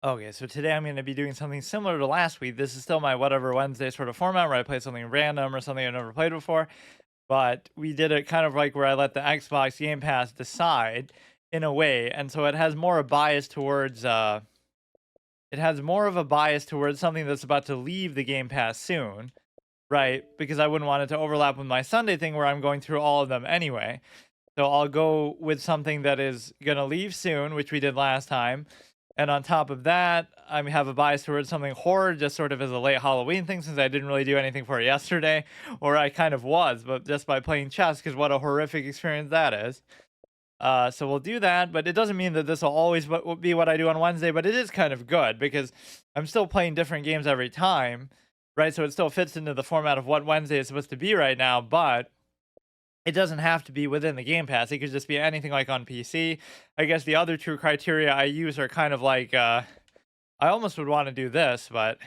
Okay, so today I'm going to be doing something similar to last week. This is still my whatever Wednesday sort of format where I play something random or something I've never played before. But we did it kind of like where I let the Xbox Game Pass decide in a way, and so it has more a bias towards it has more of a bias towards something that's about to leave the Game Pass soon, right? Because I wouldn't want it to overlap with my Sunday thing where I'm going through all of them anyway. So I'll go with something that is going to leave soon, which we did last time. And on top of that, I have a bias towards something horror, just sort of as a late Halloween thing, since I didn't really do anything for it yesterday, or I kind of was, but just by playing chess, because what a horrific experience that is. So we'll do that, but it doesn't mean that this will always be what I do on Wednesday, but it is kind of good because I'm still playing different games every time, right? So it still fits into the format of what Wednesday is supposed to be right now, but it doesn't have to be within the Game Pass. It could just be anything like on PC. I guess the other two criteria I use are kind of like I almost would want to do this, but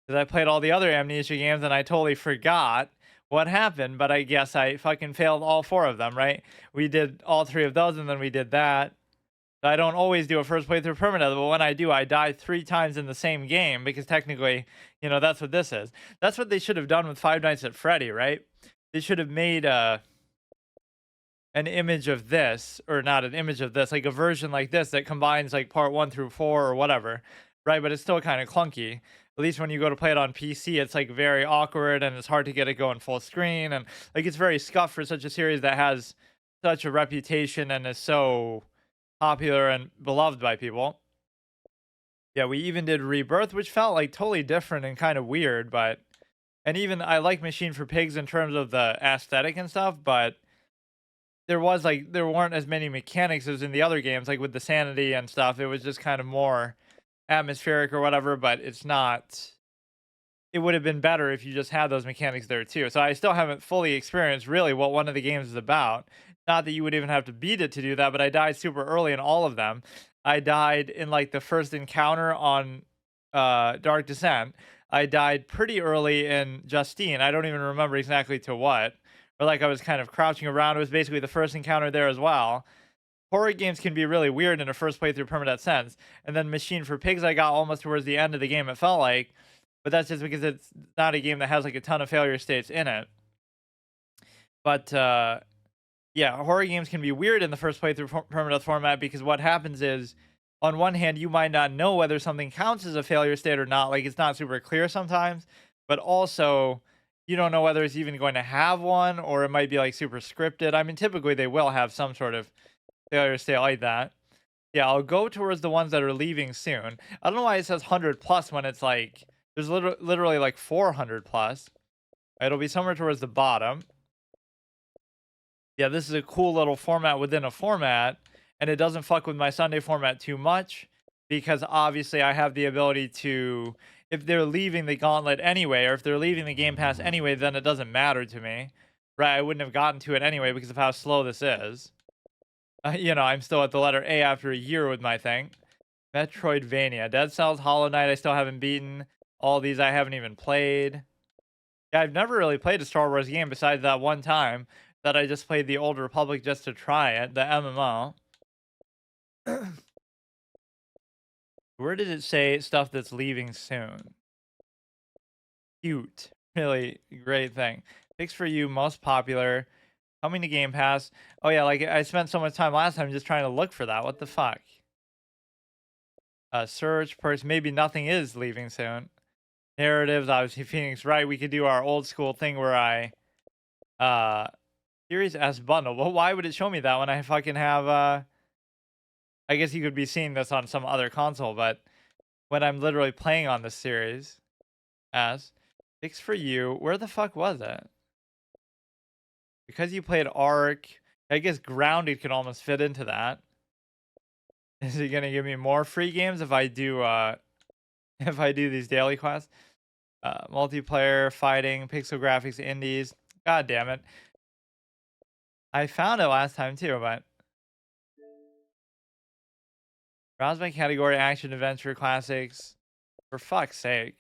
because I played all the other Amnesia games and I totally forgot what happened, but I guess I fucking failed all four of them, right? We did all three of those and then we did that. So I don't always do a first playthrough permanent, but when I do, I die 3 times in the same game because technically, that's what this is. That's what they should have done with Five Nights at Freddy, right? They should have made an image of this, or not an image of this, like a version like this that combines like part 1 through 4 or whatever, right? But it's still kind of clunky. At least when you go to play it on PC, it's like very awkward and it's hard to get it going full screen, and like it's very scuffed for such a series that has such a reputation and is so popular and beloved by people. Yeah, we even did Rebirth, which felt like totally different and kind of weird, but and even I like Machine for Pigs in terms of the aesthetic and stuff, but there weren't as many mechanics as in the other games, like with the sanity and stuff. It was just kind of more atmospheric or whatever, but it's not. It would have been better if you just had those mechanics there too. So I still haven't fully experienced really what one of the games is about. Not that you would even have to beat it to do that, but I died super early in all of them. I died in like the first encounter on Dark Descent. I died pretty early in Justine. I don't even remember exactly to what. Or like I was kind of crouching around. It was basically the first encounter there as well. Horror games can be really weird in a first playthrough permadeath sense. And then Machine for Pigs I got almost towards the end of the game, it felt like. But that's just because it's not a game that has like a ton of failure states in it. But yeah, horror games can be weird in the first playthrough permadeath format because what happens is, on one hand, you might not know whether something counts as a failure state or not. Like it's not super clear sometimes, but also you don't know whether it's even going to have one or it might be like super scripted. I mean, typically they will have some sort of failure state like that. Yeah, I'll go towards the ones that are leaving soon. I don't know why it says 100 plus when it's like there's literally like 400 plus. It'll be somewhere towards the bottom. Yeah, this is a cool little format within a format, and it doesn't fuck with my Sunday format too much because obviously I have the ability to, if they're leaving the gauntlet anyway, or if they're leaving the Game Pass anyway, then it doesn't matter to me, right? I wouldn't have gotten to it anyway because of how slow this is. I'm still at the letter A after a year with my thing. Metroidvania, Dead Cells, Hollow Knight, I still haven't beaten. All these I haven't even played. Yeah, I've never really played a Star Wars game besides that one time that I just played the Old Republic just to try it, the MMO. Where did it say stuff that's leaving soon? Cute. Really great thing. Picks for you, most popular. Coming to Game Pass. Oh yeah, like I spent so much time last time just trying to look for that. What the fuck? Search, perks, maybe nothing is leaving soon. Narratives, obviously Phoenix, right? We could do our old school thing where uh Series S bundle. Well, why would it show me that when I fucking have I guess you could be seeing this on some other console, but when I'm literally playing on the Series S, Six for you. Where the fuck was it? Because you played Ark, I guess Grounded could almost fit into that. Is it gonna give me more free games if I do if I do these daily quests? Multiplayer, fighting, pixel graphics, indies. God damn it. I found it last time too, but browse by category, action, adventure, classics. For fuck's sake.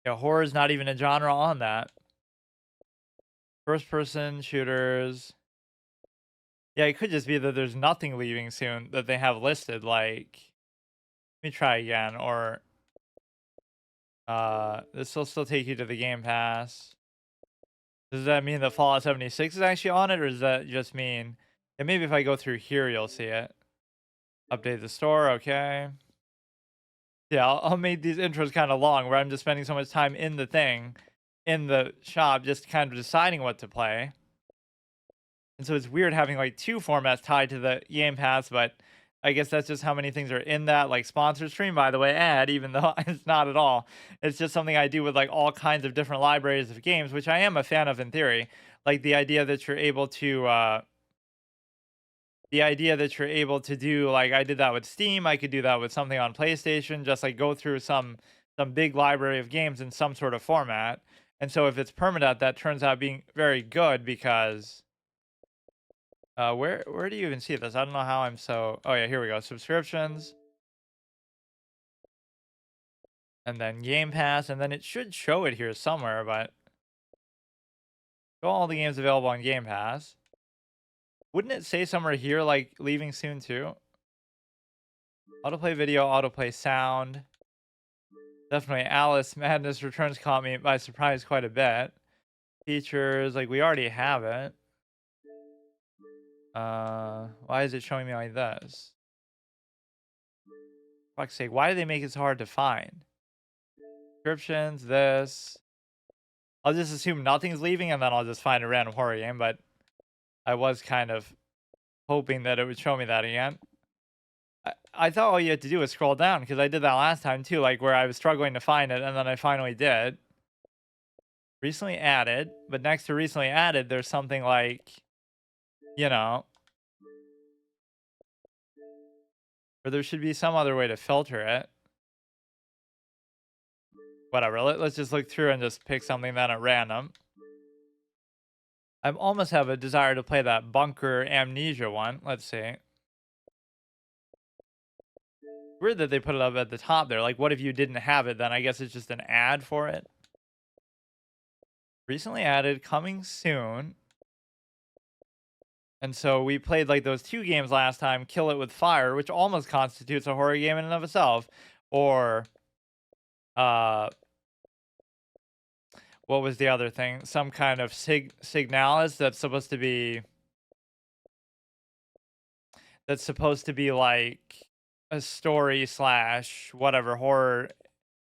Yeah, horror is not even a genre on that. First person shooters. Yeah, it could just be that there's nothing leaving soon that they have listed, like me try again, or this will still take you to the Game Pass. Does that mean that Fallout 76 is actually on it, or does that just mean, and maybe if I go through here, you'll see it. Update the store, okay. Yeah, I'll make these intros kind of long, where I'm just spending so much time in the thing, in the shop, just kind of deciding what to play. And so it's weird having like two formats tied to the Game Pass, but I guess that's just how many things are in that. Like sponsored stream, by the way, ad, even though it's not at all. It's just something I do with like all kinds of different libraries of games, which I am a fan of in theory. Like the idea that you're able to do, like I did that with Steam, I could do that with something on PlayStation, just like go through some big library of games in some sort of format. And so if it's permanent, that turns out being very good because where do you even see this? I don't know how I'm so. Oh yeah, here we go. Subscriptions, and then Game Pass, and then it should show it here somewhere. But show all the games available on Game Pass. Wouldn't it say somewhere here like leaving soon too? Autoplay video, autoplay sound. Definitely, Alice Madness Returns caught me by surprise quite a bit. Features, like we already have it. Why is it showing me like this? For fuck's sake, why do they make it so hard to find? Descriptions, this. I'll just assume nothing's leaving and then I'll just find a random horror game, but I was kind of hoping that it would show me that again. I thought all you had to do was scroll down because I did that last time too, like where I was struggling to find it and then I finally did. Recently added, but next to recently added, there's something like, you know, or there should be some other way to filter it. Whatever, let's just look through and just pick something then at random. I almost have a desire to play that Bunker Amnesia one. Let's see. Weird that they put it up at the top there. Like, what if you didn't have it? Then I guess it's just an ad for it. Recently added, coming soon. And so we played like those two games last time, Kill It With Fire, which almost constitutes a horror game in and of itself. Or what was the other thing? Some kind of Signalis that's supposed to be like a story slash whatever horror.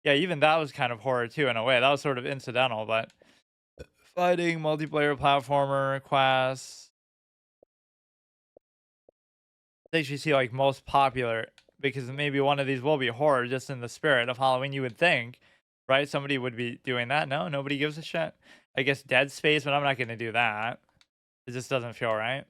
Yeah, even that was kind of horror too in a way. That was sort of incidental, but fighting multiplayer platformer quests. They should see like most popular because maybe one of these will be horror just in the spirit of Halloween, you would think, right? Somebody would be doing that. No, nobody gives a shit. I guess Dead Space, but I'm not going to do that. It just doesn't feel right.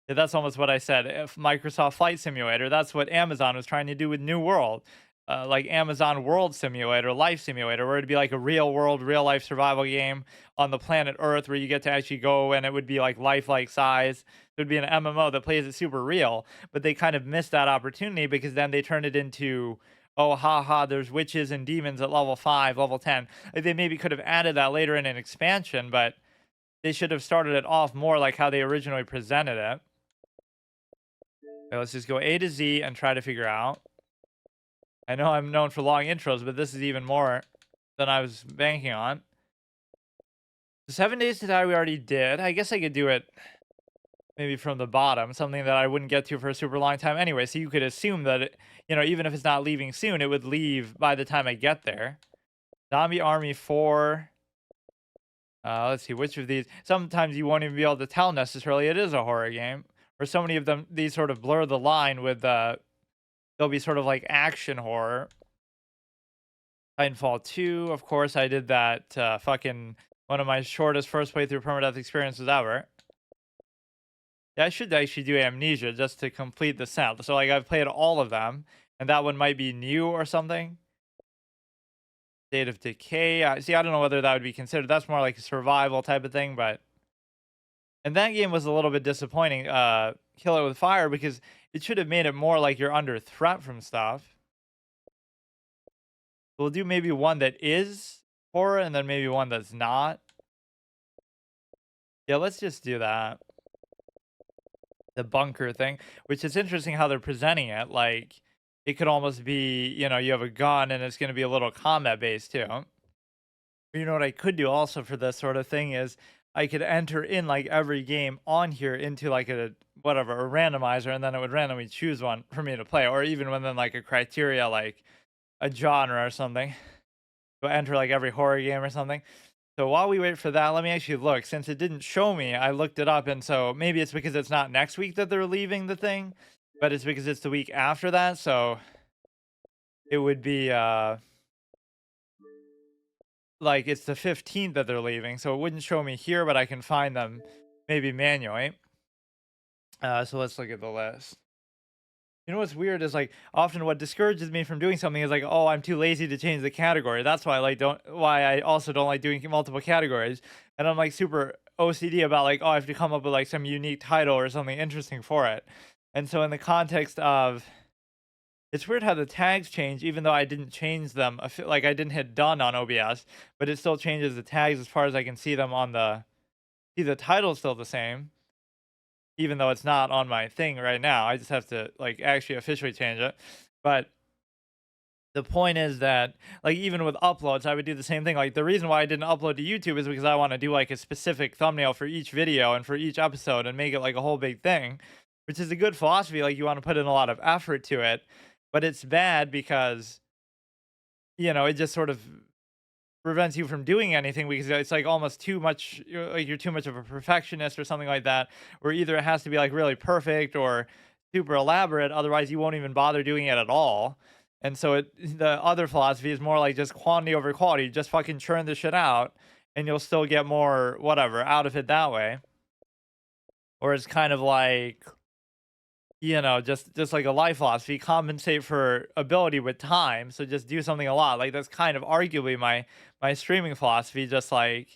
Yeah, that's almost what I said. If Microsoft Flight Simulator, that's what Amazon was trying to do with New World. Like Amazon World Simulator, Life Simulator, where it'd be like a real world, real life survival game on the planet Earth where you get to actually go and it would be like lifelike size. It would be an MMO that plays it super real, but they kind of missed that opportunity because then they turned it into, oh, haha, there's witches and demons at level 5, level 10. Like they maybe could have added that later in an expansion, but they should have started it off more like how they originally presented it. Okay, let's just go A to Z and try to figure out. I know I'm known for long intros, but this is even more than I was banking on. The 7 Days to Die we already did. I guess I could do it maybe from the bottom, something that I wouldn't get to for a super long time anyway. So you could assume that, even if it's not leaving soon, it would leave by the time I get there. Zombie Army 4. Let's see, which of these? Sometimes you won't even be able to tell necessarily it is a horror game. Or so many of them, these sort of blur the line with, they'll be sort of like action horror. Titanfall 2, of course, I did that fucking one of my shortest first playthrough permadeath experiences ever. Yeah, I should actually do Amnesia just to complete the set. So, like, I've played all of them, and that one might be new or something. State of Decay. See, I don't know whether that would be considered. That's more like a survival type of thing, but... And that game was a little bit disappointing, Kill It With Fire, because it should have made it more like you're under threat from stuff. We'll do maybe one that is horror, and then maybe one that's not. Yeah, let's just do that. the bunker thing, which is interesting how they're presenting it. Like it could almost be, you have a gun and it's going to be a little combat based too. You know what I could do also for this sort of thing is I could enter in like every game on here into like a whatever a randomizer, and then it would randomly choose one for me to play, or even within like a criteria like a genre or something. So enter like every horror game or something. So while we wait for that, let me actually look. Since it didn't show me, I looked it up, and so maybe it's because it's not next week that they're leaving the thing, but it's because it's the week after that. So it would be like it's the 15th that they're leaving. So it wouldn't show me here, but I can find them maybe manually. So let's look at the list. You know what's weird is like often what discourages me from doing something is like, oh, I'm too lazy to change the category. That's why I also don't like doing multiple categories. And I'm like super OCD about like, oh, I have to come up with like some unique title or something interesting for it. And so in the context of it's weird how the tags change, even though I didn't change them. I feel like I didn't hit done on OBS, but it still changes the tags as far as I can see them on the title's still the same, even though it's not on my thing right now. I just have to like actually officially change it. But the point is that like even with uploads, I would do the same thing. Like the reason why I didn't upload to YouTube is because I want to do like a specific thumbnail for each video and for each episode and make it like a whole big thing, which is a good philosophy. Like you want to put in a lot of effort to it, but it's bad because it just sort of prevents you from doing anything because it's like almost too much. You're too much of a perfectionist or something like that, where either it has to be like really perfect or super elaborate, otherwise you won't even bother doing it at all. And so the other philosophy is more like just quantity over quality. Just fucking churn the shit out and you'll still get more whatever out of it that way. Or it's kind of like just like a life philosophy, compensate for ability with time. So just do something a lot. Like that's kind of arguably my streaming philosophy. Just like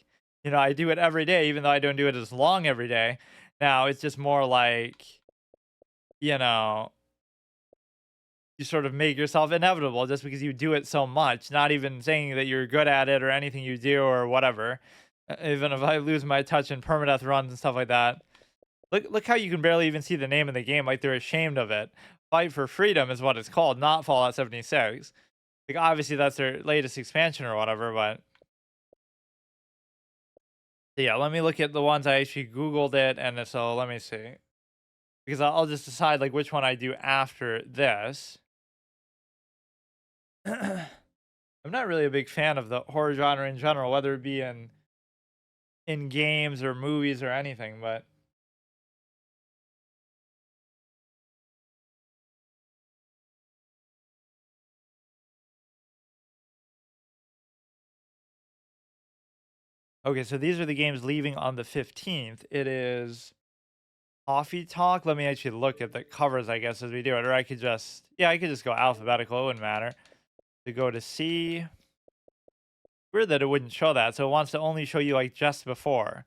I do it every day, even though I don't do it as long every day. Now it's just more like you know you sort of make yourself inevitable just because you do it so much. Not even saying that you're good at it or anything you do or whatever. Even if I lose my touch in permadeath runs and stuff like that. Look how you can barely even see the name of the game, like they're ashamed of it. Fight for Freedom is what it's called, not Fallout 76. Like obviously that's their latest expansion or whatever, but yeah, let me look at the ones I actually Googled it, and so let me see. Because I'll just decide like which one I do after this. I'm not really a big fan of the horror genre in general, whether it be in games or movies or anything, but okay, so these are the games leaving on the 15th. It is Coffee Talk. Let me actually look at the covers, I guess, as we do it. Or I could just go alphabetical. It wouldn't matter. To go to C. Weird that it wouldn't show that. So it wants to only show you like just before.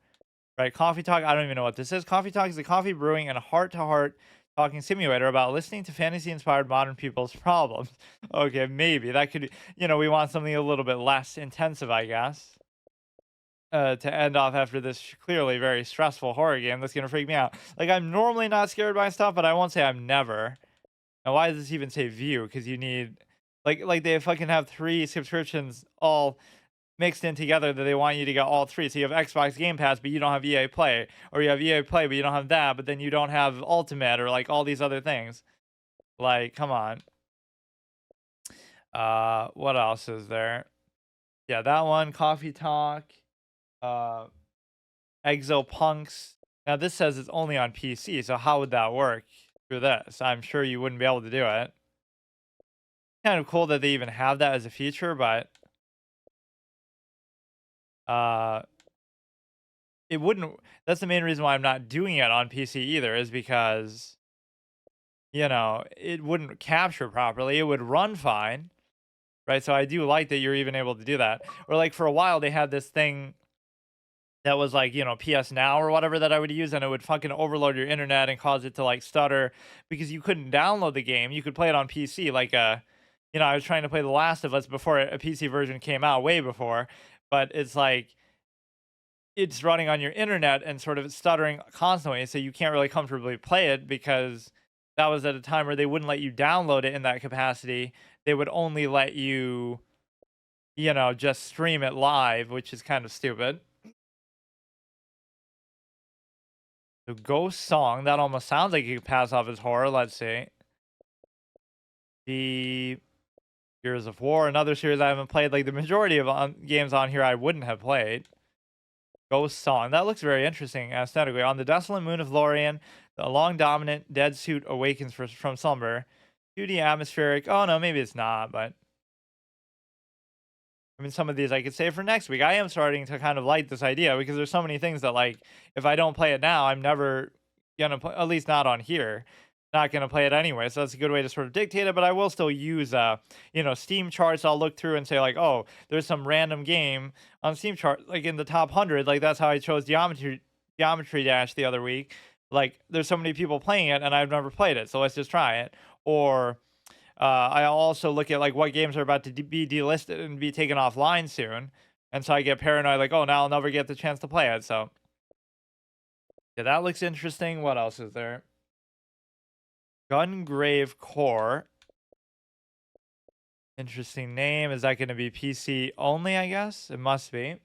Right? Coffee Talk. I don't even know what this is. Coffee Talk is a coffee brewing and a heart to heart talking simulator about listening to fantasy inspired modern people's problems. Okay, maybe that could, we want something a little bit less intensive, I guess. To end off after this clearly very stressful horror game that's gonna freak me out. Like I'm normally not scared by stuff, but I won't say I'm never. Now, why does this even say view? Because you need, like they fucking have 3 subscriptions all mixed in together that they want you to get all 3. So you have Xbox Game Pass, but you don't have EA Play, or you have EA Play, but you don't have that, but then you don't have Ultimate or like all these other things. Like, come on. What else is there? Yeah, that one, Coffee Talk. Uh, Exopunks. Now this says it's only on PC, so how would that work through this? I'm sure you wouldn't be able to do it. Kind of cool that they even have that as a feature, but uh it wouldn't that's the main reason why I'm not doing it on PC either, is because it wouldn't capture properly. It would run fine, right? So I do like that you're even able to do that. Or like for a while they had this thing that was like, PS Now or whatever that I would use, and it would fucking overload your internet and cause it to like stutter because you couldn't download the game. You could play it on PC. Like, I was trying to play The Last of Us before a PC version came out, way before, but it's like it's running on your internet and sort of stuttering constantly, so you can't really comfortably play it because that was at a time where they wouldn't let you download it in that capacity. They would only let you, just stream it live, which is kind of stupid. So Ghost Song, that almost sounds like you could pass off as horror. Let's see. The Gears of War, another series I haven't played. Like the majority of games on here, I wouldn't have played. Ghost Song, that looks very interesting aesthetically. On the desolate moon of Lorien, the long dominant dead suit awakens from slumber. 2D atmospheric. Oh no, maybe it's not, but I mean, some of these I could save for next week. I am starting to kind of like this idea because there's so many things that, like, if I don't play it now, I'm never gonna play, at least not on here. Not gonna play it anyway. So that's a good way to sort of dictate it. But I will still use, Steam charts. I'll look through and say like, oh, there's some random game on Steam chart, like in the top 100. Like that's how I chose Geometry Dash the other week. Like, there's so many people playing it, and I've never played it, so let's just try it. Or I also look at like what games are about to be delisted and be taken offline soon, and so I get paranoid, like, oh, now I'll never get the chance to play it. So yeah, that looks interesting. What else is there? Gungrave Core. Interesting name. Is that going to be PC only? I guess it must be.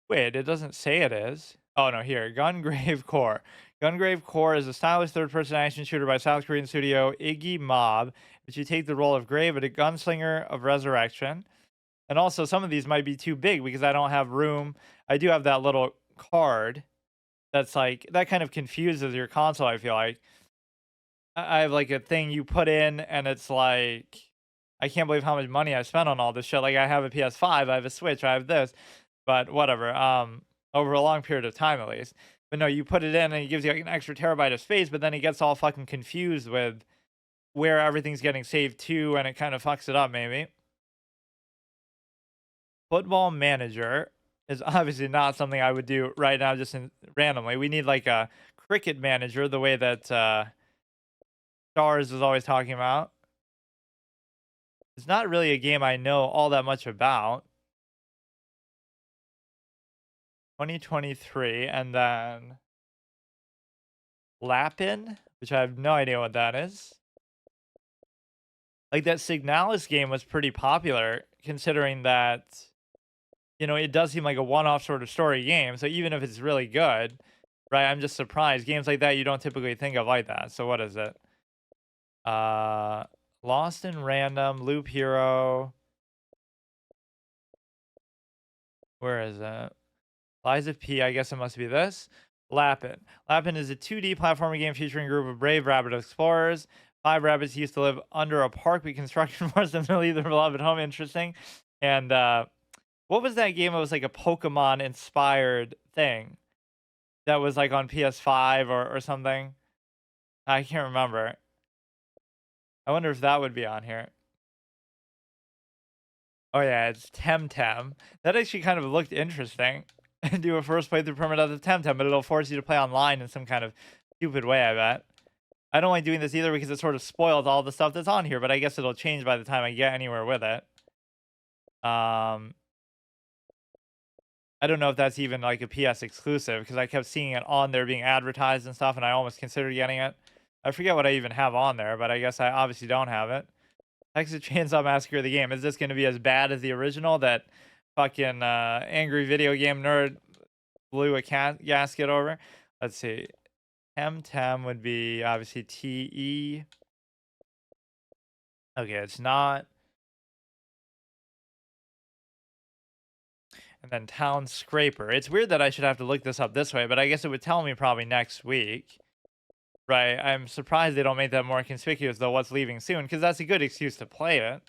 Wait, it doesn't say it is. Oh no, here, Gungrave Core. Gungrave Core is a stylish third-person action shooter by South Korean studio Iggy Mob, which you take the role of Grave, a gunslinger of resurrection. And also, some of these might be too big because I don't have room. I do have that little card that's like that kind of confuses your console. I feel like I have like a thing you put in, and it's like I can't believe how much money I spent on all this shit. Like I have a PS5, I have a Switch, I have this, but whatever. Over a long period of time at least. But no, you put it in and it gives you like an extra terabyte of space, but then it gets all fucking confused with where everything's getting saved to, and it kind of fucks it up maybe. Football Manager is obviously not something I would do right now just randomly. We need like a cricket manager, the way that Stars is always talking about. It's not really a game I know all that much about. 2023, and then Lapin, which I have no idea what that is. Like that Signalis game was pretty popular, considering that it does seem like a one-off sort of story game. So even if it's really good, right? I'm just surprised games like that you don't typically think of like that. So what is it? Uh, Lost in Random, Loop Hero. Where is it? Lies of P, I guess it must be this. Lapin. Lapin is a 2D platforming game featuring a group of brave rabbit explorers. 5 rabbits used to live under a park, but construction forced them to leave their beloved home. Interesting. And what was that game? It was like a Pokemon inspired thing that was like on PS5 or something. I can't remember. I wonder if that would be on here. Oh yeah, it's Temtem. That actually kind of looked interesting. Do a first playthrough permit of the Temtem, but it'll force you to play online in some kind of stupid way, I bet. I don't like doing this either because it sort of spoils all the stuff that's on here, but I guess it'll change by the time I get anywhere with it. I don't know if that's even like a PS exclusive because I kept seeing it on there being advertised and stuff, and I almost considered getting it. I forget what I even have on there, but I guess I obviously don't have it. Texas Chainsaw Massacre the game. Is this going to be as bad as the original that fucking angry video game nerd blew a gasket over? Let's see. Temtem would be obviously TE. Okay, it's not. And then Town Scraper. It's weird that I should have to look this up this way, but I guess it would tell me probably next week. Right. I'm surprised they don't make that more conspicuous, though, what's leaving soon, because that's a good excuse to play it.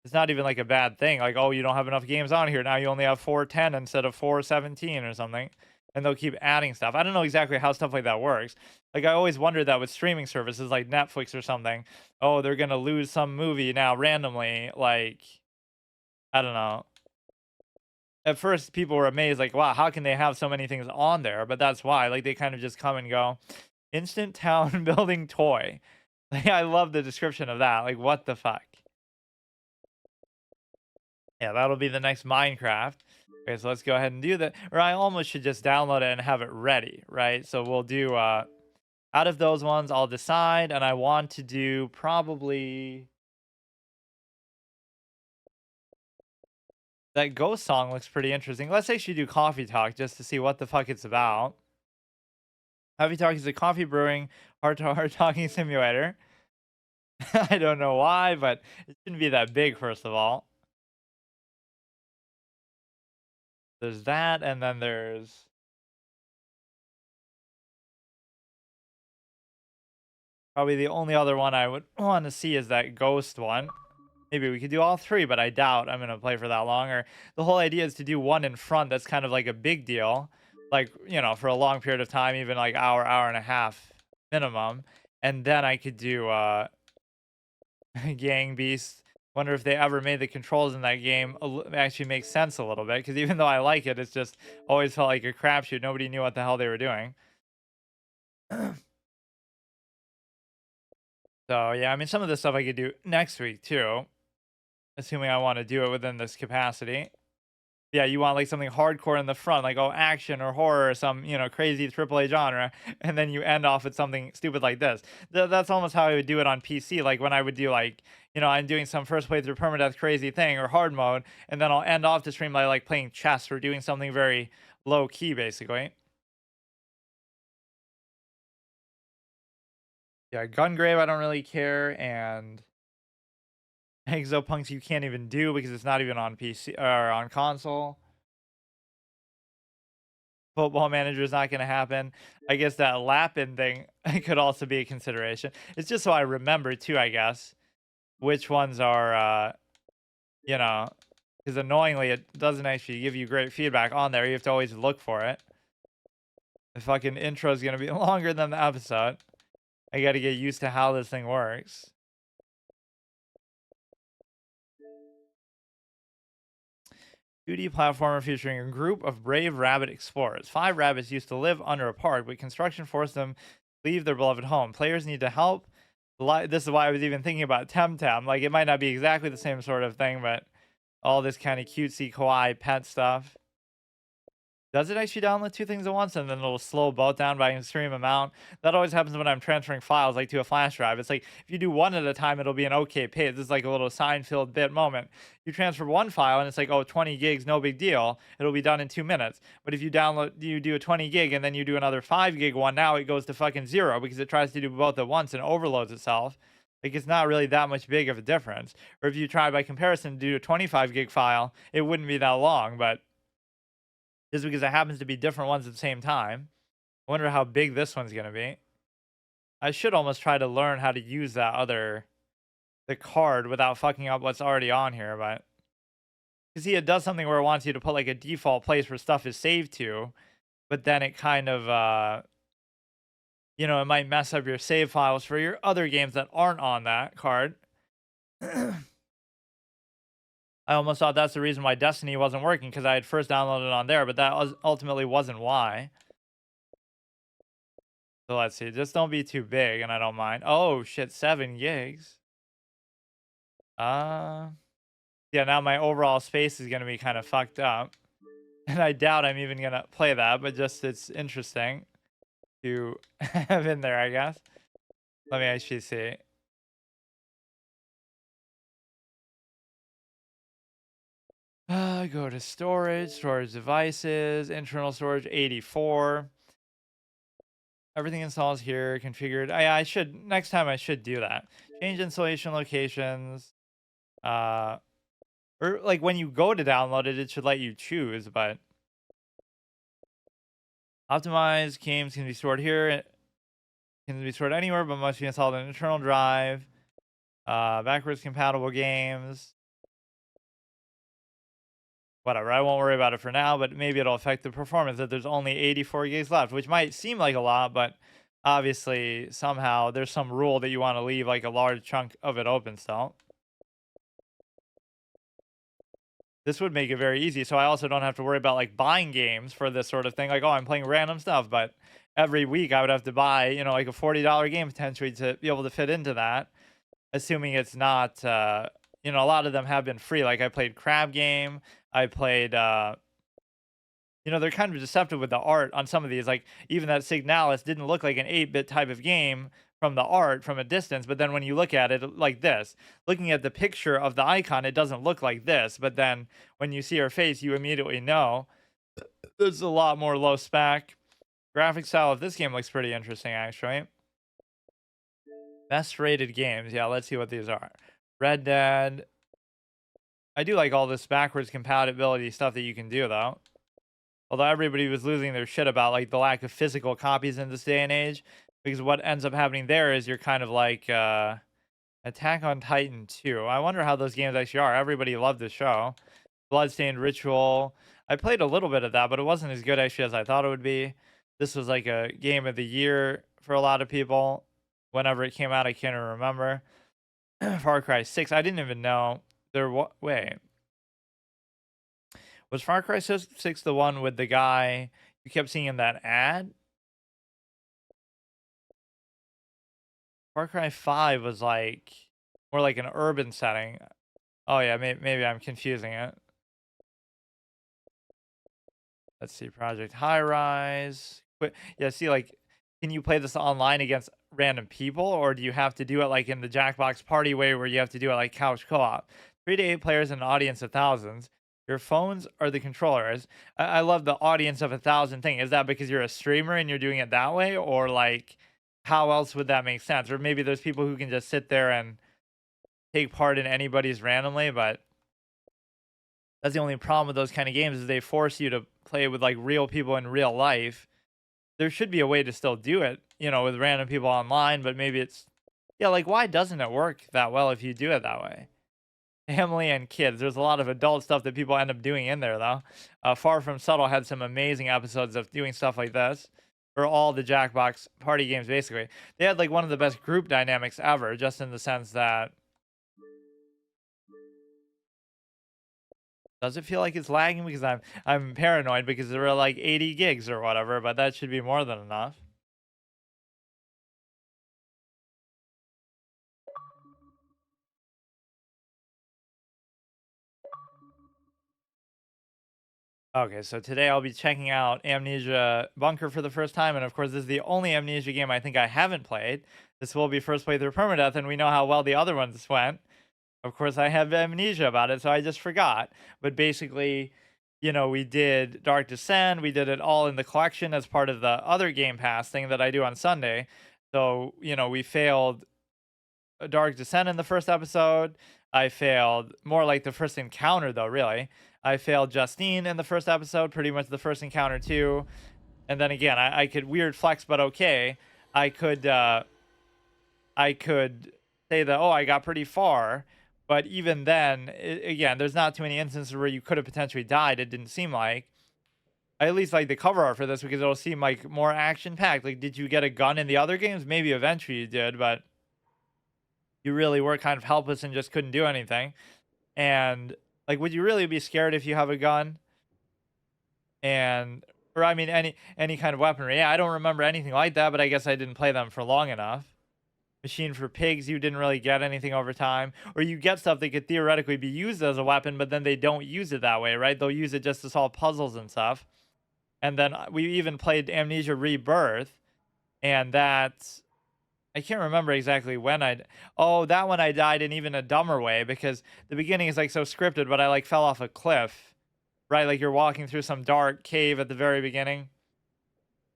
It's not even like a bad thing. Like, oh, you don't have enough games on here. Now you only have 410 instead of 417 or something. And they'll keep adding stuff. I don't know exactly how stuff like that works. Like, I always wondered that with streaming services like Netflix or something. Oh, they're going to lose some movie now randomly. Like, I don't know. At first, people were amazed, like, wow, how can they have so many things on there? But that's why. Like, they kind of just come and go. Instant town building toy. Like, I love the description of that. Like, what the fuck? Yeah, that'll be the next Minecraft. Okay, so let's go ahead and do that. Or I almost should just download it and have it ready, right? So we'll do out of those ones, I'll decide, and I want to do probably that ghost song looks pretty interesting. Let's actually do coffee talk just to see what the fuck it's about. Coffee talk is a coffee brewing heart to heart talking simulator. I don't know why, but it shouldn't be that big, first of all. There's that, and then there's probably the only other one I would want to see is that ghost one. Maybe we could do all three, but I doubt I'm gonna play for that long. Or the whole idea is to do one in front. That's kind of like a big deal, like for a long period of time, even like hour and a half minimum. And then I could do Gang Beast. Wonder if they ever made the controls in that game actually make sense a little bit. Because even though I like it, it's just always felt like a crapshoot. Nobody knew what the hell they were doing. So yeah, I mean, some of this stuff I could do next week too, assuming I want to do it within this capacity. Yeah, you want like something hardcore in the front, like action or horror or some crazy AAA genre, and then you end off with something stupid like this. That's almost how I would do it on PC. Like when I would do like I'm doing some first playthrough permadeath crazy thing or hard mode, and then I'll end off the stream by like playing chess or doing something very low key, basically. Yeah, Gungrave I don't really care, and Exopunks you can't even do because it's not even on PC or on console. Football Manager is not going to happen. I guess that Lapin thing could also be a consideration. It's just so I remember too, I guess, which ones are, you know, because annoyingly it doesn't actually give you great feedback on there. You have to always look for it. The fucking intro is going to be longer than the episode. I got to get used to how this thing works. 2D platformer featuring a group of brave rabbit explorers. 5 rabbits used to live under a park, but construction forced them to leave their beloved home. Players need to help. This is why I was even thinking about Temtem. Like, it might not be exactly the same sort of thing, but all this kind of cutesy kawaii pet stuff. Does it actually download 2 things at once and then it'll slow both down by an extreme amount? That always happens when I'm transferring files like to a flash drive. It's like if you do one at a time, it'll be an okay pace. This is like a little Seinfeld bit moment. You transfer one file and it's like, oh, 20 gigs, no big deal. It'll be done in 2 minutes. But if you do a 20 gig and then you do another 5 gig one, now it goes to fucking 0 because it tries to do both at once and overloads itself. Like it's not really that much big of a difference. Or if you try by comparison to do a 25 gig file, it wouldn't be that long, but just because it happens to be different ones at the same time. I wonder how big this one's going to be. I should almost try to learn how to use the card without fucking up what's already on here, but you see it does something where it wants you to put like a default place where stuff is saved to, but then it kind of, it might mess up your save files for your other games that aren't on that card. I almost thought that's the reason why Destiny wasn't working because I had first downloaded it on there, but that ultimately wasn't why. So let's see. Just don't be too big, and I don't mind. Oh shit, 7 gigs. Uh, yeah. Now my overall space is gonna be kind of fucked up, and I doubt I'm even gonna play that. But just it's interesting to have in there, I guess. Let me actually see. Go to storage devices, internal storage 84. Everything installs here, configured. I should next time I should do that. Change installation locations. Or like when you go to download it, it should let you choose, but optimized games can be stored here. It can be stored anywhere, but must be installed on an internal drive. Backwards compatible games. Whatever, I won't worry about it for now, but maybe it'll affect the performance that there's only 84 gigs left, which might seem like a lot, but obviously somehow there's some rule that you want to leave like a large chunk of it open still. This would make it very easy, so I also don't have to worry about like buying games for this sort of thing. Like, oh, I'm playing random stuff, but every week I would have to buy, like a $40 game potentially to be able to fit into that, assuming it's not, you know, a lot of them have been free. Like I played Crab Game. I played, you know, they're kind of deceptive with the art on some of these. Like even that Signalis didn't look like an 8-bit type of game from the art from a distance, but then when you look at it like this, looking at the picture of the icon, it doesn't look like this. But then when you see her face, you immediately know there's a lot more low spec. Graphic style of this game looks pretty interesting, actually. Best rated games. Yeah, let's see what these are. Red Dead. I do like all this backwards compatibility stuff that you can do, though. Although everybody was losing their shit about like the lack of physical copies in this day and age, because what ends up happening there is you're kind of like Attack on Titan 2. I wonder how those games actually are. Everybody loved the show. Bloodstained Ritual. I played a little bit of that, but it wasn't as good actually as I thought it would be. This was like a game of the year for a lot of people. Whenever it came out, I can't even remember. Far Cry 6. I didn't even know there was. Wait. Was Far Cry 6 the one with the guy you kept seeing in that ad? Far Cry 5 was like more like an urban setting. Oh yeah, maybe I'm confusing it. Let's see, Project High Rise. Yeah, see, like, can you play this online against random people, or do you have to do it like in the Jackbox Party way, where you have to do it like couch co-op? 3 to 8 players in an audience of thousands. Your phones are the controllers. I love the audience of 1,000 thing. Is that because you're a streamer and you're doing it that way, or like, how else would that make sense? Or maybe there's people who can just sit there and take part in anybody's randomly, but that's the only problem with those kind of games is they force you to play with like real people in real life. There should be a way to still do it, you know, with random people online, but maybe it's, yeah, like why doesn't it work that well if you do it that way? Family and kids. There's a lot of adult stuff that people end up doing in there though. Far From Subtle had some amazing episodes of doing stuff like this for all the Jackbox Party games. Basically, they had like one of the best group dynamics ever, just in the sense that, does it feel like it's lagging? Because I'm paranoid because there are like 80 gigs or whatever, but that should be more than enough. Okay, so today I'll be checking out Amnesia Bunker for the first time, and of course this is the only Amnesia game I think I haven't played. This will be first playthrough permadeath, and we know how well the other ones went. Of course, I have amnesia about it, so I just forgot. But basically, you know, we did Dark Descent. We did it all in the collection as part of the other Game Pass thing that I do on Sunday. So, you know, we failed Dark Descent in the first episode. I failed more like the first encounter, though, really. I failed Justine in the first episode, pretty much the first encounter, too. And then again, I could weird flex, but okay. I could say that, oh, I got pretty far. But even then, again, there's not too many instances where you could have potentially died. It didn't seem like. I at least like the cover art for this because it'll seem like more action packed. Like, did you get a gun in the other games? Maybe eventually you did, but you really were kind of helpless and just couldn't do anything. And like, would you really be scared if you have a gun? And or I mean, any kind of weaponry? Yeah, I don't remember anything like that, but I guess I didn't play them for long enough. Machine for Pigs, you didn't really get anything over time, or you get stuff that could theoretically be used as a weapon, but then they don't use it that way, right? They'll use it just to solve puzzles and stuff. And then we even played Amnesia Rebirth, and that I can't remember exactly when oh, that one I died in even a dumber way because the beginning is like so scripted, but I like fell off a cliff, right? Like you're walking through some dark cave at the very beginning.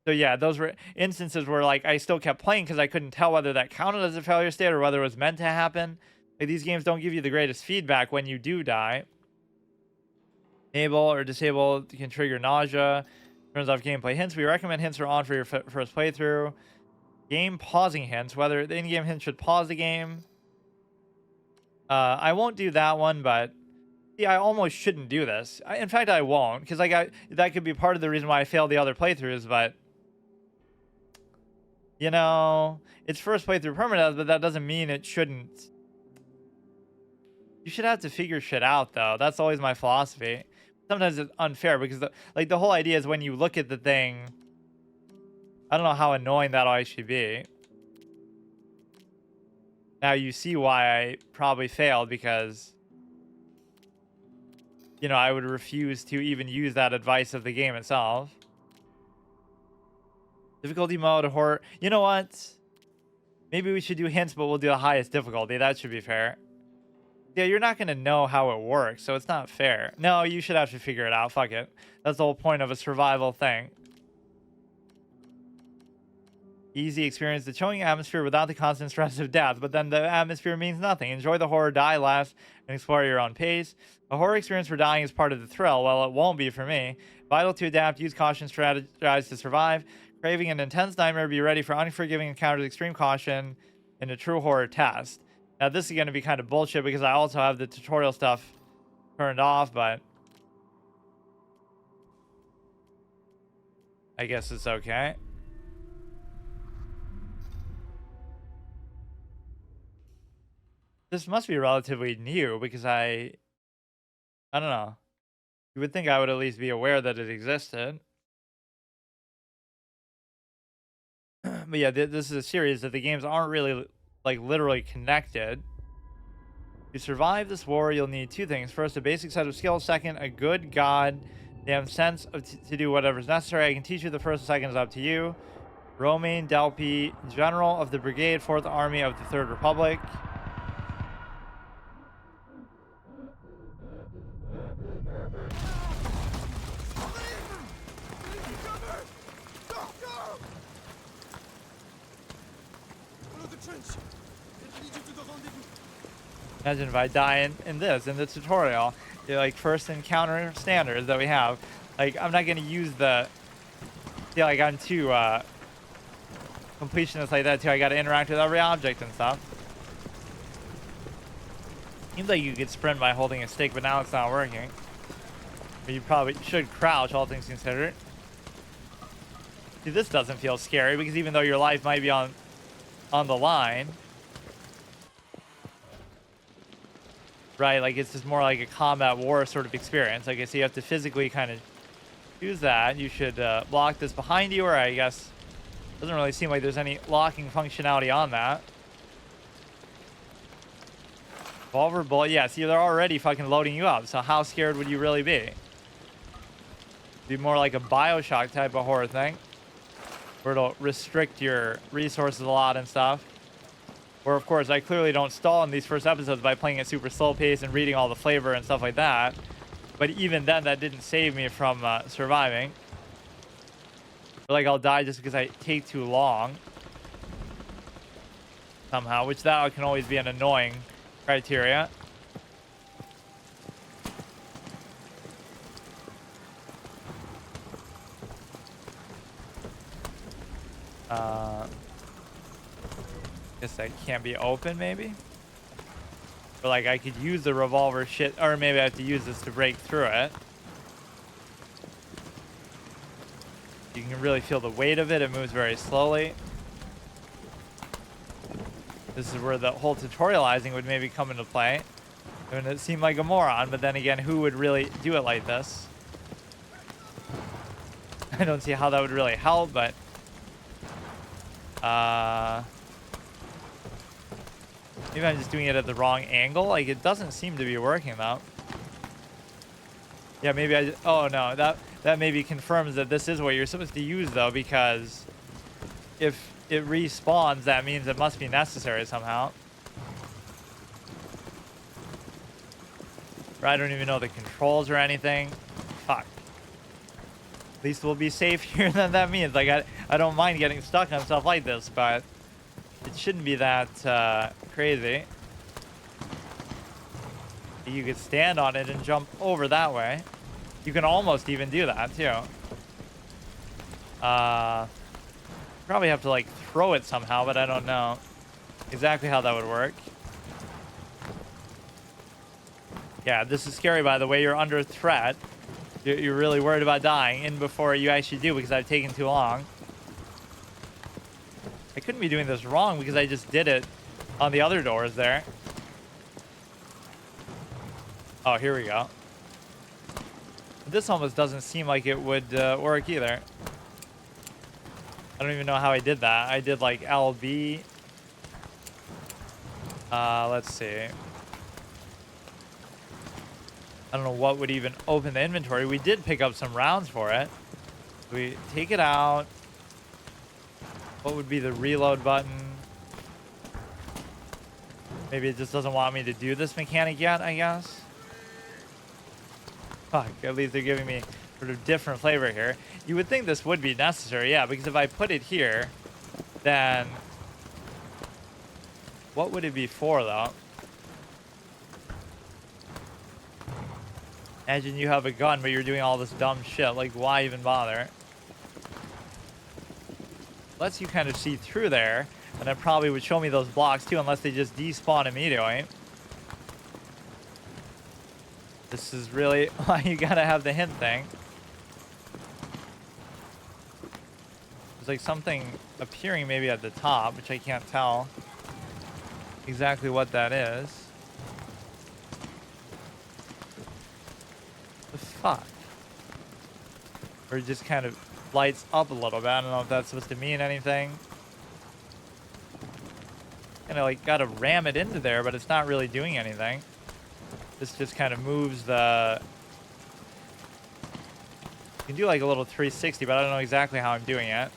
So yeah, those were instances where like I still kept playing because I couldn't tell whether that counted as a failure state or whether it was meant to happen. Like these games don't give you the greatest feedback when you do die. Enable or disable can trigger nausea. Turns off gameplay hints. We recommend hints are on for your first playthrough. Game pausing hints. Whether the in-game hint should pause the game. I won't do that one, but see, I almost shouldn't do this. In fact, I won't because like that could be part of the reason why I failed the other playthroughs, but. You know, it's first playthrough permadeath, but that doesn't mean it shouldn't. You should have to figure shit out, though. That's always my philosophy. Sometimes it's unfair because, the whole idea is when you look at the thing. I don't know how annoying that'll actually be. Now you see why I probably failed because you know, I would refuse to even use that advice of the game itself. Difficulty mode, horror. You know what? Maybe we should do hints, but we'll do the highest difficulty. That should be fair. Yeah, you're not going to know how it works, so it's not fair. No, you should have to figure it out. Fuck it. That's the whole point of a survival thing. Easy experience the chilling atmosphere without the constant stress of death, but then the atmosphere means nothing. Enjoy the horror, die, laugh, and explore at your own pace. A horror experience for dying is part of the thrill. Well, it won't be for me. Vital to adapt, use caution, strategize to survive. Craving an intense nightmare, be ready for unforgiving encounters, extreme caution, in a true horror test. Now, this is going to be kind of bullshit because I also have the tutorial stuff turned off, but I guess it's okay. This must be relatively new because I don't know. You would think I would at least be aware that it existed. But yeah, this is a series that the games aren't really like literally connected. To survive this war, you'll need two things. First, a basic set of skills. Second, a good goddamn sense of to do whatever's necessary. I can teach you. The first and second is up to you. Romain Delpy, General of the Brigade, 4th Army of the Third Republic. Imagine if I die in the tutorial. The like first encounter standards that we have. Like I'm not gonna use the like I'm too completionist like that too. I gotta interact with every object and stuff. Seems like you could sprint by holding a stick, but now it's not working. But you probably should crouch, all things considered. See, this doesn't feel scary because even though your life might be on the line, right? Like it's just more like a combat war sort of experience. Like I see, you have to physically kind of use that. You should block this behind you, or I guess doesn't really seem like there's any locking functionality on that. Revolver bullet, yeah. See, they're already fucking loading you up. So how scared would you really be? Be more like a Bioshock type of horror thing, where it'll restrict your resources a lot and stuff. Where, of course, I clearly don't stall in these first episodes by playing it super slow pace and reading all the flavor and stuff like that. But even then, that didn't save me from surviving. Or like I'll die just because I take too long. Somehow, which that can always be an annoying criteria. Guess that can't be open, maybe? Or like I could use the revolver shit, or maybe I have to use this to break through it. You can really feel the weight of it. It moves very slowly. This is where the whole tutorializing would maybe come into play. And it seemed like a moron, but then again, who would really do it like this? I don't see how that would really help, but maybe I'm just doing it at the wrong angle. Like it doesn't seem to be working though. Yeah, maybe oh no, that maybe confirms that this is what you're supposed to use though, because if it respawns, that means it must be necessary somehow. Or I don't even know the controls or anything. Fuck. At least we'll be safe here than that means. Like I don't mind getting stuck on stuff like this, but it shouldn't be that crazy. You could stand on it and jump over that way. You can almost even do that too. Probably have to like throw it somehow, but I don't know exactly how that would work. Yeah, this is scary, by the way. You're under threat. You're really worried about dying in before you actually do, because I've taken too long. I couldn't be doing this wrong because I just did it on the other doors there. Oh, here we go. This almost doesn't seem like it would work either. I don't even know how I did that. I did like LB. Let's see. I don't know what would even open the inventory. We did pick up some rounds for it. We take it out. What would be the reload button? Maybe it just doesn't want me to do this mechanic yet, I guess. Fuck, at least they're giving me sort of different flavor here. You would think this would be necessary, yeah, because if I put it here, then what would it be for, though? Imagine you have a gun, but you're doing all this dumb shit. Like, why even bother? Lets you kind of see through there, and it probably would show me those blocks too, unless they just despawn immediately. This is really why you gotta have the hint thing. There's like something appearing maybe at the top, which I can't tell exactly what that is. The fuck? Or it just kind of lights up a little bit. I don't know if that's supposed to mean anything. Kind of like gotta ram it into there, but it's not really doing anything. This just kind of moves the... You can do like a little 360, but I don't know exactly how I'm doing it.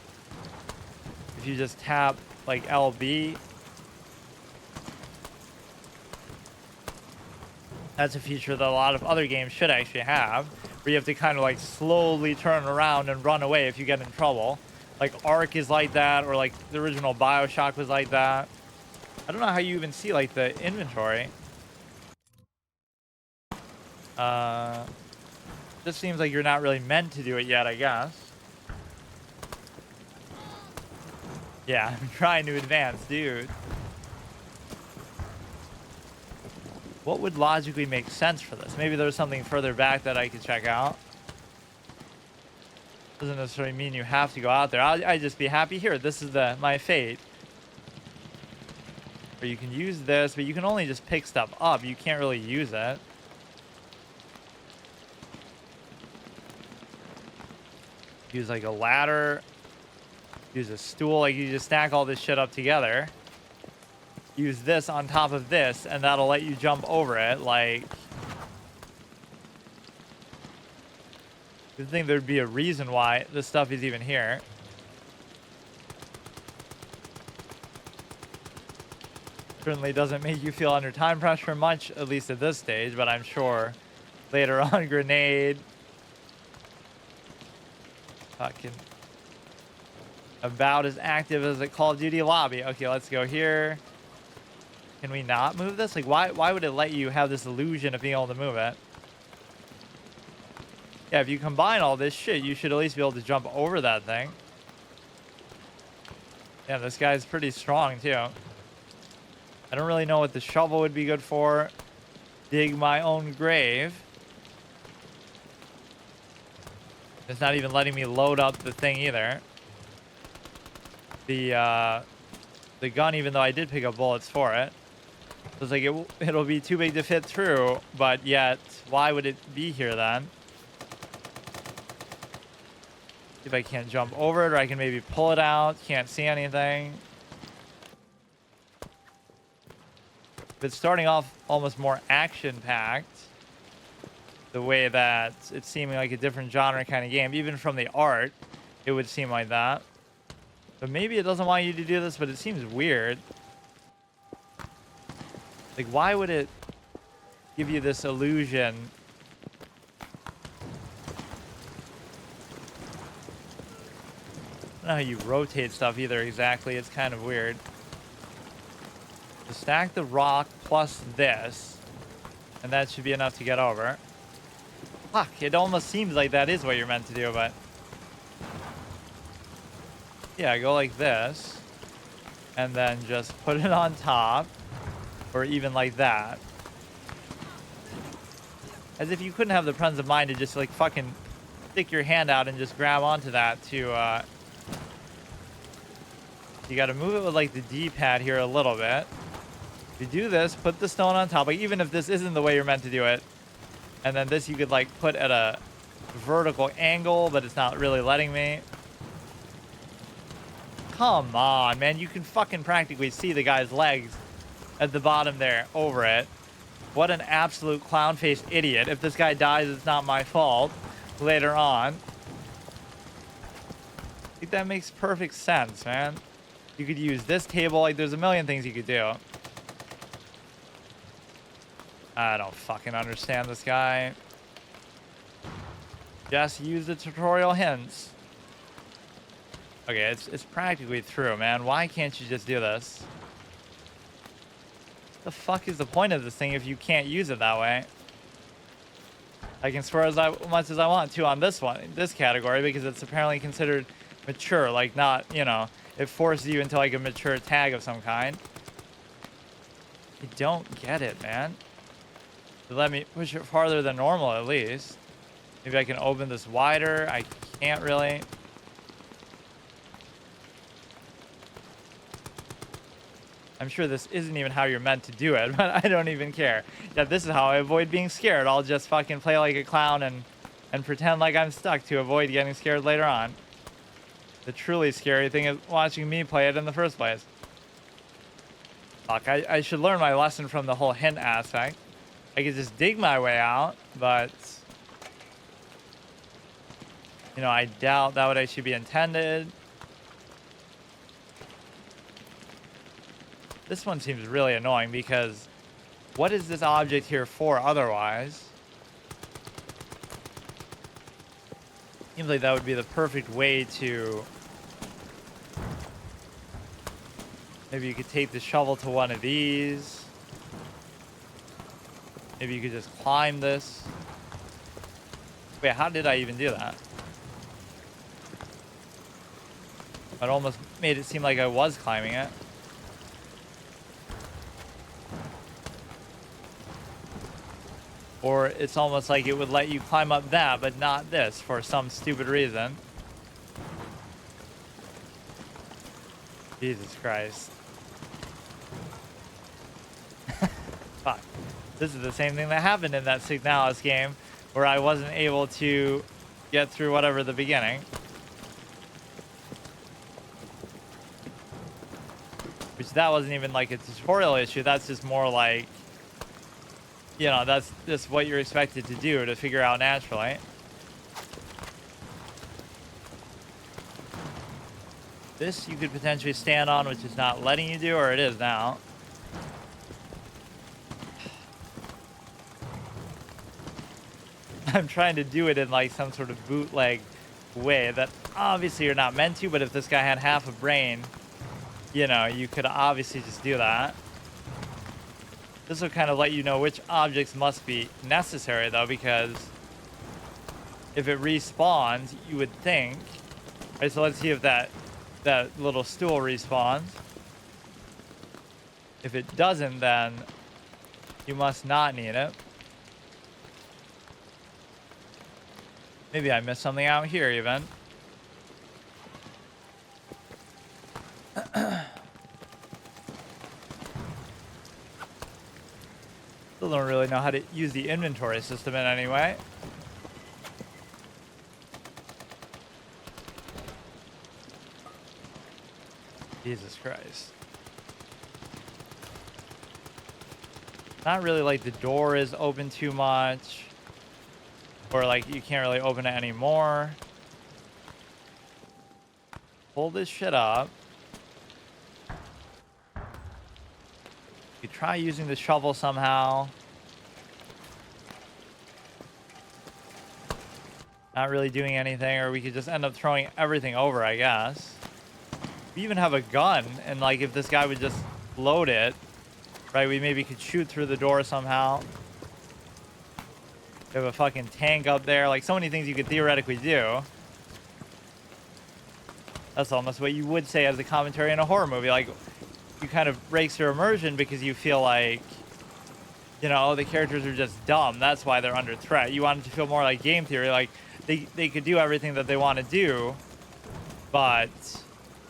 If you just tap like LB, that's a feature that a lot of other games should actually have, where you have to kind of like slowly turn around and run away if you get in trouble. Like Ark is like that, or like the original BioShock was like that. I don't know how you even see like the inventory. This seems like you're not really meant to do it yet, I guess. Yeah, I'm trying to advance, dude. What would logically make sense for this? Maybe there's something further back that I could check out. Doesn't necessarily mean you have to go out there. I'd just be happy here. This is my fate. Or you can use this, but you can only just pick stuff up. You can't really use it. Use like a ladder. Use a stool. Like you just stack all this shit up together. Use this on top of this, and that'll let you jump over it. Like, you'd think there'd be a reason why this stuff is even here. Certainly doesn't make you feel under time pressure much, at least at this stage, but I'm sure later on, grenade. Fucking about as active as a Call of Duty lobby. Okay, let's go here. Can we not move this? Like, why would it let you have this illusion of being able to move it? Yeah, if you combine all this shit, you should at least be able to jump over that thing. Yeah, this guy's pretty strong, too. I don't really know what the shovel would be good for. Dig my own grave. It's not even letting me load up the thing either. The gun, even though I did pick up bullets for it. So it's like it'll be too big to fit through, but yet, why would it be here then? If I can't jump over it, or I can maybe pull it out. Can't see anything. It's starting off almost more action-packed. The way that it's seeming like a different genre kind of game. Even from the art, it would seem like that. But maybe it doesn't want you to do this, but it seems weird. Like, why would it give you this illusion? I don't know how you rotate stuff either exactly. It's kind of weird. To stack the rock plus this, and that should be enough to get over. Fuck, it almost seems like that is what you're meant to do, but... Yeah, go like this. And then just put it on top. Or even like that. As if you couldn't have the presence of mind to just like fucking stick your hand out and just grab onto that to... You gotta move it with like the D-pad here a little bit. If you do this, put the stone on top. Like, even if this isn't the way you're meant to do it. And then this you could like put at a vertical angle, but it's not really letting me. Come on, man. You can fucking practically see the guy's legs at the bottom there over it. What an absolute clown-faced idiot. If this guy dies, it's not my fault later on. I think that makes perfect sense, man. You could use this table. Like, there's a million things you could do. I don't fucking understand this guy. Just use the tutorial hints. Okay, it's practically through, man. Why can't you just do this? The fuck is the point of this thing if you can't use it that way? I can swear as much as I want to on this one, this category, because it's apparently considered mature, like not, you know, it forces you into like a mature tag of some kind. You don't get it, man. Let me push it farther than normal at least. Maybe I can open this wider. I can't really. I'm sure this isn't even how you're meant to do it, but I don't even care. Yeah, this is how I avoid being scared. I'll just fucking play like a clown and pretend like I'm stuck to avoid getting scared later on. The truly scary thing is watching me play it in the first place. Fuck, I should learn my lesson from the whole hint aspect. I could just dig my way out, but... You know, I doubt that would actually be intended. This one seems really annoying because what is this object here for otherwise? Seems like that would be the perfect way to... Maybe you could take the shovel to one of these. Maybe you could just climb this. Wait, how did I even do that? It almost made it seem like I was climbing it. Or it's almost like it would let you climb up that, but not this for some stupid reason. Jesus Christ. Fuck. This is the same thing that happened in that Signalis game where I wasn't able to get through whatever the beginning. Which that wasn't even like a tutorial issue. That's just more like, you know, that's just what you're expected to do to figure out naturally. This you could potentially stand on, which is not letting you do, or it is now. I'm trying to do it in like some sort of bootleg way that obviously you're not meant to, but if this guy had half a brain, you know, you could obviously just do that. This will kind of let you know which objects must be necessary, though, because if it respawns, you would think... Right, so let's see if that little stool respawns. If it doesn't, then you must not need it. Maybe I missed something out here, even. Still don't really know how to use the inventory system in any way. Jesus Christ. Not really like the door is open too much. Or like you can't really open it anymore. Pull this shit up. You try using the shovel somehow. Not really doing anything, or we could just end up throwing everything over, I guess. We even have a gun, and like if this guy would just load it, right, we maybe could shoot through the door somehow. We have a fucking tank up there, like so many things you could theoretically do. That's almost what you would say as a commentary in a horror movie, like you kind of breaks your immersion because you feel like, you know, the characters are just dumb. That's why they're under threat. You want it to feel more like game theory, like they could do everything that they want to do, but,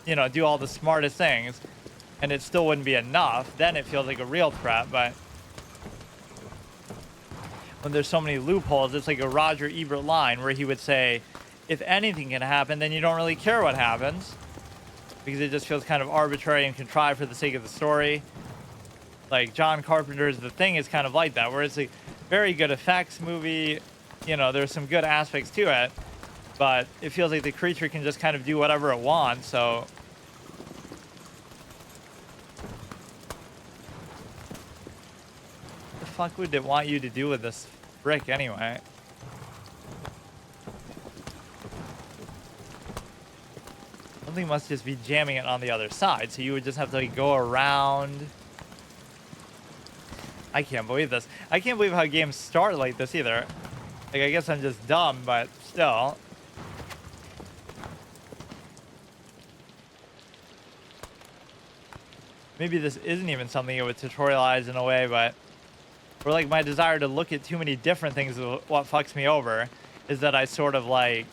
you know, do all the smartest things, and it still wouldn't be enough. Then it feels like a real threat, but when there's so many loopholes, it's like a Roger Ebert line where he would say, if anything can happen, then you don't really care what happens, because it just feels kind of arbitrary and contrived for the sake of the story. Like John Carpenter's The Thing is kind of like that, where it's a very good effects movie. You know, there's some good aspects to it, but it feels like the creature can just kind of do whatever it wants. So what the fuck would it want you to do with this brick anyway? Something must just be jamming it on the other side, so you would just have to like go around. I can't believe this. I can't believe how games start like this either. Like, I guess I'm just dumb, but still. Maybe this isn't even something it would tutorialize in a way, but or like my desire to look at too many different things is what fucks me over, is that I sort of like,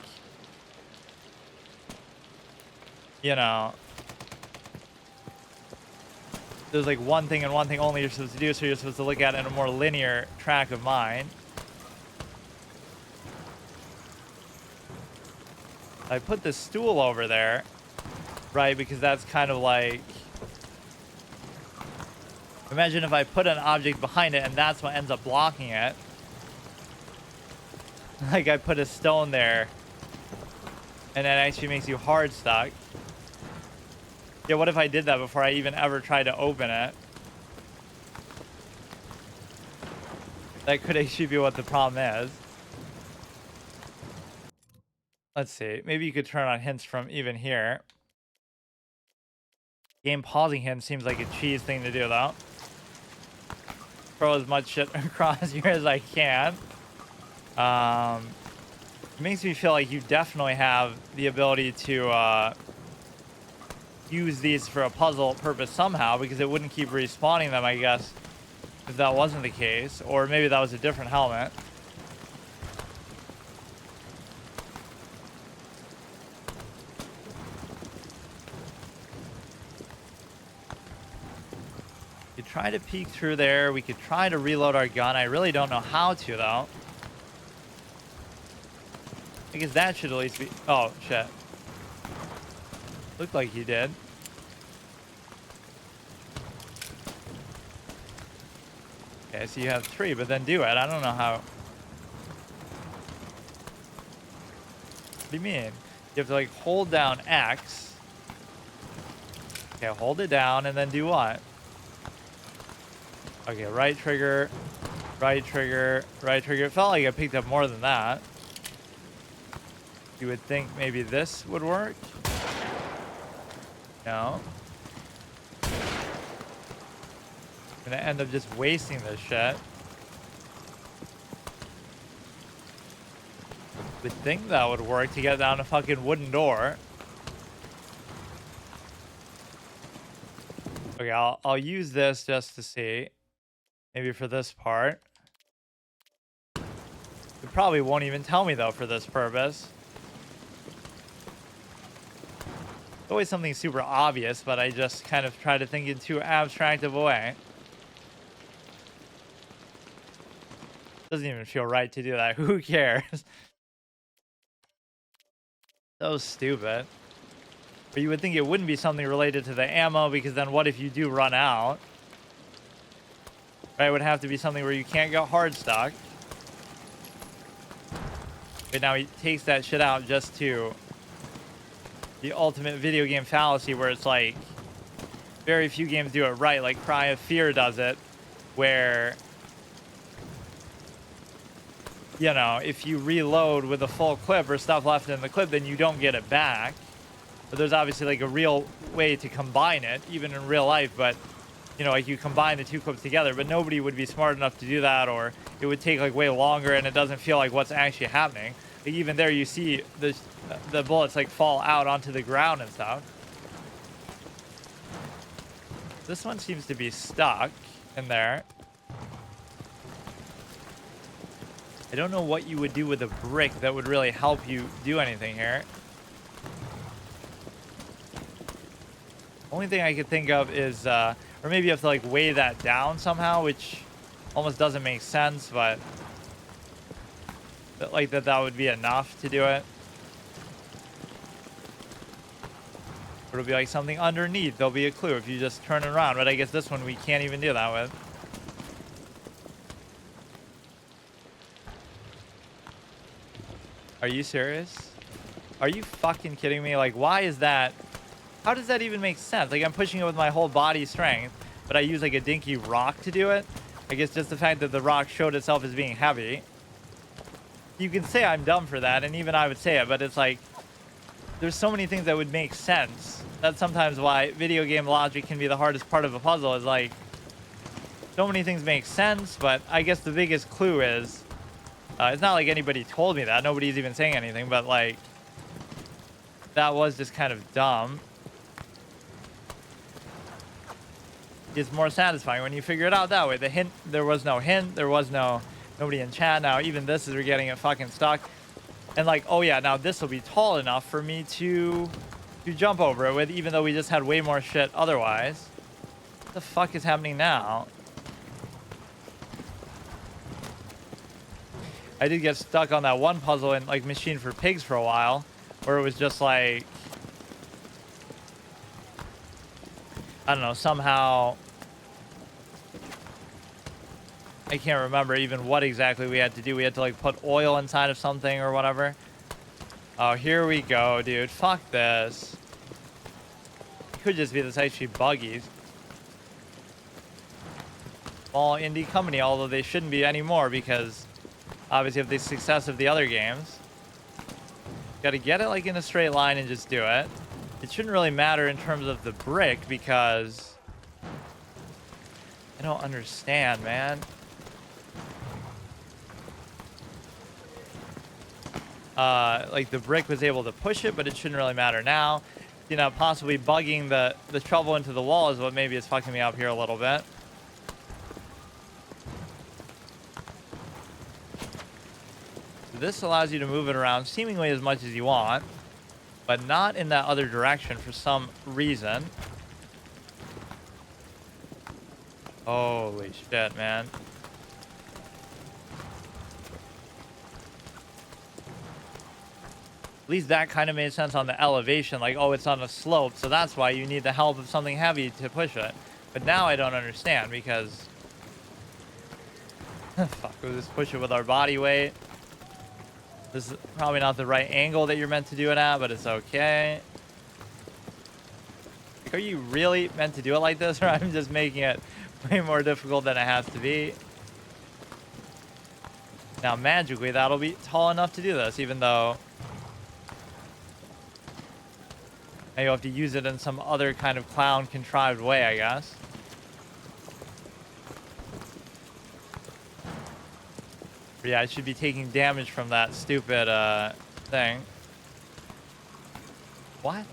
you know, there's like one thing and one thing only you're supposed to do, so you're supposed to look at it in a more linear track of mind. I put this stool over there, right? Because that's kind of like, imagine if I put an object behind it and that's what ends up blocking it. Like I put a stone there and it actually makes you hard stuck. Yeah, what if I did that before I even ever tried to open it? That could actually be what the problem is. Let's see. Maybe you could turn on hints from even here. Game pausing hint seems like a cheese thing to do, though. Throw as much shit across here as I can. It makes me feel like you definitely have the ability to use these for a puzzle purpose somehow, because it wouldn't keep respawning them, I guess, if that wasn't the case. Or maybe that was a different helmet. We could try to peek through there. We could try to reload our gun. I really don't know how to, though. I guess that should at least be... Oh, shit. Looked like you did. Okay, so you have 3, but then do it. I don't know how... What do you mean? You have to, like, hold down X. Okay, hold it down, and then do what? Okay, right trigger, right trigger, right trigger. It felt like I picked up more than that. You would think maybe this would work. No. I'm gonna end up just wasting this shit. Would think that would work to get down a fucking wooden door. Okay, I'll use this just to see. Maybe for this part. It probably won't even tell me though for this purpose. Always something super obvious, but I just kind of try to think in too abstract of a way. Doesn't even feel right to do that. Who cares? So stupid. But you would think it wouldn't be something related to the ammo, because then what if you do run out? Right, it would have to be something where you can't get hard stuck. But now he takes that shit out just to the ultimate video game fallacy, where it's like very few games do it right. Like Cry of Fear does it, where, you know, if you reload with a full clip or stuff left in the clip, then you don't get it back. But there's obviously like a real way to combine it, even in real life. But, you know, like you combine the 2 clips together, but nobody would be smart enough to do that, or it would take like way longer and it doesn't feel like what's actually happening. Like even there you see the bullets like fall out onto the ground and stuff. This one seems to be stuck in there. I don't know what you would do with a brick that would really help you do anything here. Only thing I could think of is, or maybe you have to like weigh that down somehow, which almost doesn't make sense, but like that would be enough to do it. It'll be like something underneath. There'll be a clue if you just turn it around. But I guess this one we can't even do that with. Are you serious? Are you fucking kidding me? Like, why is that? How does that even make sense? Like, I'm pushing it with my whole body strength, but I use like a dinky rock to do it. I guess just the fact that the rock showed itself as being heavy. You can say I'm dumb for that, and even I would say it, but it's like, there's so many things that would make sense. That's sometimes why video game logic can be the hardest part of a puzzle, is like, so many things make sense, but I guess the biggest clue is, it's not like anybody told me that. Nobody's even saying anything, but like, that was just kind of dumb. It's more satisfying when you figure it out that way. The hint, there was no hint, there was nobody in chat. Now even this is, we're getting it fucking stuck. And like, oh yeah, now this will be tall enough for me to jump over it with, even though we just had way more shit otherwise. What the fuck is happening now? I did get stuck on that one puzzle in like Machine for Pigs for a while, where it was just like, I don't know, somehow I can't remember even what exactly we had to do. We had to like put oil inside of something or whatever. Oh, here we go, dude. Fuck this. It could just be this actually buggy. Small indie company, although they shouldn't be anymore because obviously of the success of the other games. Got to get it like in a straight line and just do it. It shouldn't really matter in terms of the brick because I don't understand, man. Like the brick was able to push it, but it shouldn't really matter now. You know, possibly bugging the shovel into the wall is what maybe is fucking me up here a little bit. This allows you to move it around seemingly as much as you want, but not in that other direction for some reason. Holy shit, man. At least that kind of made sense on the elevation, like, oh, it's on a slope, so that's why you need the help of something heavy to push it. But now I don't understand because fuck, we'll just push it with our body weight. This is probably not the right angle that you're meant to do it at, but it's okay. Like, are you really meant to do it like this, or I'm just making it way more difficult than it has to be? Now, magically, that'll be tall enough to do this, even though now you'll have to use it in some other kind of clown contrived way, I guess. But yeah, I should be taking damage from that stupid thing. What?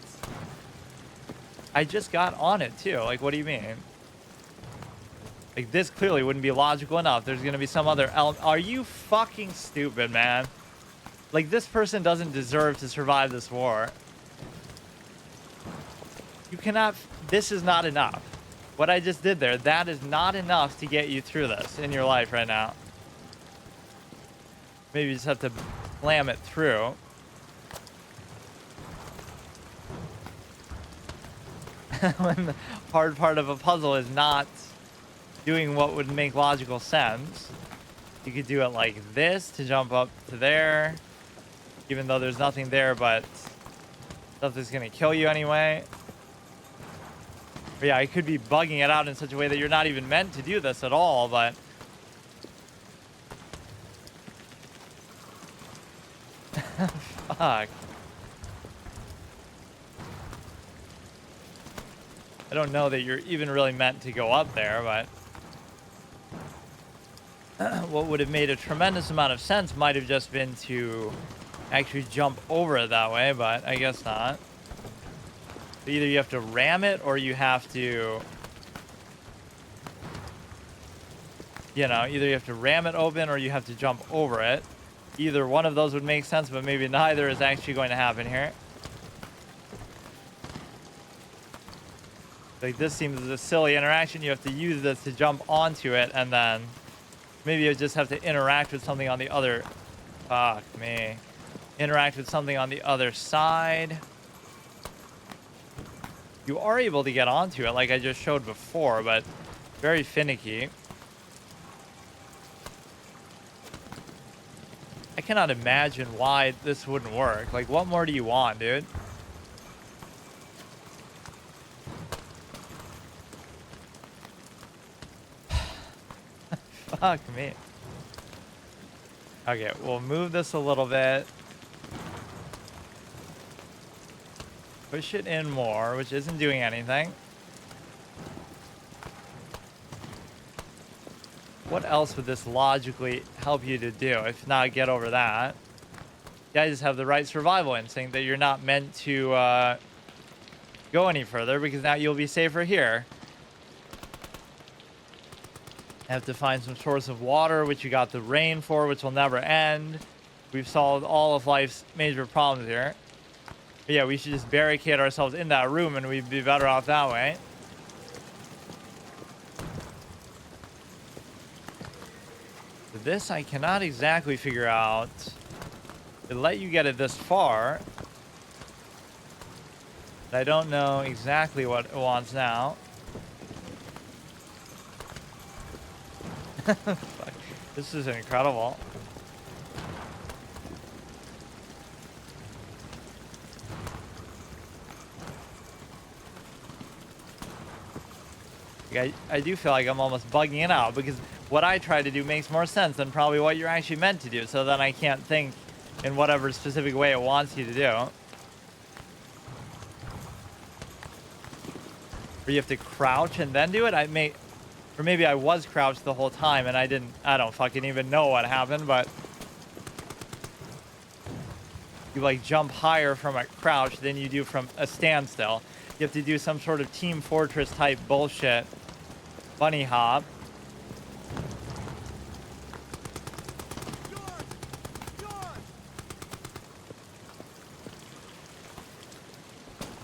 I just got on it too. Like, what do you mean? Like, this clearly wouldn't be logical enough. There's gonna be some other element. Are you fucking stupid, man? Like, this person doesn't deserve to survive this war. You cannot. This is not enough. What I just did there, that is not enough to get you through this in your life right now. Maybe you just have to slam it through. When the hard part of a puzzle is not doing what would make logical sense. You could do it like this to jump up to there, even though there's nothing there but stuff that's gonna kill you anyway. But yeah, I could be bugging it out in such a way that you're not even meant to do this at all, but fuck. I don't know that you're even really meant to go up there, but what would have made a tremendous amount of sense might have just been to actually jump over it that way, but I guess not. So either you have to ram it or you have to, you know, either you have to ram it open or you have to jump over it. Either one of those would make sense, but maybe neither is actually going to happen here. Like, this seems a silly interaction. You have to use this to jump onto it, and then maybe you just have to interact with something on the other. Fuck me. Interact with something on the other side. You are able to get onto it like I just showed before, but very finicky. I cannot imagine why this wouldn't work. Like, what more do you want, dude? Fuck me. Okay, we'll move this a little bit. Push it in more, which isn't doing anything. What else would this logically help you to do, if not get over that? You guys have the right survival instinct that you're not meant to go any further because now you'll be safer here. Have to find some source of water, which you got the rain for, which will never end. We've solved all of life's major problems here. But yeah, we should just barricade ourselves in that room and we'd be better off that way. But this I cannot exactly figure out. It let you get it this far. But I don't know exactly what it wants now. Fuck. This is incredible. I do feel like I'm almost bugging it out because what I try to do makes more sense than probably what you're actually meant to do. So then I can't think in whatever specific way it wants you to do. Or you have to crouch and then do it? Or maybe I was crouched the whole time and I don't fucking even know what happened, but you like jump higher from a crouch than you do from a standstill. You have to do some sort of Team Fortress type bullshit. Bunny hop.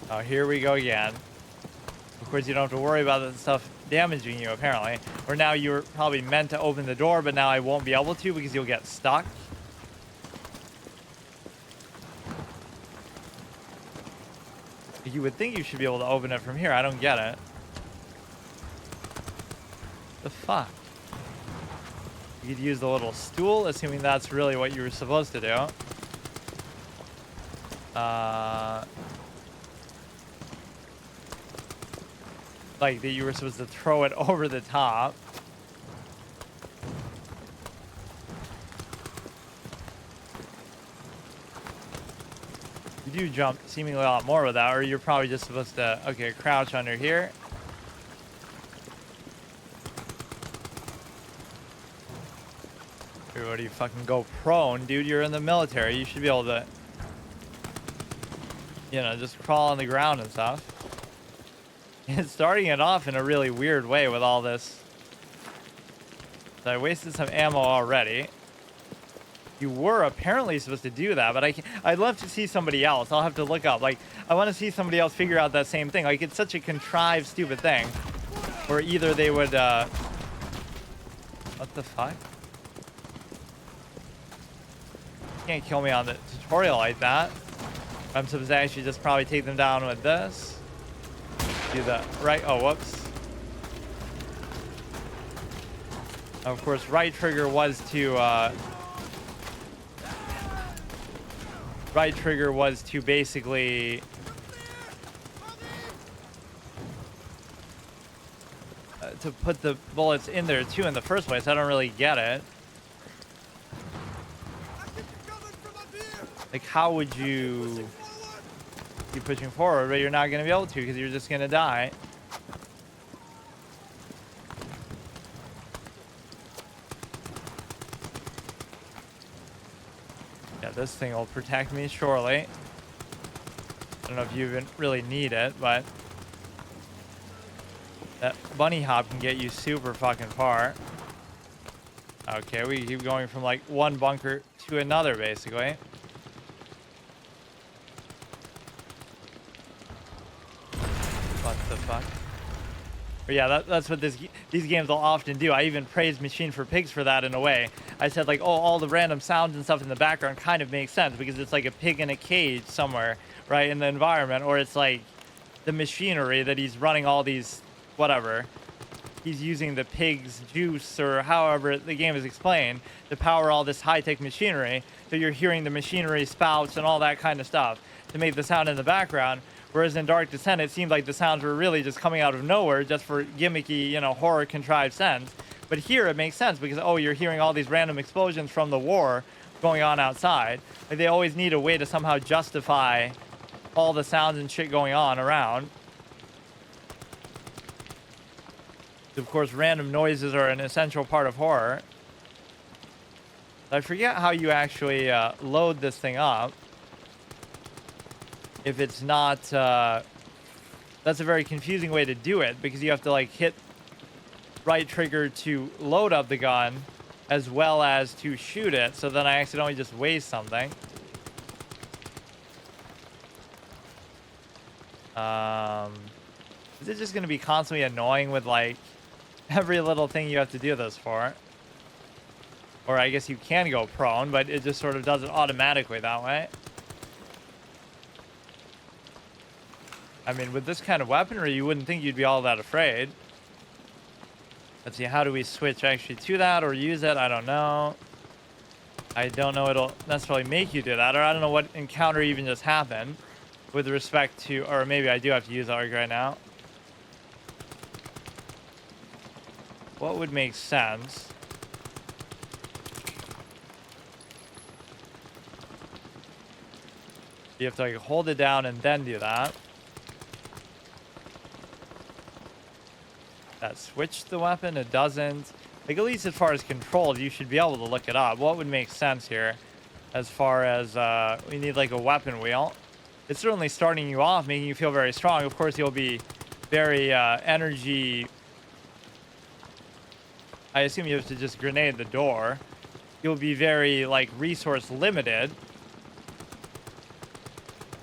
Oh, here we go again. Of course, you don't have to worry about that stuff damaging you, apparently. Or now you're probably meant to open the door, but now I won't be able to because you'll get stuck. You would think you should be able to open it from here. I don't get it. The fuck? You could use the little stool, assuming that's really what you were supposed to do. Like that you were supposed to throw it over the top. You do jump seemingly a lot more with that, or you're probably just supposed to, okay, crouch under here. Everybody fucking go prone, dude. You're in the military. You should be able to, you know, just crawl on the ground and stuff. It's starting it off in a really weird way with all this. So I wasted some ammo already. You were apparently supposed to do that, but I'd love to see somebody else. I'll have to look up. Like, I want to see somebody else figure out that same thing. Like, it's such a contrived, stupid thing. Or either they would, what the fuck? You can't kill me on the tutorial like that. I'm supposed to actually just probably take them down with this. Do the right, oh, whoops. Of course, right trigger was to, right trigger was to basically to put the bullets in there too in the first place. I don't really get it. Like, how would you keep pushing forward, but you're not going to be able to because you're just going to die. Yeah, this thing will protect me surely. I don't know if you even really need it, but that bunny hop can get you super fucking far. Okay, we keep going from like one bunker to another, basically. What the fuck? But yeah, that's what these games will often do. I even praised Machine for Pigs for that in a way. I said like, oh, all the random sounds and stuff in the background kind of makes sense because it's like a pig in a cage somewhere, right, in the environment, or it's like the machinery that he's running all these, whatever. He's using the pig's juice or however the game is explained to power all this high-tech machinery. So you're hearing the machinery spouts and all that kind of stuff to make the sound in the background. Whereas in Dark Descent, it seemed like the sounds were really just coming out of nowhere just for gimmicky, you know, horror contrived sense. But here it makes sense because, oh, you're hearing all these random explosions from the war going on outside. Like they always need a way to somehow justify all the sounds and shit going on around. Of course, random noises are an essential part of horror. I forget how you actually load this thing up. If it's not, that's a very confusing way to do it because you have to like hit right trigger to load up the gun as well as to shoot it. So then I accidentally just waste something. Is it just going to be constantly annoying with like every little thing you have to do this for? Or I guess you can go prone, but it just sort of does it automatically that way. I mean, with this kind of weaponry, you wouldn't think you'd be all that afraid. Let's see, how do we switch actually to that or use it? I don't know. I don't know it'll necessarily make you do that, or I don't know what encounter even just happened with respect to, or maybe I do have to use ARG right now. What would make sense? You have to like hold it down and then do that. That switched the weapon? It doesn't. Like, at least as far as controls, you should be able to look it up. What would make sense here as far as we need like a weapon wheel? It's certainly starting you off, making you feel very strong. Of course, you'll be very energy. I assume you have to just grenade the door. You'll be very like resource limited.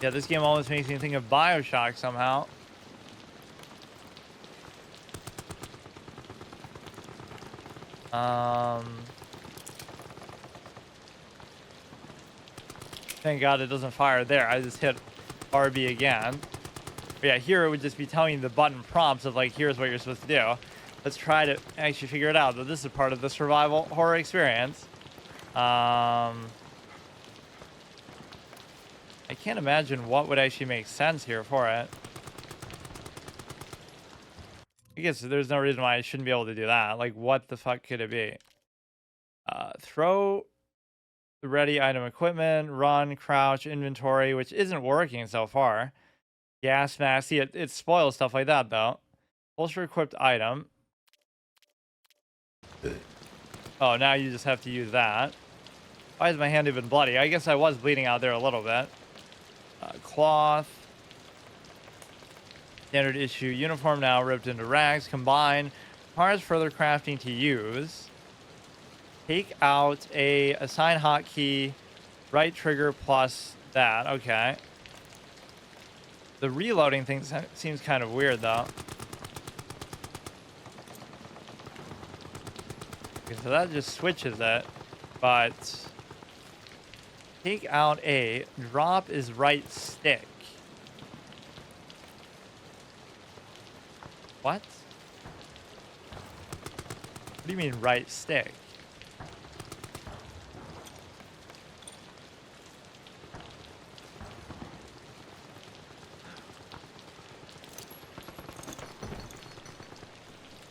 Yeah, this game almost makes me think of BioShock somehow. Thank God it doesn't fire there. I just hit RB again. But yeah, here it would just be telling you the button prompts of like, here's what you're supposed to do. Let's try to actually figure it out. But this is part of the survival horror experience. I can't imagine what would actually make sense here for it. I guess there's no reason why I shouldn't be able to do that. Like, what the fuck could it be? Throw the ready item equipment, run, crouch, inventory, which isn't working so far. Gas mask. See, it spoils stuff like that, though. Holster equipped item. Oh, now you just have to use that. Why is my hand even bloody? I guess I was bleeding out there a little bit. Cloth. Standard issue uniform now ripped into rags. Combine. Requires further crafting to use. Take out a assign hotkey. Right trigger plus that. Okay. The reloading thing seems kind of weird though. Okay, so that just switches it. But take out a drop is right stick. What? What do you mean right stick?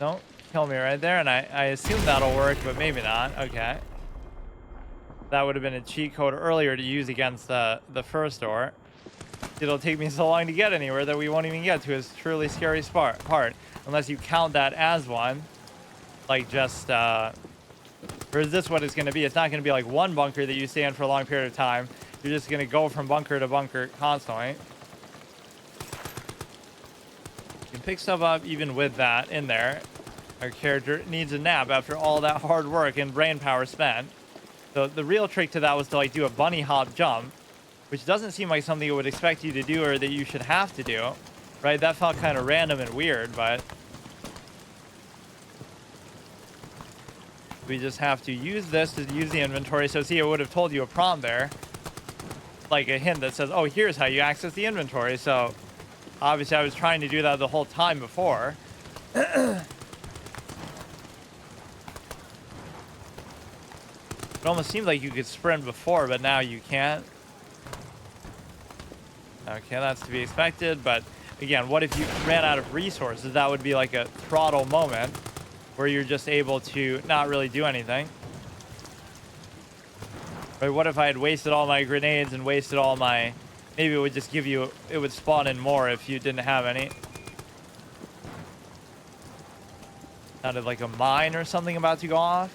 Don't kill me right there, and I assume that'll work, but maybe not. Okay. That would have been a cheat code earlier to use against the first door. It'll take me so long to get anywhere that we won't even get to his truly scary part. Unless you count that as one. Like just, or is this what it's going to be? It's not going to be like one bunker that you stay in for a long period of time. You're just going to go from bunker to bunker constantly. You can pick stuff up even with that in there. Our character needs a nap after all that hard work and brain power spent. So the real trick to that was to like do a bunny hop jump, which doesn't seem like something it would expect you to do or that you should have to do, right? That felt kind of random and weird, but we just have to use this to use the inventory. So see, it would have told you a prompt there, like a hint that says, oh, here's how you access the inventory. So Obviously, I was trying to do that the whole time before. It almost seemed like you could sprint before, but now you can't. Okay, that's to be expected, but again, what if you ran out of resources? That would be like a throttle moment where you're just able to not really do anything. Right, what if I had wasted all my grenades and wasted all my... Maybe it would just give you... It would spawn in more if you didn't have any. Sounded like a mine or something about to go off.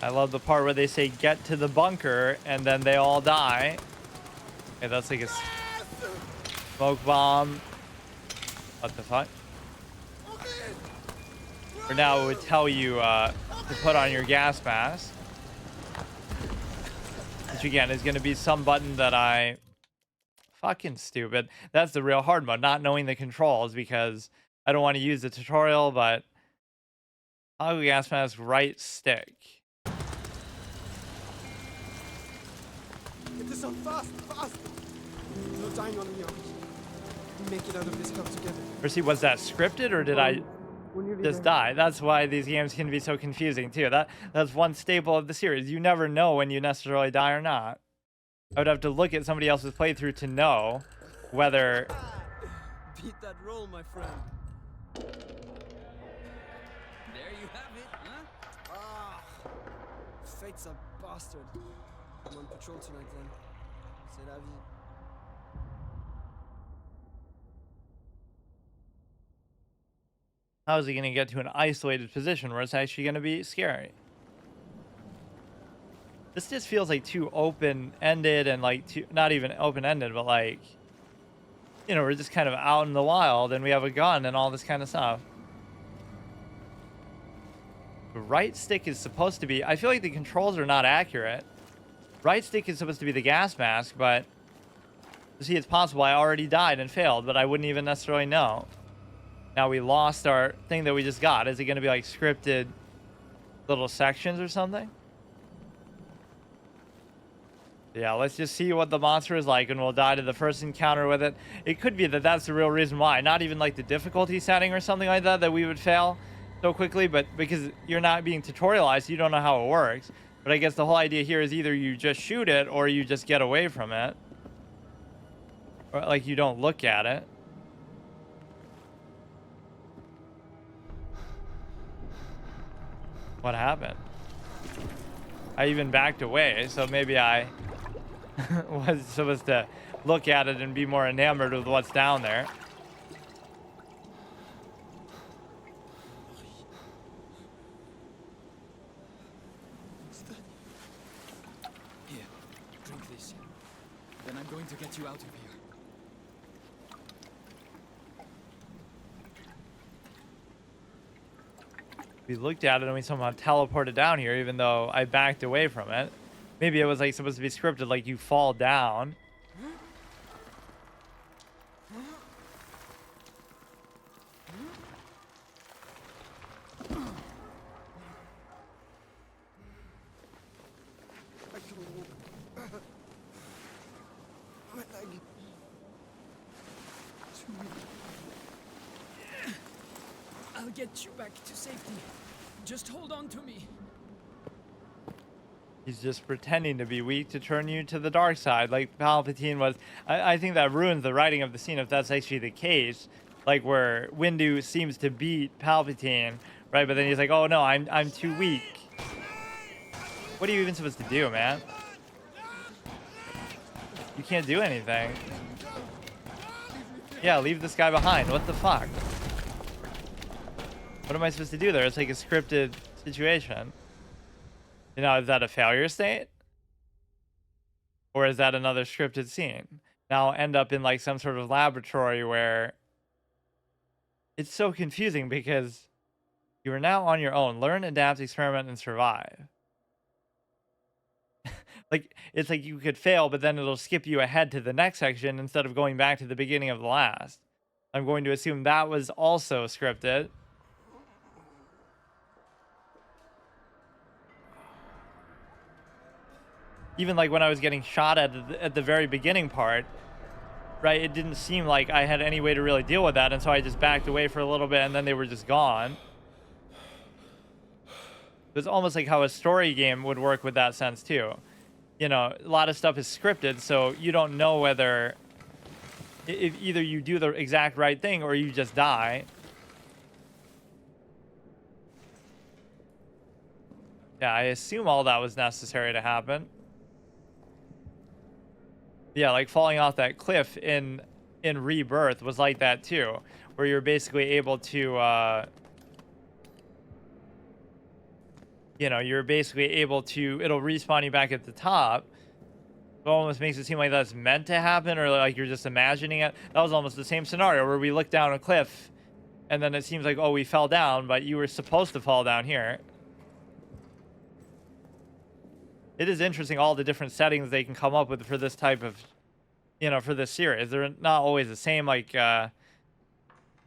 I love the part where they say, get to the bunker, and then they all die. Okay, that's like a smoke bomb. What the fuck? For now, it would tell you to put on your gas mask. Which, again, is going to be some button that I... Fucking stupid. That's the real hard mode, not knowing the controls, because I don't want to use the tutorial, but... Toggle gas mask, right stick. Get this on fast, fast! No dying on me, make it out of this hell together. Or see, was that scripted, or did I just die? That's why these games can be so confusing, too. That's one staple of the series. You never know when you necessarily die or not. I would have to look at somebody else's playthrough to know whether... Beat that roll, my friend. There you have it, huh? Ah, fate's a bastard. I'm on patrol tonight then. C'est la vie. How is he going to get to an isolated position where it's actually going to be scary? This just feels like too open-ended and like too, not even open-ended, but like, you know, we're just kind of out in the wild and we have a gun and all this kind of stuff. The right stick is supposed to be, I feel like the controls are not accurate. Right stick is supposed to be the gas mask, but see, it's possible I already died and failed, but I wouldn't even necessarily know. Now we lost our thing that we just got. Is it going to be like scripted little sections or something? Yeah, let's just see what the monster is like and we'll die to the first encounter with it. It could be that that's the real reason why. Not even like the difficulty setting or something like that we would fail so quickly, but because you're not being tutorialized, you don't know how it works. But I guess the whole idea here is either you just shoot it or you just get away from it. Or like you don't look at it. What happened? I even backed away, so maybe I was supposed to look at it and be more enamored with what's down there. Here, drink this. Then I'm going to get you out of here. We looked at it and we somehow teleported down here, even though I backed away from it. Maybe it was like supposed to be scripted, like you fall down. I can walk. My leg. Too weak. I'll get you back to safety. Just hold on to me. He's just pretending to be weak to turn you to the dark side, like Palpatine was. I think that ruins the writing of the scene if that's actually the case. Like where Windu seems to beat Palpatine, right? But then he's like, "Oh no, I'm too weak." What are you even supposed to do, man? You can't do anything. Yeah, leave this guy behind. What the fuck? What am I supposed to do there? It's like a scripted situation. You know, is that a failure state? Or is that another scripted scene? Now I'll end up in like some sort of laboratory where it's so confusing because you are now on your own. Learn, adapt, experiment, and survive. Like, it's like you could fail, but then it'll skip you ahead to the next section instead of going back to the beginning of the last. I'm going to assume that was also scripted. even like when I was getting shot at the very beginning part, right? It didn't seem like I had any way to really deal with that, and so I just backed away for a little bit, and then they were just gone. It was almost like how a story game would work with that sense too. You know, a lot of stuff is scripted, so you don't know whether if either you do the exact right thing or you just die. Yeah, I assume all that was necessary to happen. Yeah, like falling off that cliff in Rebirth was like that too, where you're basically able to you know, you're basically able to, it'll respawn you back at the top. It almost makes it seem like that's meant to happen, or like you're just imagining it. That was almost the same scenario where we looked down a cliff and then it seems like, oh, we fell down, but you were supposed to fall down here. It is interesting all the different settings they can come up with for this type of, you know, for this series. They're not always the same. Like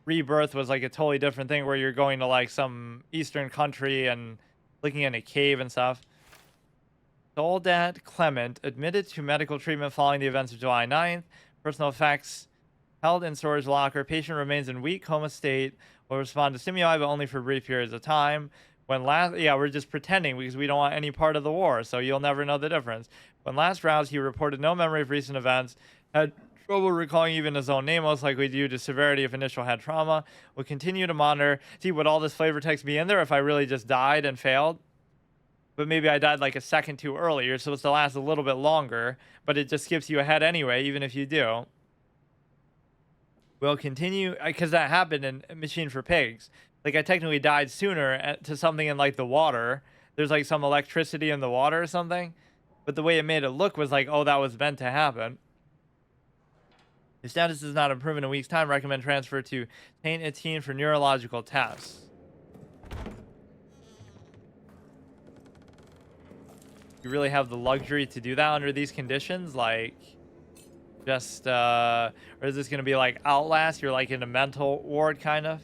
Rebirth was like a totally different thing where you're going to like some eastern country and looking in a cave and stuff. Soldat Clement admitted to medical treatment following the events of July 9th. Personal effects held in storage locker. Patient remains in weak coma state. Will respond to stimuli, but only for brief periods of time. When last, yeah, we're just pretending because we don't want any part of the war, so you'll never know the difference. When last roused, he reported no memory of recent events, had trouble recalling even his own name, most likely due to severity of initial head trauma. Will continue to monitor. See, would all this flavor text be in there if I really just died and failed? But maybe I died like a second too early. You're supposed to last a little bit longer, but it just skips you ahead anyway, even if you do. We'll continue, because that happened in Machine for Pigs. Like, I technically died sooner to something in, like, the water. There's, like, some electricity in the water or something. But the way it made it look was like, oh, that was meant to happen. If status does not improve in a week's time, recommend transfer to Saint Etienne for neurological tests. You really have the luxury to do that under these conditions? Like, just, or is this going to be like Outlast? You're, like, in a mental ward, kind of?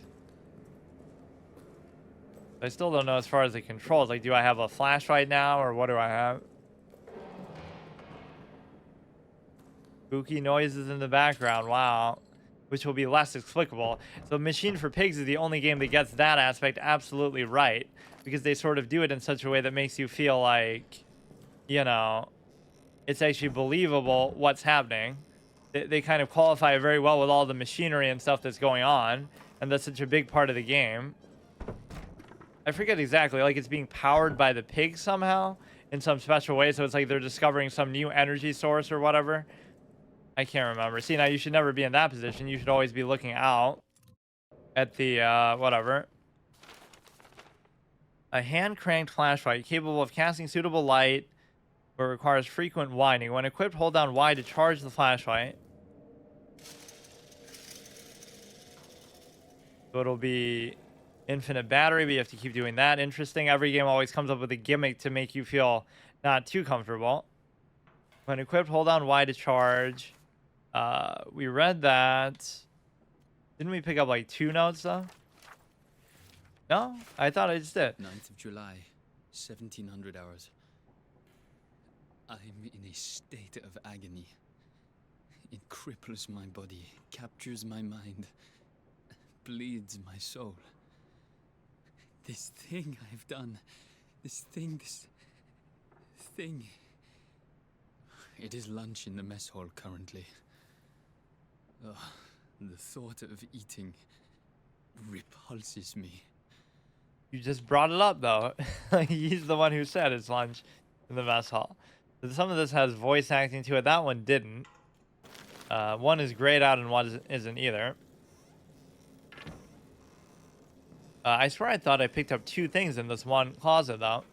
I still don't know as far as the controls. Like, do I have a flashlight now, or what do I have? Spooky noises in the background. Wow. Which will be less explicable. So Machine for Pigs is the only game that gets that aspect absolutely right. Because they sort of do it in such a way that makes you feel like, you know, it's actually believable what's happening. They kind of qualify it very well with all the machinery and stuff that's going on. And that's such a big part of the game. I forget exactly, like it's being powered by the pigs somehow in some special way. So it's like they're discovering some new energy source or whatever. I can't remember. See, now you should never be in that position. You should always be looking out at the, whatever. A hand-cranked flashlight capable of casting suitable light but requires frequent winding. When equipped, hold down Y to charge the flashlight. So it'll be infinite battery, but you have to keep doing that. Interesting. Every game always comes up with a gimmick to make you feel not too comfortable. When equipped, hold down Y to charge. We read that. Didn't we pick up like 2 notes though? No? I thought I just did. 9th of July, 1700 hours. I'm in a state of agony. It cripples my body, captures my mind, bleeds my soul. This thing I've done, this thing. It is lunch in the mess hall currently. Ugh, the thought of eating repulses me. You just brought it up though. He's the one who said it's lunch in the mess hall. Some of this has voice acting to it. That one didn't. One is grayed out and one isn't either. I swear I thought I picked up 2 things in this one closet, though.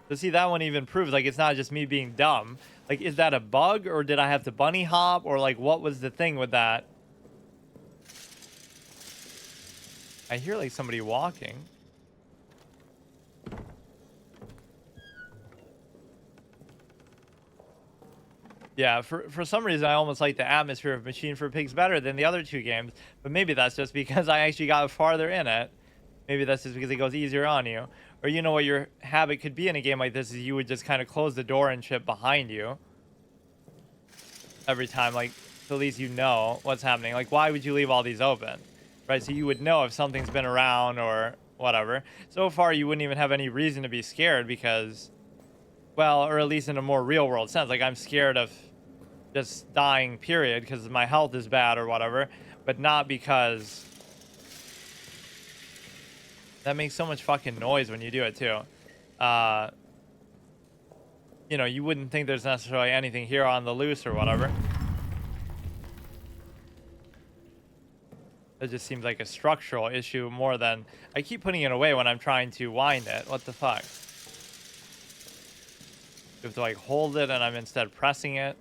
So see, that one even proves, like, it's not just me being dumb. Like, is that a bug, or did I have to bunny hop, or, like, what was the thing with that? I hear, like, somebody walking. Yeah, for some reason, I almost like the atmosphere of Machine for Pigs better than the other 2 games. But maybe that's just because I actually got farther in it. Maybe that's just because it goes easier on you. Or you know what your habit could be in a game like this is you would just kind of close the door and shit behind you every time, like, so at least you know what's happening. Like, why would you leave all these open? Right? So you would know if something's been around or whatever. So far, you wouldn't even have any reason to be scared because, well, or at least in a more real world sense. Like, I'm scared of just dying, period, because my health is bad or whatever, but not because that makes so much fucking noise when you do it too. You know, you wouldn't think there's necessarily anything here on the loose or whatever. It just seems like a structural issue more than... I keep putting it away when I'm trying to wind it. What the fuck? You have to like hold it and I'm instead pressing it,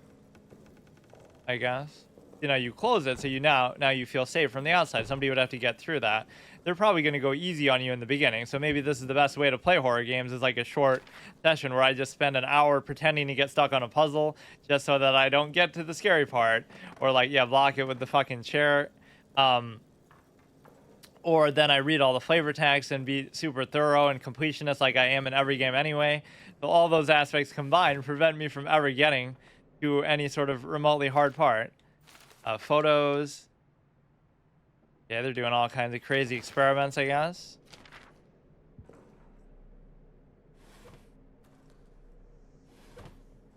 I guess. You know, you close it so you now you feel safe from the outside. Somebody would have to get through that. They're probably going to go easy on you in the beginning. So maybe this is the best way to play horror games, is like a short session where I just spend an hour pretending to get stuck on a puzzle just so that I don't get to the scary part. Or like, yeah, block it with the fucking chair. Or then I read all the flavor text and be super thorough and completionist like I am in every game anyway. So all those aspects combined prevent me from ever getting to any sort of remotely hard part. Photos. Yeah, they're doing all kinds of crazy experiments, I guess.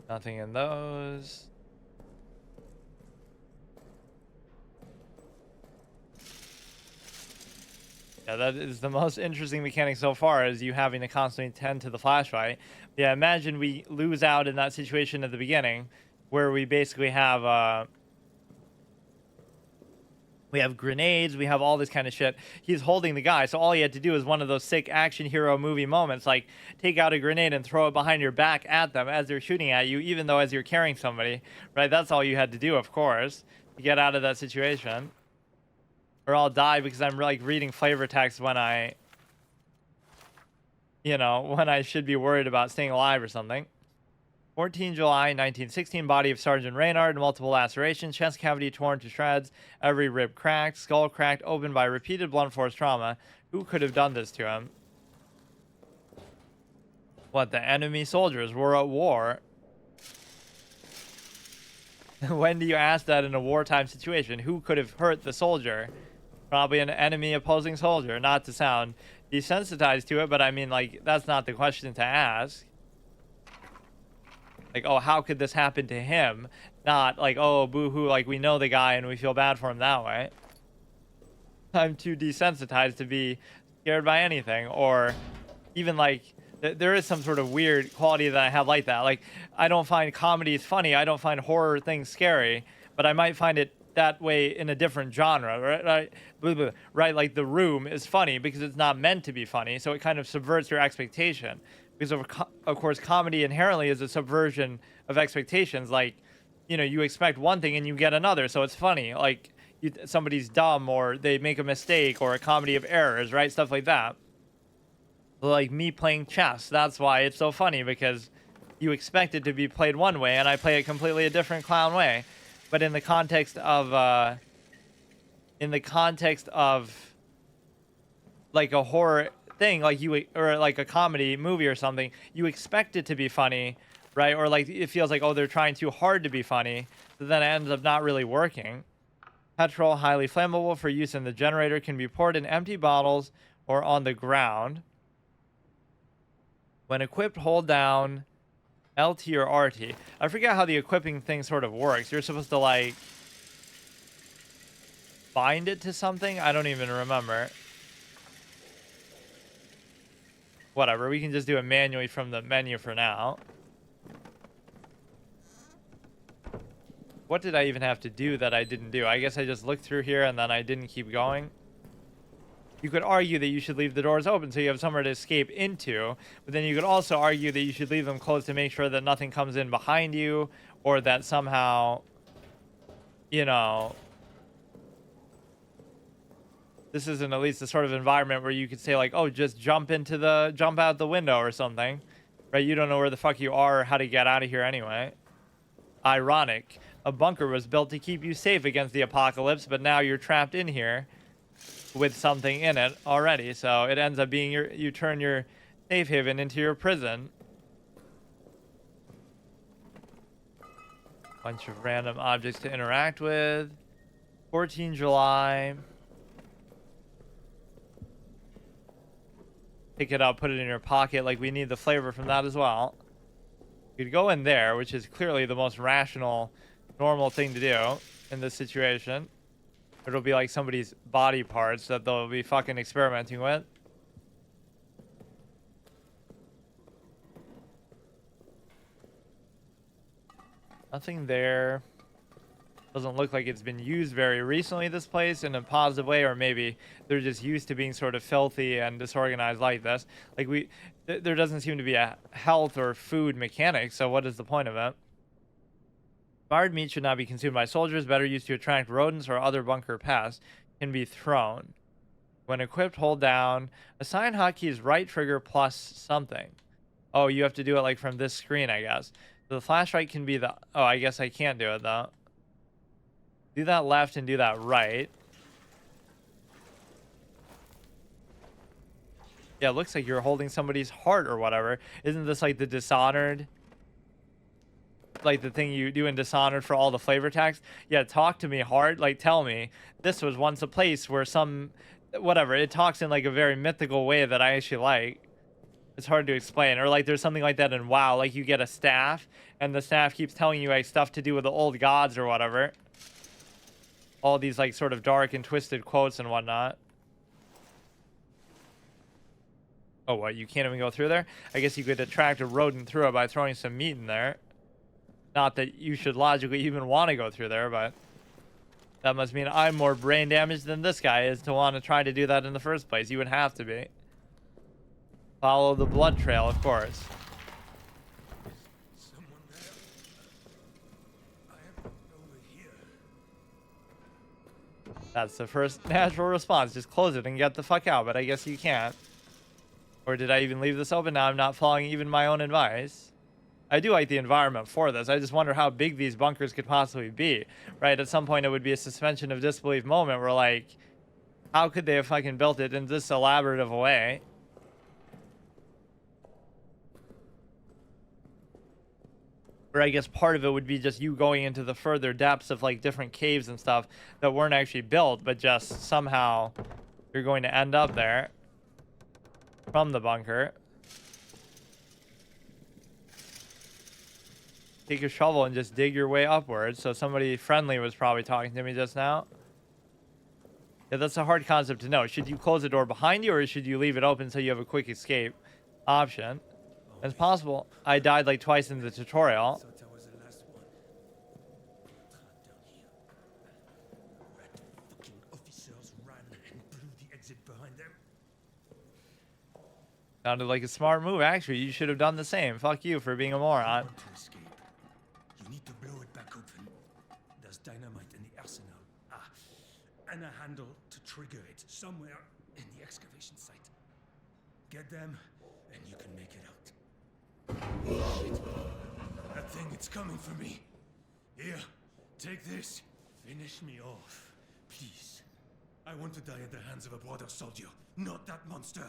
Nothing in those. Yeah, that is the most interesting mechanic so far, is you having to constantly tend to the flashlight. Yeah, imagine we lose out in that situation at the beginning, where we basically have we have grenades, we have all this kind of shit. He's holding the guy, so all he had to do is one of those sick action hero movie moments, like take out a grenade and throw it behind your back at them as they're shooting at you, even though as you're carrying somebody, right? That's all you had to do, of course, to get out of that situation. Or I'll die because I'm like reading flavor text when I, you know, when I should be worried about staying alive or something. 14 July 1916, body of Sergeant Reynard, multiple lacerations, chest cavity torn to shreds, every rib cracked, skull cracked open by repeated blunt force trauma. Who could have done this to him? What, the enemy soldiers were at war? When do you ask that in a wartime situation? Who could have hurt the soldier? Probably an enemy opposing soldier. Not to sound desensitized to it, but I mean, like, that's not the question to ask. Like, oh, how could this happen to him? Not like, oh, boo-hoo, like, we know the guy and we feel bad for him that way. I'm too desensitized to be scared by anything. Or even, like, there is some sort of weird quality that I have like that. Like, I don't find comedies funny. I don't find horror things scary. But I might find it that way in a different genre, right? Right? Like, The Room is funny because it's not meant to be funny. So it kind of subverts your expectation. Because of course, comedy inherently is a subversion of expectations. Like, you know, you expect one thing and you get another, so it's funny. Like, somebody's dumb or they make a mistake, or a comedy of errors, right? Stuff like that. Like me playing chess, that's why it's so funny, because you expect it to be played one way and I play it completely a different clown way. But in the context of like a horror thing, like or like a comedy movie or something, you expect it to be funny, right? Or like it feels like, oh, they're trying too hard to be funny, so then it ends up not really working. Petrol, highly flammable for use in the generator, can be poured in empty bottles or on the ground. When equipped, hold down LT or RT. I forget how the equipping thing sort of works. You're supposed to like bind it to something. I don't even remember. Whatever, we can just do it manually from the menu for now. What did I even have to do that I didn't do? I guess I just looked through here and then I didn't keep going. You could argue that you should leave the doors open so you have somewhere to escape into, but then you could also argue that you should leave them closed to make sure that nothing comes in behind you, or that somehow, you know, this isn't at least the sort of environment where you could say like, oh, just jump out the window or something, right? You don't know where the fuck you are or how to get out of here anyway. Ironic. A bunker was built to keep you safe against the apocalypse, but now you're trapped in here with something in it already. So it ends up being you turn your safe haven into your prison. Bunch of random objects to interact with. 14 July. Pick it up, put it in your pocket. Like, we need the flavor from that as well. You'd go in there, which is clearly the most rational, normal thing to do in this situation. It'll be like somebody's body parts that they'll be fucking experimenting with. Nothing there. Doesn't look like it's been used very recently, this place, in a positive way, or maybe they're just used to being sort of filthy and disorganized like this. Like, there doesn't seem to be a health or food mechanic, so what is the point of it? Expired meat should not be consumed by soldiers. Better used to attract rodents or other bunker pests. Can be thrown. When equipped, hold down. Assign hotkeys right trigger plus something. Oh, you have to do it like from this screen, I guess. So the flashlight can be the... Oh, I guess I can't do it, though. Do that left and do that right. Yeah, it looks like you're holding somebody's heart or whatever. Isn't this like the Dishonored? Like the thing you do in Dishonored for all the flavor text? Yeah, talk to me, heart. Like, tell me. This was once a place where some... Whatever. It talks in like a very mythical way that I actually like. It's hard to explain. Or like there's something like that in WoW. Like you get a staff, and the staff keeps telling you like stuff to do with the old gods or whatever. All these like sort of dark and twisted quotes and whatnot. Oh, what? You can't even go through there? I guess you could attract a rodent through it by throwing some meat in there. Not that you should logically even want to go through there, but that must mean I'm more brain damaged than this guy is to want to try to do that in the first place. You would have to be. Follow the blood trail, of course. Someone there? I am over here. That's the first natural response. Just close it and get the fuck out, but I guess you can't. Or did I even leave this open? Now I'm not following even my own advice. I do like the environment for this. I just wonder how big these bunkers could possibly be, right? At some point, it would be a suspension of disbelief moment where, like, how could they have fucking built it in this elaborate of a way? Or I guess part of it would be just you going into the further depths of, like, different caves and stuff that weren't actually built, but just somehow you're going to end up there from the bunker. Take your shovel and just dig your way upwards. So somebody friendly was probably talking to me just now. Yeah, that's a hard concept to know. Should you close the door behind you, or should you leave it open so you have a quick escape option? It's possible. I died like twice in the tutorial. Thought that was the last one. Down here. Rat fucking officers ran and blew the exit behind them. Sounded like a smart move, actually. You should have done the same. Fuck you for being a moron. Want to escape? You need to blow it back open. There's dynamite in the arsenal. And a handle to trigger it somewhere in the excavation site. Get them, and you can make it out. Shit. That thing, it's coming for me. Here, take this. Finish me off, please. I want to die at the hands of a brother soldier, not that monster.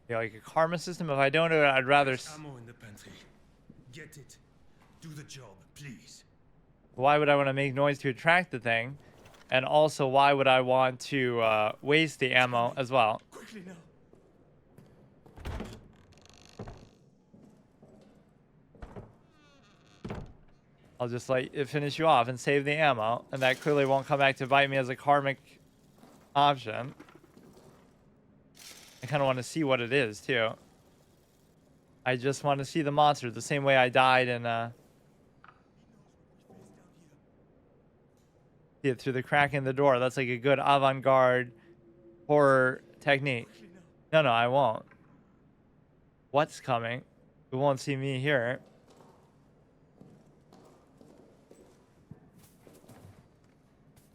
Yeah, like a karma system. If I don't do it, I'd rather... There's ammo in the pantry. Get it. Do the job, please. Why would I want to make noise to attract the thing? And also, why would I want to waste the ammo as well? Quickly now. I'll just like finish you off and save the ammo, and that clearly won't come back to bite me as a karmic option. I kind of want to see what it is too. I just want to see the monster the same way I died in see it through the crack in the door. That's like a good avant-garde horror technique. No, I won't. What's coming? It won't see me here.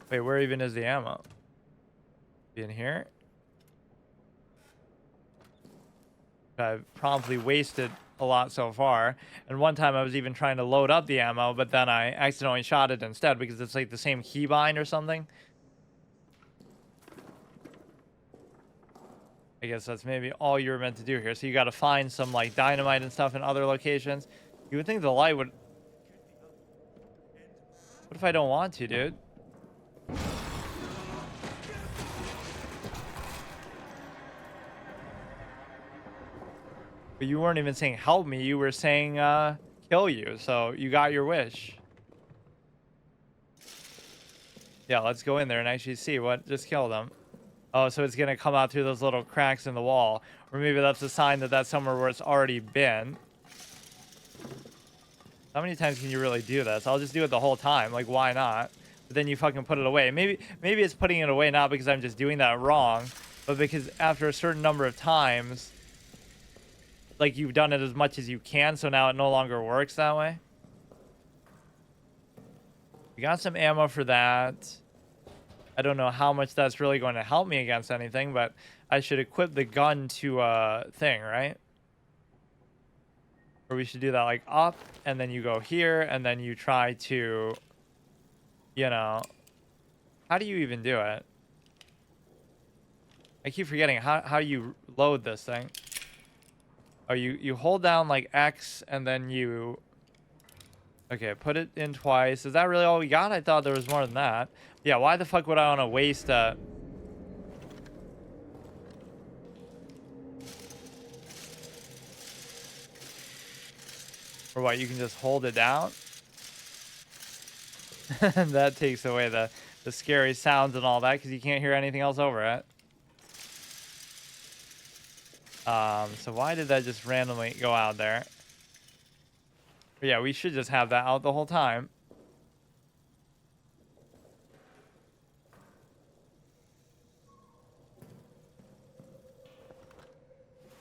Wait, where even is the ammo? In here? I've promptly wasted a lot so far. And one time I was even trying to load up the ammo, but then I accidentally shot it instead because it's like the same keybind or something. I guess that's maybe all you were meant to do here. So you got to find some like dynamite and stuff in other locations. You would think the light would. What if I don't want to, dude? But you weren't even saying help me. You were saying kill you. So you got your wish. Yeah, let's go in there and actually see what just killed him. Oh, so it's going to come out through those little cracks in the wall. Or maybe that's a sign that that's somewhere where it's already been. How many times can you really do this? I'll just do it the whole time. Like, why not? But then you fucking put it away. Maybe it's putting it away not because I'm just doing that wrong, but because after a certain number of times, like, you've done it as much as you can, so now it no longer works that way. We got some ammo for that. I don't know how much that's really going to help me against anything, but I should equip the gun to a thing, right? Or we should do that like up, and then you go here, and then you try to, you know, how do you even do it? I keep forgetting how you load this thing. Oh, you hold down like X, and then you, okay, put it in twice. Is that really all we got? I thought there was more than that. Yeah, why the fuck would I want to waste Or what, you can just hold it down? And that takes away the scary sounds and all that, because you can't hear anything else over it. So why did that just randomly go out there? But yeah, we should just have that out the whole time.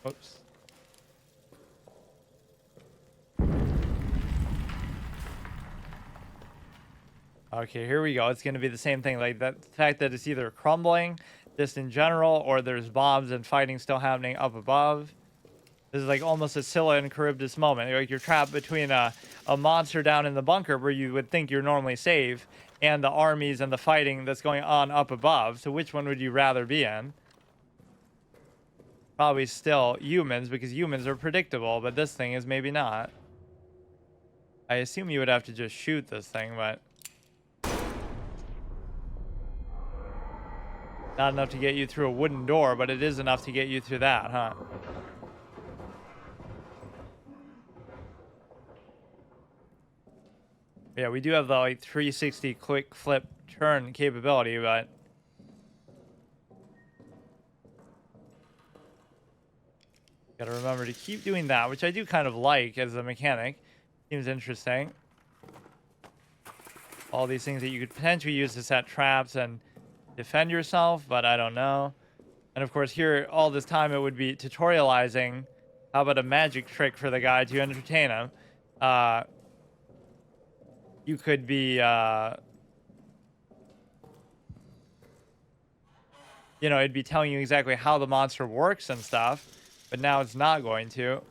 Oops. Okay, here we go. It's going to be the same thing. Like that fact that it's either crumbling just in general, or there's bombs and fighting still happening up above. This is like almost a Scylla and Charybdis moment. Like you're trapped between a monster down in the bunker where you would think you're normally safe, and the armies and the fighting that's going on up above. So which one would you rather be in? Probably still humans, because humans are predictable, but this thing is maybe not. I assume you would have to just shoot this thing, but not enough to get you through a wooden door, but it is enough to get you through that, huh? Yeah, we do have the like 360 quick flip turn capability, but gotta remember to keep doing that, which I do kind of like as a mechanic. Seems interesting. All these things that you could potentially use to set traps and defend yourself, but I don't know. And of course, here all this time it would be tutorializing. How about a magic trick for the guy to entertain him? You could be, you know, it'd be telling you exactly how the monster works and stuff, but now it's not going to.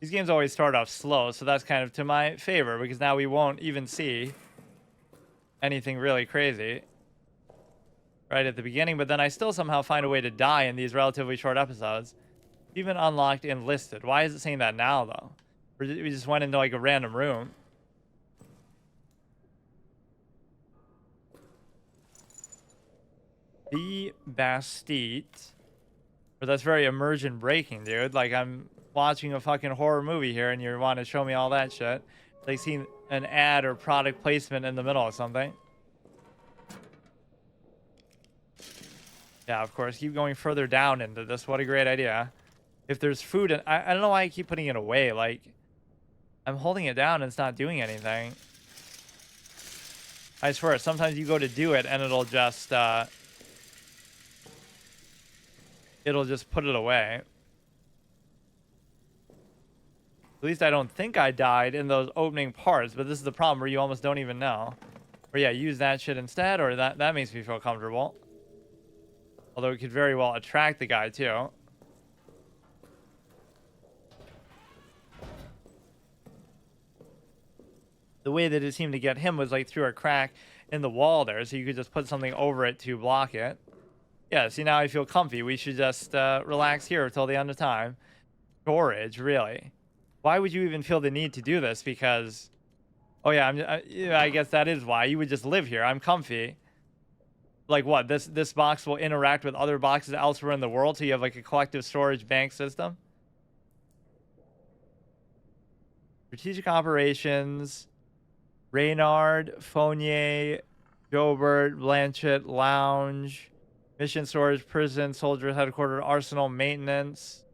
These games always start off slow, so that's kind of to my favor, because now we won't even see anything really crazy right at the beginning, but then I still somehow find a way to die in these relatively short episodes. Even unlocked and listed. Why is it saying that now, though? We just went into like a random room. The Bastille. But that's very immersion breaking, dude. Like, I'm watching a fucking horror movie here and you want to show me all that shit. It's like seeing an ad or product placement in the middle of something. Yeah, of course. Keep going further down into this. What a great idea. If there's food, and I don't know why I keep putting it away. Like, I'm holding it down and it's not doing anything. I swear, sometimes you go to do it and it'll just put it away. At least I don't think I died in those opening parts, but this is the problem where you almost don't even know. Or yeah, use that shit instead, or that makes me feel comfortable. Although it could very well attract the guy too. The way that it seemed to get him was like through a crack in the wall there, so you could just put something over it to block it. Yeah, see, now I feel comfy. We should just relax here till the end of time. Storage, really? Why would you even feel the need to do this? Because, oh yeah, yeah, I guess that is why. You would just live here. I'm comfy. Like what? This box will interact with other boxes elsewhere in the world, so you have like a collective storage bank system. Strategic operations, Reynard, Fournier, Jobert, Blanchett, Lounge, mission storage, prison, soldier headquarters, arsenal, maintenance,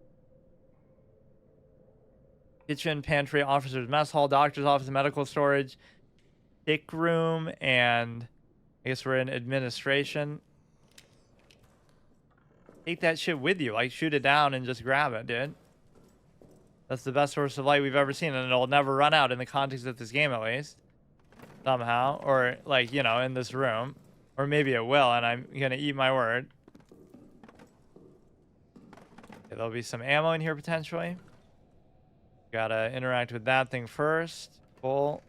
kitchen, pantry, officers, mess hall, doctor's office, medical storage, sick room, and I guess we're in administration. Take that shit with you. Like, shoot it down and just grab it, dude. That's the best source of light we've ever seen, and it'll never run out in the context of this game, at least. Somehow. Or, like, you know, in this room. Or maybe it will, and I'm gonna eat my word. Okay, there'll be some ammo in here, potentially. Gotta interact with that thing first. Full.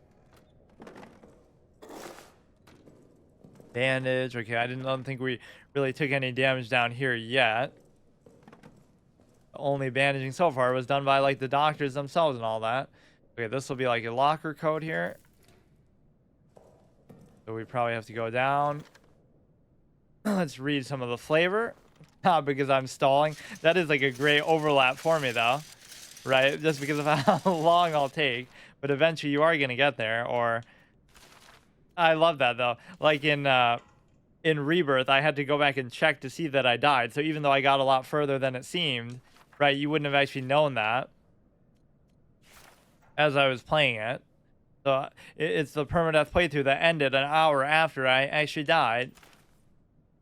Bandage. Okay, I don't think we really took any damage down here yet. Only bandaging so far was done by like the doctors themselves and all that. Okay, this will be like a locker code here. So we probably have to go down. Let's read some of the flavor. Not because I'm stalling. That is like a great overlap for me though. Right? Just because of how long I'll take. But eventually you are going to get there. Or I love that though. Like in Rebirth, I had to go back and check to see that I died. So even though I got a lot further than it seemed, right, you wouldn't have actually known that as I was playing it. So it's the permadeath playthrough that ended an hour after I actually died.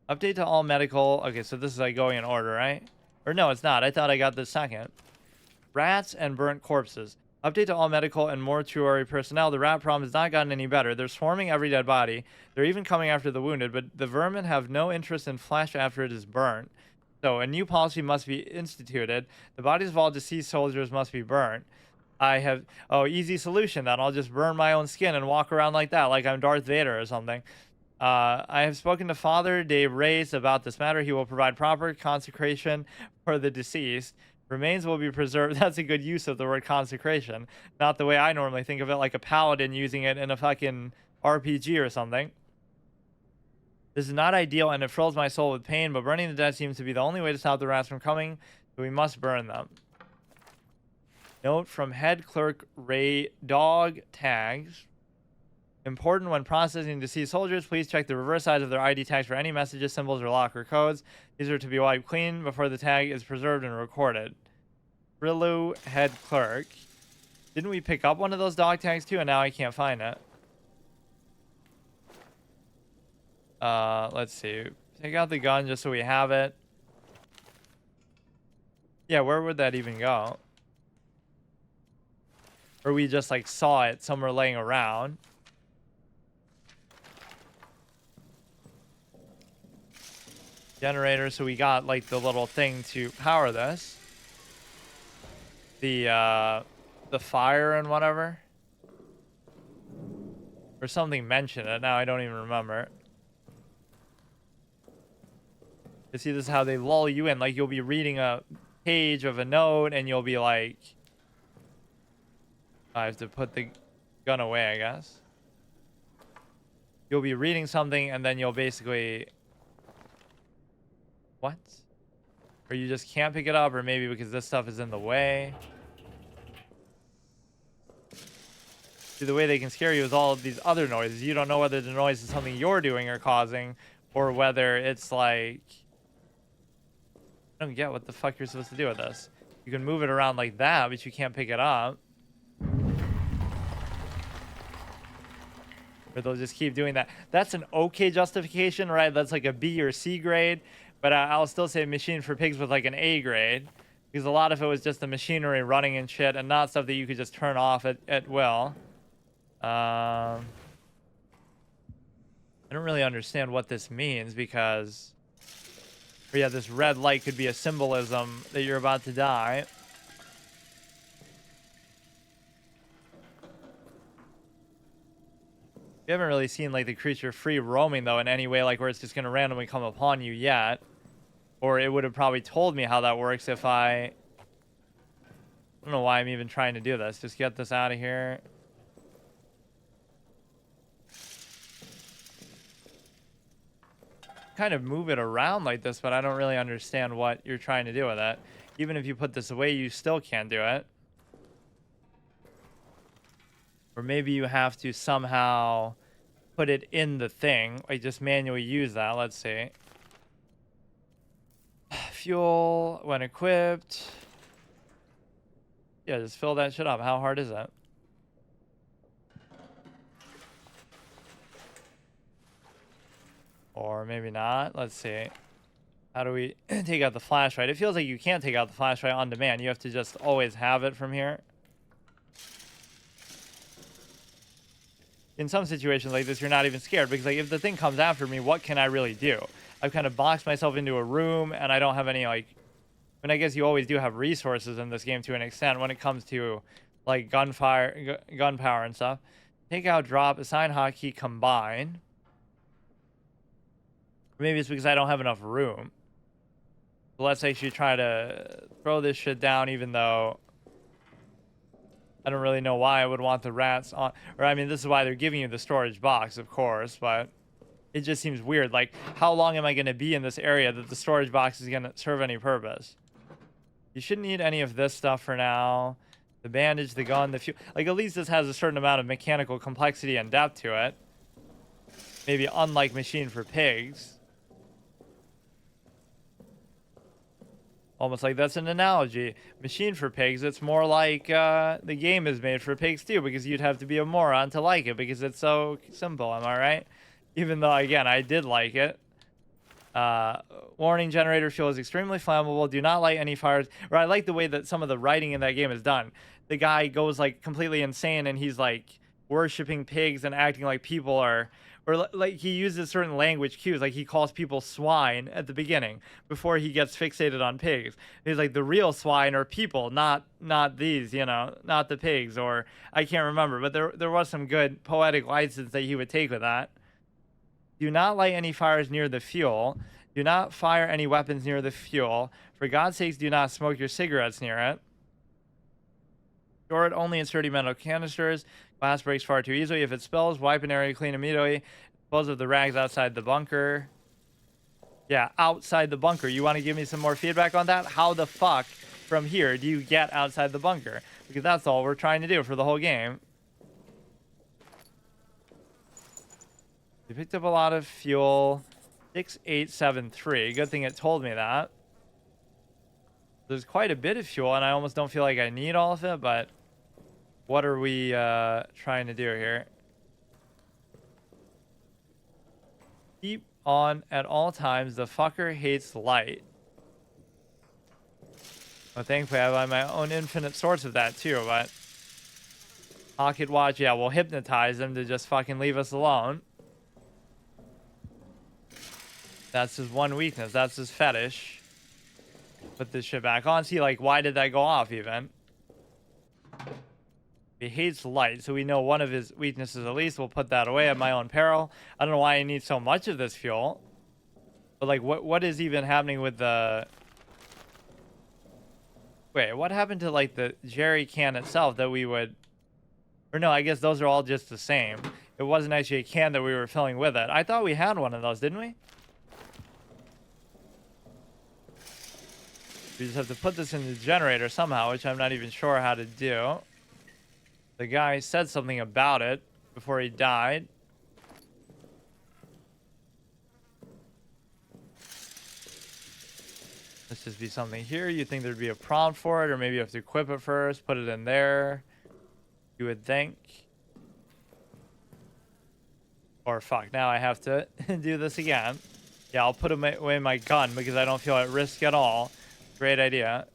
Update to all medical. Okay, so this is like going in order, right? Or no, it's not. I thought I got this second. Rats and burnt corpses. Update to all medical and mortuary personnel. The rat problem has not gotten any better. They're swarming every dead body. They're even coming after the wounded, but the vermin have no interest in flesh after it is burnt. So a new policy must be instituted. The bodies of all deceased soldiers must be burnt. Easy solution then. I'll just burn my own skin and walk around like that, like I'm Darth Vader or something. I have spoken to Father Dave Reyes about this matter. He will provide proper consecration for the deceased. Remains will be preserved. That's a good use of the word consecration. Not the way I normally think of it, like a paladin using it in a fucking RPG or something. This is not ideal and it fills my soul with pain, but burning the dead seems to be the only way to stop the rats from coming, so we must burn them. Note from head clerk Ray: dog tags. Important when processing deceased soldiers, please check the reverse sides of their ID tags for any messages, symbols, or locker codes. These are to be wiped clean before the tag is preserved and recorded. Rilu, head clerk. Didn't we pick up one of those dog tags too, and now I can't find it? Let's see. Take out the gun just so we have it. Yeah, where would that even go? Or we just like saw it somewhere laying around. Generator, so we got like the little thing to power this. The fire and whatever. Or something mentioned it. Now I don't even remember. You see, this is how they lull you in. Like, you'll be reading a page of a note, and you'll be like... I have to put the gun away, I guess. You'll be reading something, and then you'll basically... What? Or you just can't pick it up, or maybe because this stuff is in the way. See, the way they can scare you is all of these other noises. You don't know whether the noise is something you're doing or causing, or whether it's like... I don't get what the fuck you're supposed to do with this. You can move it around like that, but you can't pick it up. Or they'll just keep doing that. That's an okay justification, right? That's like a B or C grade. But I'll still say machine for pigs with like an A grade. Because a lot of it was just the machinery running and shit and not stuff that you could just turn off at will. I don't really understand what this means because... But yeah, this red light could be a symbolism that you're about to die. We haven't really seen like the creature free roaming though in any way, like where it's just gonna randomly come upon you yet. Or it would have probably told me how that works if I don't know why I'm even trying to do this. Just get this out of here. Kind of move it around like this, but I don't really understand what you're trying to do with it. Even if you put this away, you still can't do it. Or maybe you have to somehow put it in the thing. Like just manually use that. Let's see. Fuel when equipped. Yeah, just fill that shit up. How hard is that? Or maybe not. Let's see. How do we take out the flashlight? It feels like you can't take out the flashlight on demand. You have to just always have it from here. In some situations like this, you're not even scared because like if the thing comes after me, what can I really do? I've kind of boxed myself into a room and I don't have any like, I mean, I guess you always do have resources in this game to an extent when it comes to like gunpower and stuff. Take out, drop, assign hotkey, combine. Maybe it's because I don't have enough room. So let's actually try to throw this shit down, even though I don't really know why I would want the rats on. Or, I mean, this is why they're giving you the storage box, of course, but it just seems weird. Like, how long am I going to be in this area that the storage box is going to serve any purpose? You shouldn't need any of this stuff for now. The bandage, the gun, the fuel. Like, at least this has a certain amount of mechanical complexity and depth to it. Maybe unlike Machine for Pigs. Almost like that's an analogy. Machine for Pigs, it's more like the game is made for pigs too, because you'd have to be a moron to like it because it's so simple, am I right? Even though, again, I did like it. Warning, generator fuel is extremely flammable. Do not light any fires. Or I like the way that some of the writing in that game is done. The guy goes like completely insane and he's like worshipping pigs and acting like people are... Or like he uses certain language cues, like he calls people swine at the beginning before he gets fixated on pigs. He's like, the real swine are people, not these, you know, not the pigs. Or I can't remember, but there was some good poetic license that he would take with that. Do not light any fires near the fuel. Do not fire any weapons near the fuel. For God's sakes, do not smoke your cigarettes near it. Store it only in sturdy metal canisters. Glass breaks far too easily. If it spills, wipe an area clean immediately. Dispose of the rags outside the bunker. Yeah, outside the bunker. You want to give me some more feedback on that? How the fuck from here do you get outside the bunker? Because that's all we're trying to do for the whole game. We picked up a lot of fuel. 6873. Good thing it told me that. There's quite a bit of fuel, and I almost don't feel like I need all of it, but what are we trying to do here? Keep on at all times. The fucker hates light. Well, thankfully, I have my own infinite source of that, too, but... Pocket watch, yeah, we'll hypnotize them to just fucking leave us alone. That's his one weakness. That's his fetish. Put this shit back on. See, like, why did that go off, even? He hates light, so we know one of his weaknesses at least. We'll put that away at my own peril. I don't know why I need so much of this fuel. But, like, what is even happening with the... Wait, what happened to, like, the jerry can itself that we would... Or no, I guess those are all just the same. It wasn't actually a can that we were filling with it. I thought we had one of those, didn't we? We just have to put this in the generator somehow, which I'm not even sure how to do. The guy said something about it before he died. Let's just be something here. You think there'd be a prompt for it, or maybe you have to equip it first, put it in there. You would think. Or fuck, now I have to do this again. Yeah, I'll put away my gun because I don't feel at risk at all. Great idea.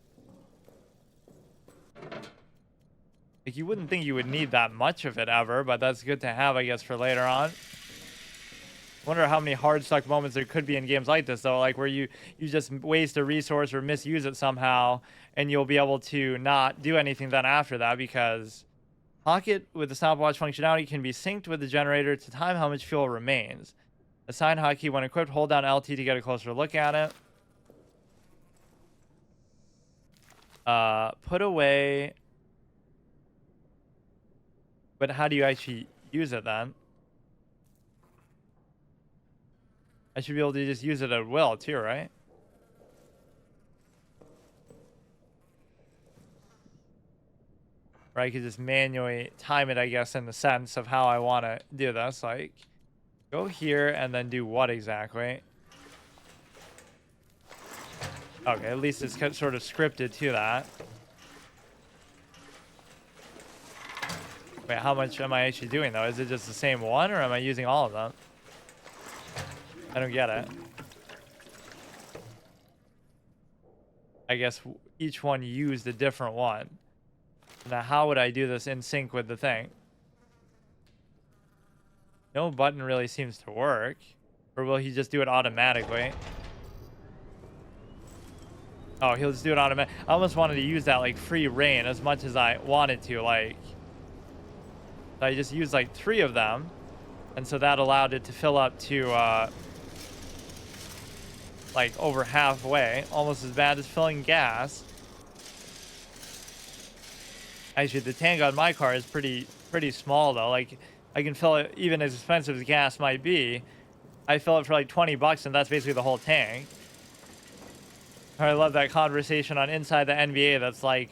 Like, you wouldn't think you would need that much of it ever, but that's good to have, I guess, for later on. Wonder how many hard stuck moments there could be in games like this, though, like where you just waste a resource or misuse it somehow, and you'll be able to not do anything then after that, because Pocket with the stopwatch functionality can be synced with the generator to time how much fuel remains. Assign hotkey when equipped, hold down LT to get a closer look at it. Put away. But how do you actually use it then? I should be able to just use it at will too, right? Or I could just manually time it, I guess, in the sense of how I want to do this. Like, go here and then do what exactly? Okay, at least it's sort of scripted to that. Wait, how much am I actually doing, though? Is it just the same one, or am I using all of them? I don't get it. I guess each one used a different one. Now, how would I do this in sync with the thing? No button really seems to work. Or will he just do it automatically? Oh, he'll just do it automatic. I almost wanted to use that, like, free reign as much as I wanted to, like... So I just used, like, 3 of them. And so that allowed it to fill up to, like, over halfway. Almost as bad as filling gas. Actually, the tank on my car is pretty small, though. Like, I can fill it, even as expensive as gas might be. I fill it for like $20, and that's basically the whole tank. I love that conversation on Inside the NBA that's like,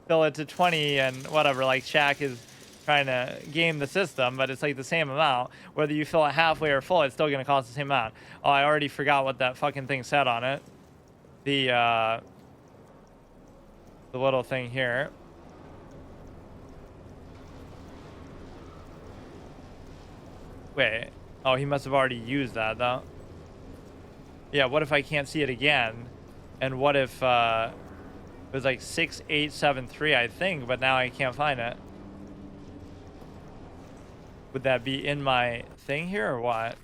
fill it to 20 and whatever. Like, Shaq is trying to game the system, but it's like the same amount. Whether you fill it halfway or full, it's still going to cost the same amount. Oh, I already forgot what that fucking thing said on it. The little thing here. Wait. Oh, he must have already used that, though. Yeah, what if I can't see it again? And what if it was like 6873, I think, but now I can't find it. Would that be in my thing here or what?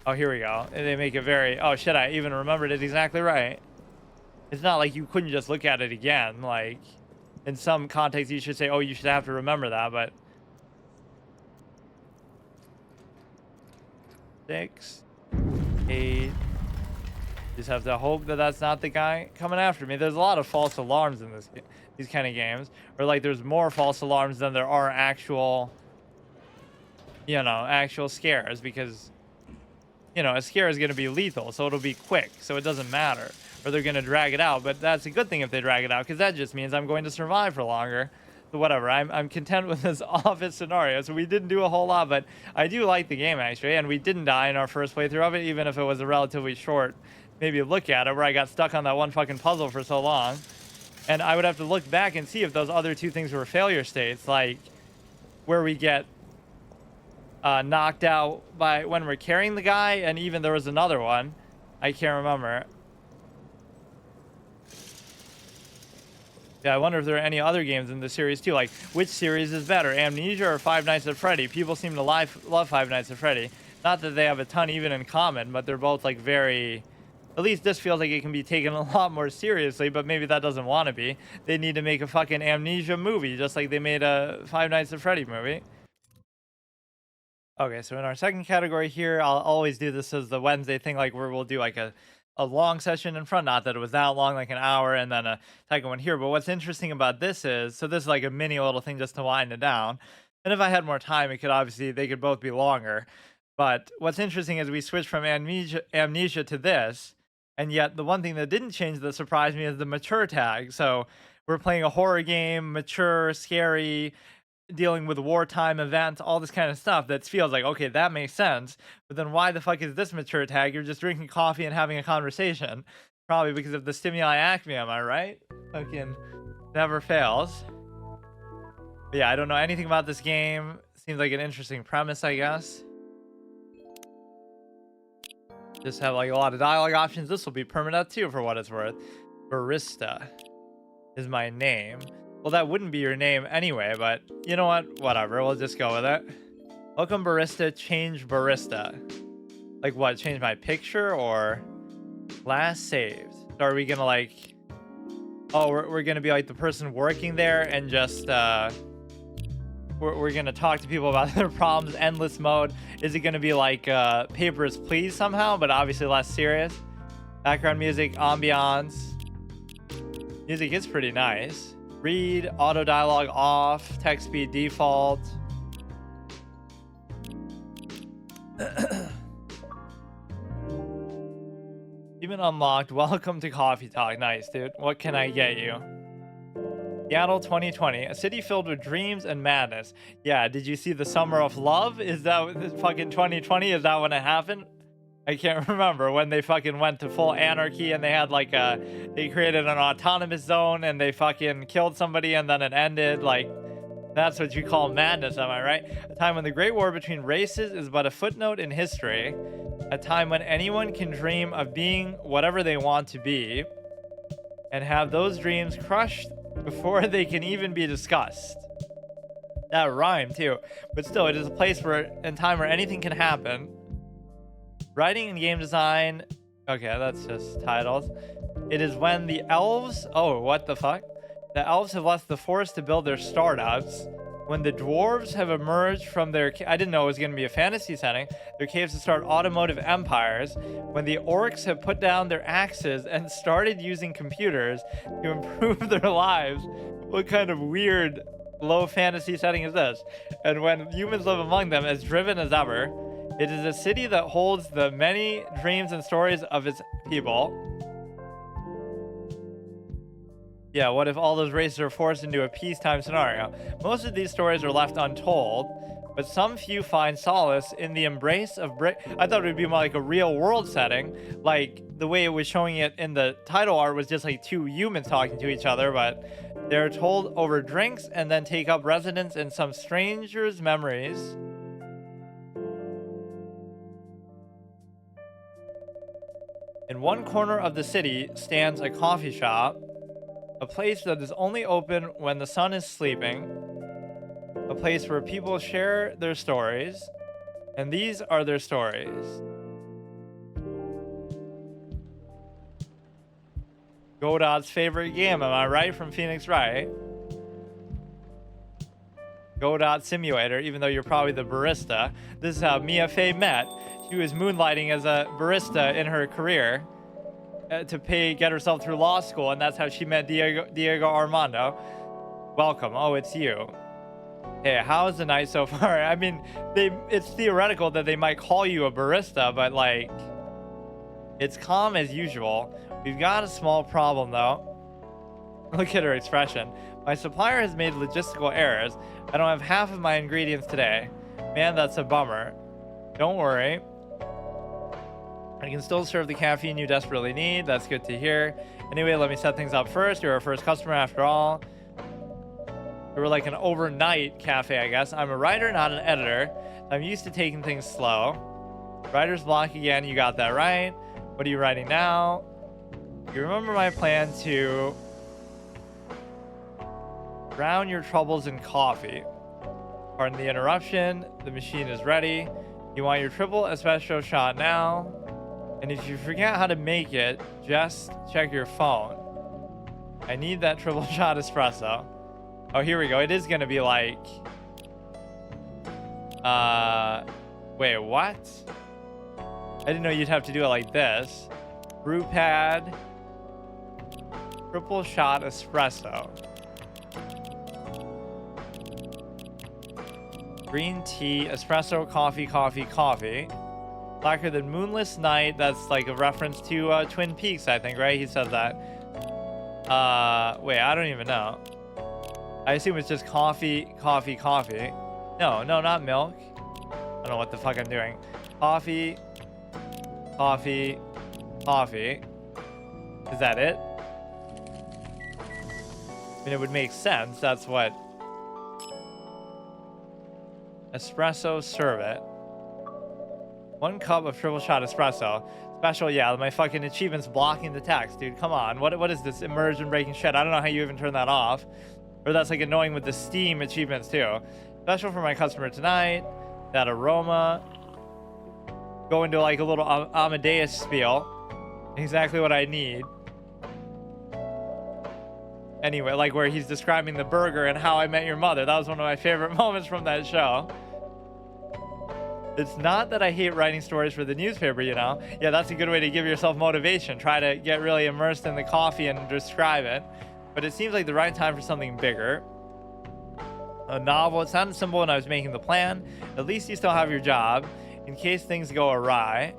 Oh, here we go. And they make it very... Oh, shit, I even remembered it exactly right. It's not like you couldn't just look at it again. Like, in some context, you should say, oh, you should have to remember that, but... 6, 8... Just have to hope that that's not the guy coming after me. There's a lot of false alarms in these kind of games. Or, like, there's more false alarms than there are actual... You know, actual scares, because... You know, a scare is going to be lethal, so it'll be quick, so it doesn't matter. Or they're going to drag it out, but that's a good thing if they drag it out, because that just means I'm going to survive for longer. So whatever, I'm content with this office scenario. So we didn't do a whole lot, but I do like the game, actually, and we didn't die in our first playthrough of it, even if it was a relatively short, maybe look at it, where I got stuck on that one fucking puzzle for so long. And I would have to look back and see if those other 2 things were failure states, like where we get knocked out by when we're carrying the guy, and even there was another one. I can't remember. Yeah, I wonder if there are any other games in the series too. Like, which series is better, Amnesia or Five Nights at Freddy? People seem to love Five Nights at Freddy. Not that they have a ton even in common, but they're both like very... At least this feels like it can be taken a lot more seriously, but maybe that doesn't want to be. They need to make a fucking Amnesia movie, just like they made a Five Nights at Freddy movie. Okay, so in our second category here, I'll always do this as the Wednesday thing, like where we'll do like a long session in front. Not that it was that long, like an hour, and then a second one here. But what's interesting about this is, so this is like a mini little thing just to wind it down. And if I had more time, it could obviously, they could both be longer. But what's interesting is we switched from amnesia to this, and yet the one thing that didn't change that surprised me is the mature tag. So we're playing a horror game, mature, scary, dealing with wartime events, all this kind of stuff that feels like, okay, that makes sense. But then why the fuck is this mature tag? You're just drinking coffee and having a conversation. Probably because of the stimuli acme, am I right? Fucking never fails. But yeah, I don't know anything about this game. Seems like an interesting premise, I guess. Just have like a lot of dialogue options. This will be permanent too, for what it's worth. Barista is my name. Well, that wouldn't be your name anyway, but you know what? Whatever. We'll just go with it. Welcome, barista. Change barista. Like what? Change my picture or last saved? So are we gonna like... Oh, we're gonna be like the person working there and just... We're gonna talk to people about their problems. Endless mode. Is it gonna be like Papers, Please somehow, but obviously less serious? Background music, ambiance. Music is pretty nice. Read, auto dialogue off, text speed default. Even unlocked. Welcome to Coffee Talk. Nice, dude. What can I get you? Seattle 2020, a city filled with dreams and madness. Yeah, did you see the Summer of Love? Is that fucking 2020? Is that when it happened? I can't remember when they fucking went to full anarchy and they had like they created an autonomous zone and they fucking killed somebody and then it ended. Like, that's what you call madness, am I right? A time when the great war between races is but a footnote in history. A time when anyone can dream of being whatever they want to be and have those dreams crushed before they can even be discussed. That rhymed too. But still, it is a place where, in time where anything can happen. Writing and game design. Okay, that's just titles. It is when the elves. Oh, what the fuck? The elves have left the forest to build their startups. When the dwarves have emerged from their... I didn't know it was going to be a fantasy setting. Their caves to start automotive empires. When the orcs have put down their axes and started using computers to improve their lives. What kind of weird low fantasy setting is this? And when humans live among them as driven as ever. It is a city that holds the many dreams and stories of its people. Yeah, what if all those races are forced into a peacetime scenario? Most of these stories are left untold, but some few find solace in the embrace of I thought it would be more like a real world setting, like the way it was showing it in the title art was just like two humans talking to each other, but they're told over drinks and then take up residence in some stranger's memories. In one corner of the city stands a coffee shop, a place that is only open when the sun is sleeping, a place where people share their stories, and these are their stories. Godot's favorite game, am I right? From Phoenix Wright. Godot Simulator, even though you're probably the barista. This is how Mia Fey met. She was moonlighting as a barista in her career to get herself through law school, and that's how she met Diego Armando. Welcome. Oh, it's you. Hey, how is the night so far? I mean, it's theoretical that they might call you a barista, but like, it's calm as usual. We've got a small problem though. Look at her expression. My supplier has made logistical errors. I don't have half of my ingredients today. Man, that's a bummer. Don't worry. I can still serve the caffeine you desperately need. That's good to hear. Anyway, let me set things up first. You're our first customer after all. We're like an overnight cafe, I guess. I'm a writer, not an editor. I'm used to taking things slow. Writer's block again. You got that right. What are you writing now? You remember my plan to drown your troubles in coffee. Pardon the interruption. The machine is ready. You want your triple espresso shot now. And if you forget how to make it, just check your phone. I need that triple shot espresso. Oh, here we go. It is going to be like... Wait, what? I didn't know you'd have to do it like this. Brew pad. Triple shot espresso. Green tea, espresso, coffee, coffee, coffee. Blacker than moonless night. That's like a reference to Twin Peaks, I think, right? He says that. Wait, I don't even know. I assume it's just coffee, coffee, coffee. No, not milk. I don't know what the fuck I'm doing. Coffee, coffee, coffee. Is that it? I mean, it would make sense. That's what... Espresso, serve it. 1 cup of triple shot espresso. Special, yeah, my fucking achievement's blocking the text, dude. Come on. What is this immersion breaking shit? I don't know how you even turn that off. Or that's like annoying with the Steam achievements too. Special for my customer tonight. That aroma. Go into like a little Amadeus spiel. Exactly what I need. Anyway, like where he's describing the burger and How I Met Your Mother. That was one of my favorite moments from that show. It's not that I hate writing stories for the newspaper, you know? Yeah, that's a good way to give yourself motivation. Try to get really immersed in the coffee and describe it. but it seems like the right time for something bigger. A novel. It sounded simple when I was making the plan. At least you still have your job in case things go awry.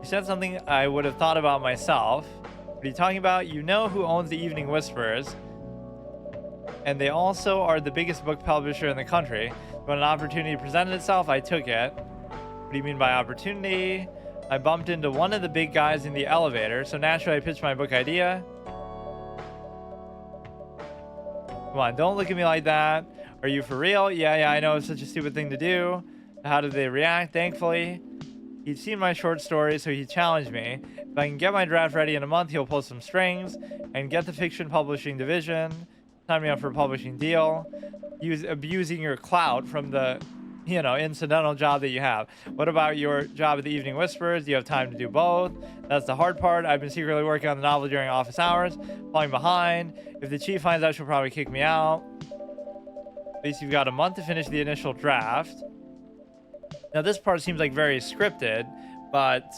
You said something I would have thought about myself. What are you talking about? You know who owns the Evening Whisperers, and they also are the biggest book publisher in the country. When an opportunity presented itself, I took it. What do you mean by opportunity? I bumped into one of the big guys in the elevator, so naturally I pitched my book idea. Come on, don't look at me like that. Are you for real? Yeah, I know it's such a stupid thing to do. How did they react? Thankfully, he'd seen my short story, so he challenged me. If I can get my draft ready in a month, he'll pull some strings and get the fiction publishing division. Sign me up for a publishing deal. He was abusing your clout from the, incidental job that you have. What about your job at the Evening Whispers? Do you have time to do both? That's the hard part. I've been secretly working on the novel during office hours, falling behind. If the chief finds out, she'll probably kick me out. At least you've got a month to finish the initial draft. Now this part seems like very scripted, but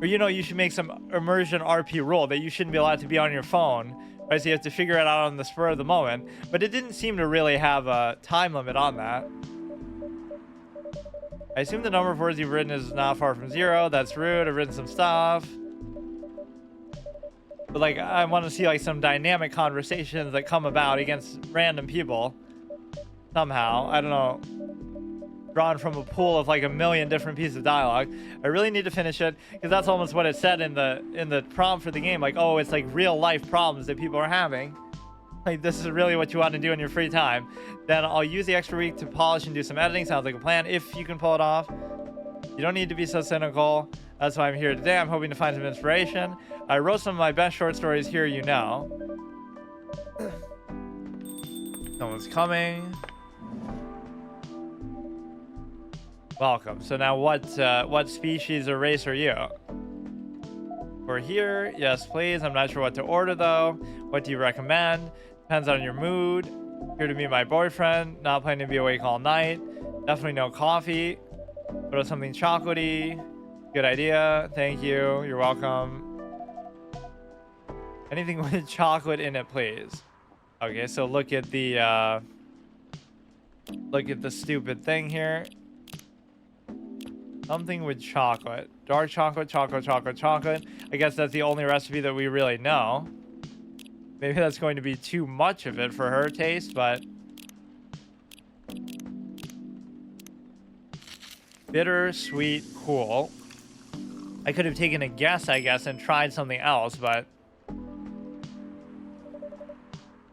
you should make some immersion RP rule that you shouldn't be allowed to be on your phone, right? So you have to figure it out on the spur of the moment. But it didn't seem to really have a time limit on that. I assume the number of words you've written is not far from 0. That's rude. I've written some stuff. But I want to see some dynamic conversations that come about against random people. Somehow. I don't know. Drawn from a pool of a million different pieces of dialogue. I really need to finish it because that's almost what it said in the prompt for the game. Oh, it's real life problems that people are having. This is really what you want to do in your free time. Then I'll use the extra week to polish and do some editing. Sounds like a plan if you can pull it off. You don't need to be so cynical. That's why I'm here today. I'm hoping to find some inspiration. I wrote some of my best short stories here, Someone's coming. Welcome. So now what species or race are you? We're here. Yes, please. I'm not sure what to order though. What do you recommend? Depends on your mood. Here to meet my boyfriend. Not planning to be awake all night. Definitely no coffee. What about something chocolatey? Good idea. Thank you. You're welcome. Anything with chocolate in it, please. Okay, so look at the stupid thing here. Something with chocolate. Dark chocolate, chocolate. I guess that's the only recipe that we really know. Maybe that's going to be too much of it for her taste, but... Bitter, sweet, cool. I could have taken a guess, I guess, and tried something else, but...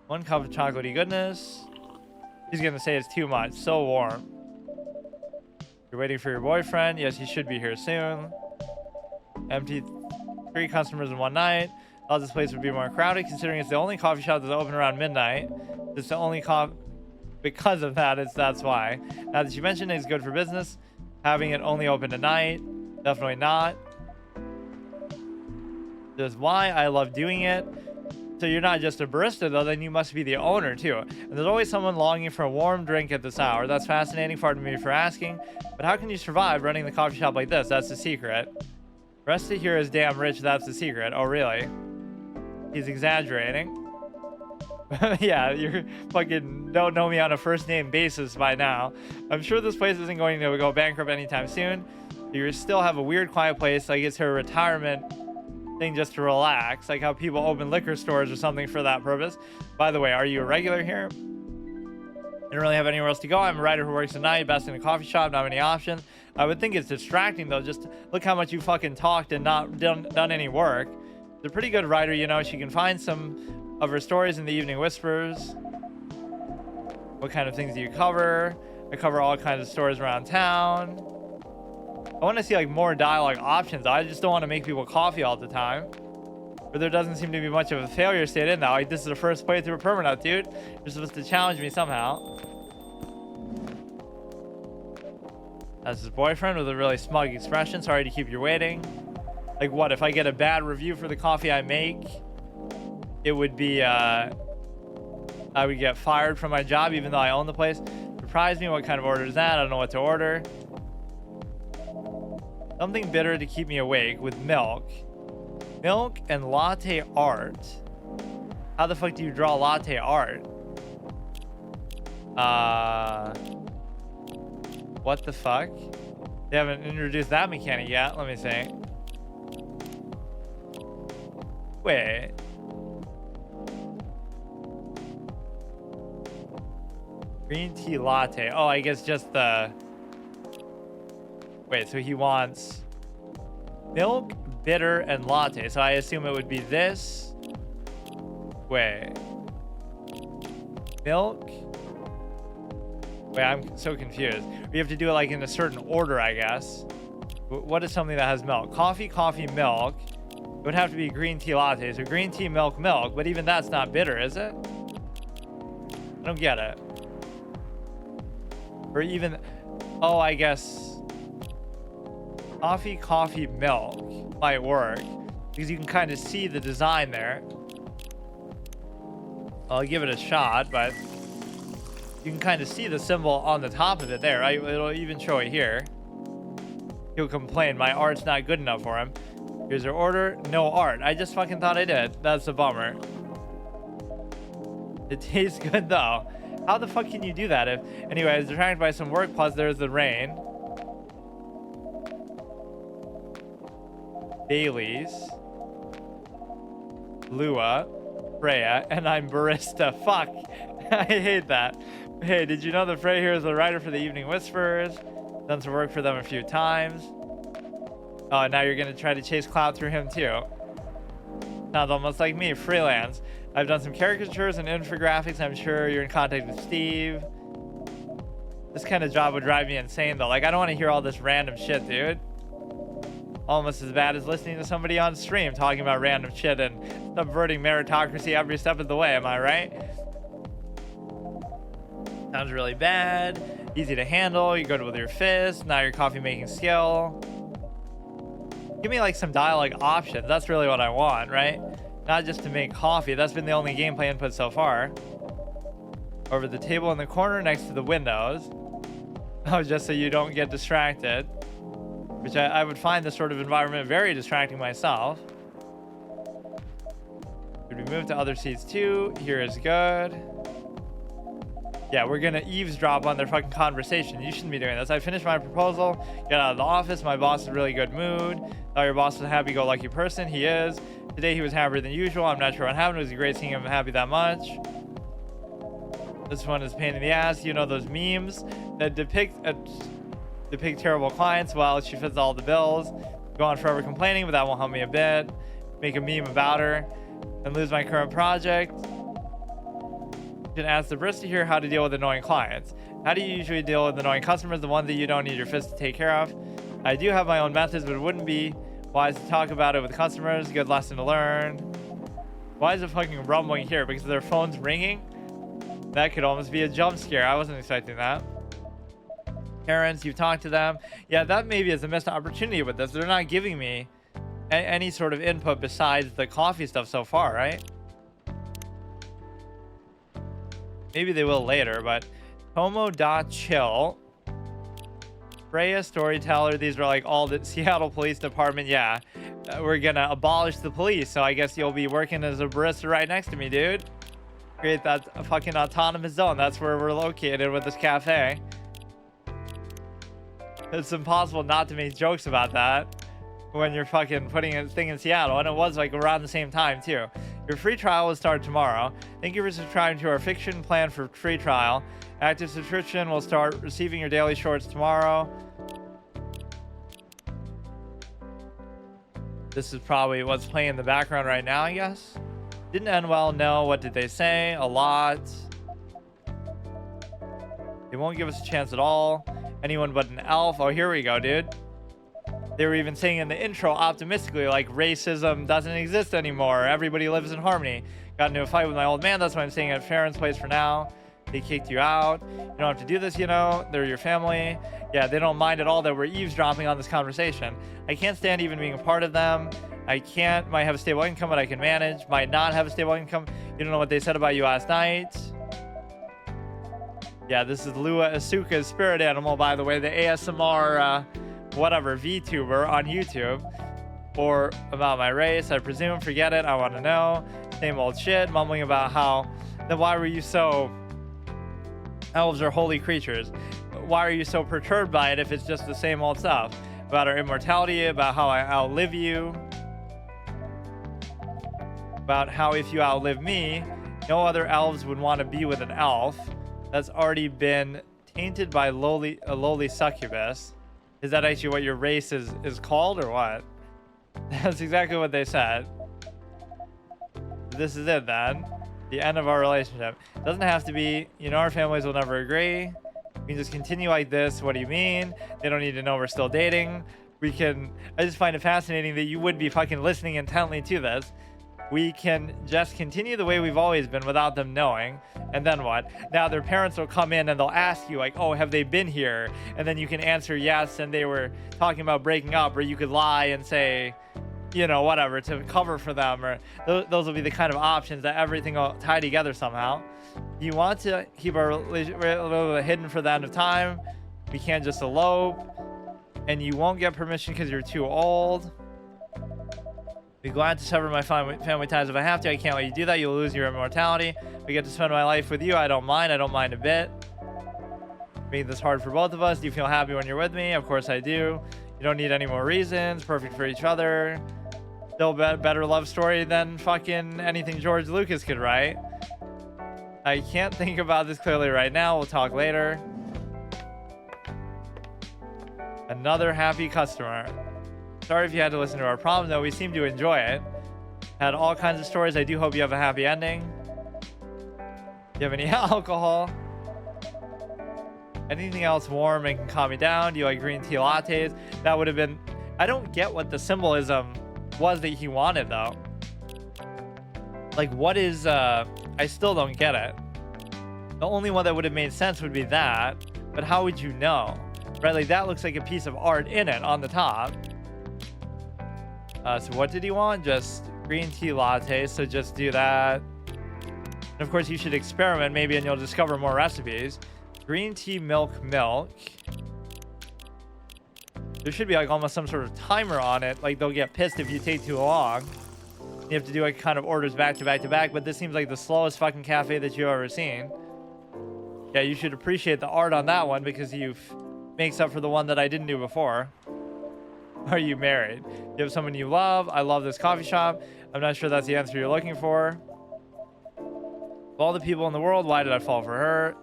1 cup of chocolatey goodness. He's gonna say it's too much. So warm. You're waiting for your boyfriend. Yes, he should be here soon. Empty 3 customers in one night. Thought this place would be more crowded, considering it's the only coffee shop that's open around midnight. It's the only because of that, that's why. Now that you mentioned it's good for business, having it only open at night, definitely not. There's why I love doing it. So you're not just a barista though, then you must be the owner too. And there's always someone longing for a warm drink at this hour. That's fascinating, pardon me for asking. But how can you survive running the coffee shop like this? That's the secret. Resta here is damn rich, that's the secret. Oh really? He's exaggerating. Yeah, you fucking don't know me on a first name basis by now. I'm sure this place isn't going to go bankrupt anytime soon. You still have a weird quiet place, like it's her retirement thing just to relax, like how people open liquor stores or something for that purpose. By the way, are you a regular here? I don't really have anywhere else to go. I'm a writer who works at night, best in a coffee shop, not many options. I would think it's distracting though. Just look how much you fucking talked and not done any work. She's a pretty good writer, She can find some of her stories in the Evening Whispers. What kind of things do you cover? I cover all kinds of stories around town. I want to see more dialogue options. I just don't want to make people coffee all the time. But there doesn't seem to be much of a failure state in that. This is the first playthrough of Permanent, dude. You're supposed to challenge me somehow. That's his boyfriend with a really smug expression. Sorry to keep you waiting. What if I get a bad review for the coffee I make? It would be I would get fired from my job even though I own the place. Surprise me. What kind of order is that? I don't know what to order. Something bitter to keep me awake with milk. Milk and latte art. How the fuck do you draw latte art? What the fuck? They haven't introduced that mechanic yet. Let me see. Wait. Green tea latte. Oh, I guess just the... Wait, so he wants milk, bitter, and latte. So I assume it would be this. Wait. Milk. Wait, I'm so confused. We have to do it like in a certain order, I guess. What is something that has milk? Coffee, coffee, milk. It would have to be green tea latte. So green tea, milk, milk. But even that's not bitter, is it? I don't get it. Or even... Oh, I guess... Coffee, coffee, milk might work. Because you can kind of see the design there. I'll give it a shot, but... You can kind of see the symbol on the top of it there, right? It'll even show it here. He'll complain, my art's not good enough for him. Here's your order, no art. I just fucking thought I did. That's a bummer. It tastes good though. How the fuck can you do that if... Anyway, I was distracted by some work, plus there's the rain. Bailey's. Lua. Freya. And I'm barista. Fuck. I hate that. Hey, did you know that Freya here is the writer for the Evening Whispers? Done some work for them a few times. Oh, now you're gonna try to chase clout through him too. Sounds almost like me, freelance. I've done some caricatures and infographics. I'm sure you're in contact with Steve. This kind of job would drive me insane though. Like, I don't want to hear all this random shit, dude. Almost as bad as listening to somebody on stream talking about random shit and subverting meritocracy every step of the way, am I right? Sounds really bad. Easy to handle. You good with your fist. Now your coffee making skill. Give me like some dialogue options. That's really what I want, right? Not just to make coffee. That's been the only gameplay input so far. Over the table in the corner next to the windows. Oh, just so you don't get distracted. Which I would find this sort of environment very distracting myself. Should we move to other seats too? Here is good. Yeah, we're gonna eavesdrop on their fucking conversation. You shouldn't be doing this. I finished my proposal. Get out of the office. My boss is in a really good mood. Thought your boss was a happy-go-lucky person. He is. Today he was happier than usual. I'm not sure what happened. It was great seeing him happy that much. This one is a pain in the ass. You know those memes that depict terrible clients? Well, she fits all the bills. Go on forever complaining, but that won't help me a bit. Make a meme about her and lose my current project. Can ask the barista here how to deal with annoying clients. How do you usually deal with annoying customers, the ones that you don't need your fist to take care of? I do have my own methods, but it wouldn't be wise to talk about it with customers. Good lesson to learn. Why is it fucking rumbling here? Because their phone's ringing? That could almost be a jump scare. I wasn't expecting that. Parents, you've talked to them. Yeah, that maybe is a missed opportunity with this. They're not giving me any sort of input besides the coffee stuff so far, right? Maybe they will later, but Tomo.chill. Freya storyteller. These are like all the Seattle Police Department. Yeah, we're gonna abolish the police. So I guess you'll be working as a barista right next to me, dude. Create that fucking autonomous zone. That's where we're located with this cafe. It's impossible not to make jokes about that when you're fucking putting a thing in Seattle. And it was like around the same time too. Your free trial will start tomorrow. Thank you for subscribing to our fiction plan for free trial. Active subscription will start receiving your daily shorts tomorrow. This is probably what's playing in the background right now, I guess. Didn't end well, no. What did they say? A lot. They won't give us a chance at all. Anyone but an elf. Oh, here we go, dude. They were even saying in the intro optimistically, like, racism doesn't exist anymore. Everybody lives in harmony. Got into a fight with my old man. That's why I'm staying at Farron's place for now. They kicked you out. You don't have to do this, you know. They're your family. Yeah, they don't mind at all that we're eavesdropping on this conversation. I can't stand even being a part of them. I might have a stable income, but I can manage. Might not have a stable income. You don't know what they said about you last night. Yeah, this is Lua Asuka's spirit animal, by the way. The ASMR... whatever, VTuber on YouTube. or about my race. I presume. Forget it. I want to know. Same old shit. Mumbling about how. Then why were you so? Elves are holy creatures. Why are you so perturbed by it if it's just the same old stuff? About our immortality, about how I outlive you, about how if you outlive me, no other elves would want to be with an elf that's already been tainted by a lowly succubus. Is that actually what your race is called or what? That's exactly what they said. This is it then. The end of our relationship. Doesn't have to be. You know our families will never agree. We can just continue like this. What do you mean? They don't need to know we're still dating. We can. I just find it fascinating that you would be fucking listening intently to this. We can just continue the way we've always been without them knowing. And then what? Now their parents will come in and they'll ask you like, oh, have they been here? And then you can answer yes, and they were talking about breaking up, or you could lie and say, you know, whatever, to cover for them, or those will be the kind of options that everything will tie together somehow. You want to keep our relationship a little bit hidden for the end of time. We can't just elope, and you won't get permission because you're too old. Be glad to sever my family ties if I have to. I can't let you do that. You'll lose your immortality. I get to spend my life with you. I don't mind. I don't mind a bit. Made this hard for both of us. Do you feel happy when you're with me? Of course I do. You don't need any more reasons. Perfect for each other. Still better love story than fucking anything George Lucas could write. I can't think about this clearly right now. We'll talk later. Another happy customer. Sorry if you had to listen to our problems, though. We seem to enjoy it. Had all kinds of stories. I do hope you have a happy ending. Do you have any alcohol? Anything else warm and can calm me down? Do you like green tea lattes? That would have been... I don't get what the symbolism was that he wanted, though. Like, what is... I still don't get it. The only one that would have made sense would be that. But how would you know? Right? Like, that looks like a piece of art in it on the top. So what did he want? Just green tea latte. So just do that. And of course, you should experiment maybe, and you'll discover more recipes. Green tea milk. There should be like almost some sort of timer on it. Like they'll get pissed if you take too long. You have to do like kind of orders back to back to back. But this seems like the slowest fucking cafe that you've ever seen. Yeah, you should appreciate the art on that one because you've makes up for the one that I didn't do before. Are you married? You have someone you love? I love this coffee shop. I'm not sure that's the answer you're looking for. Of all the people in the world, why did I fall for her?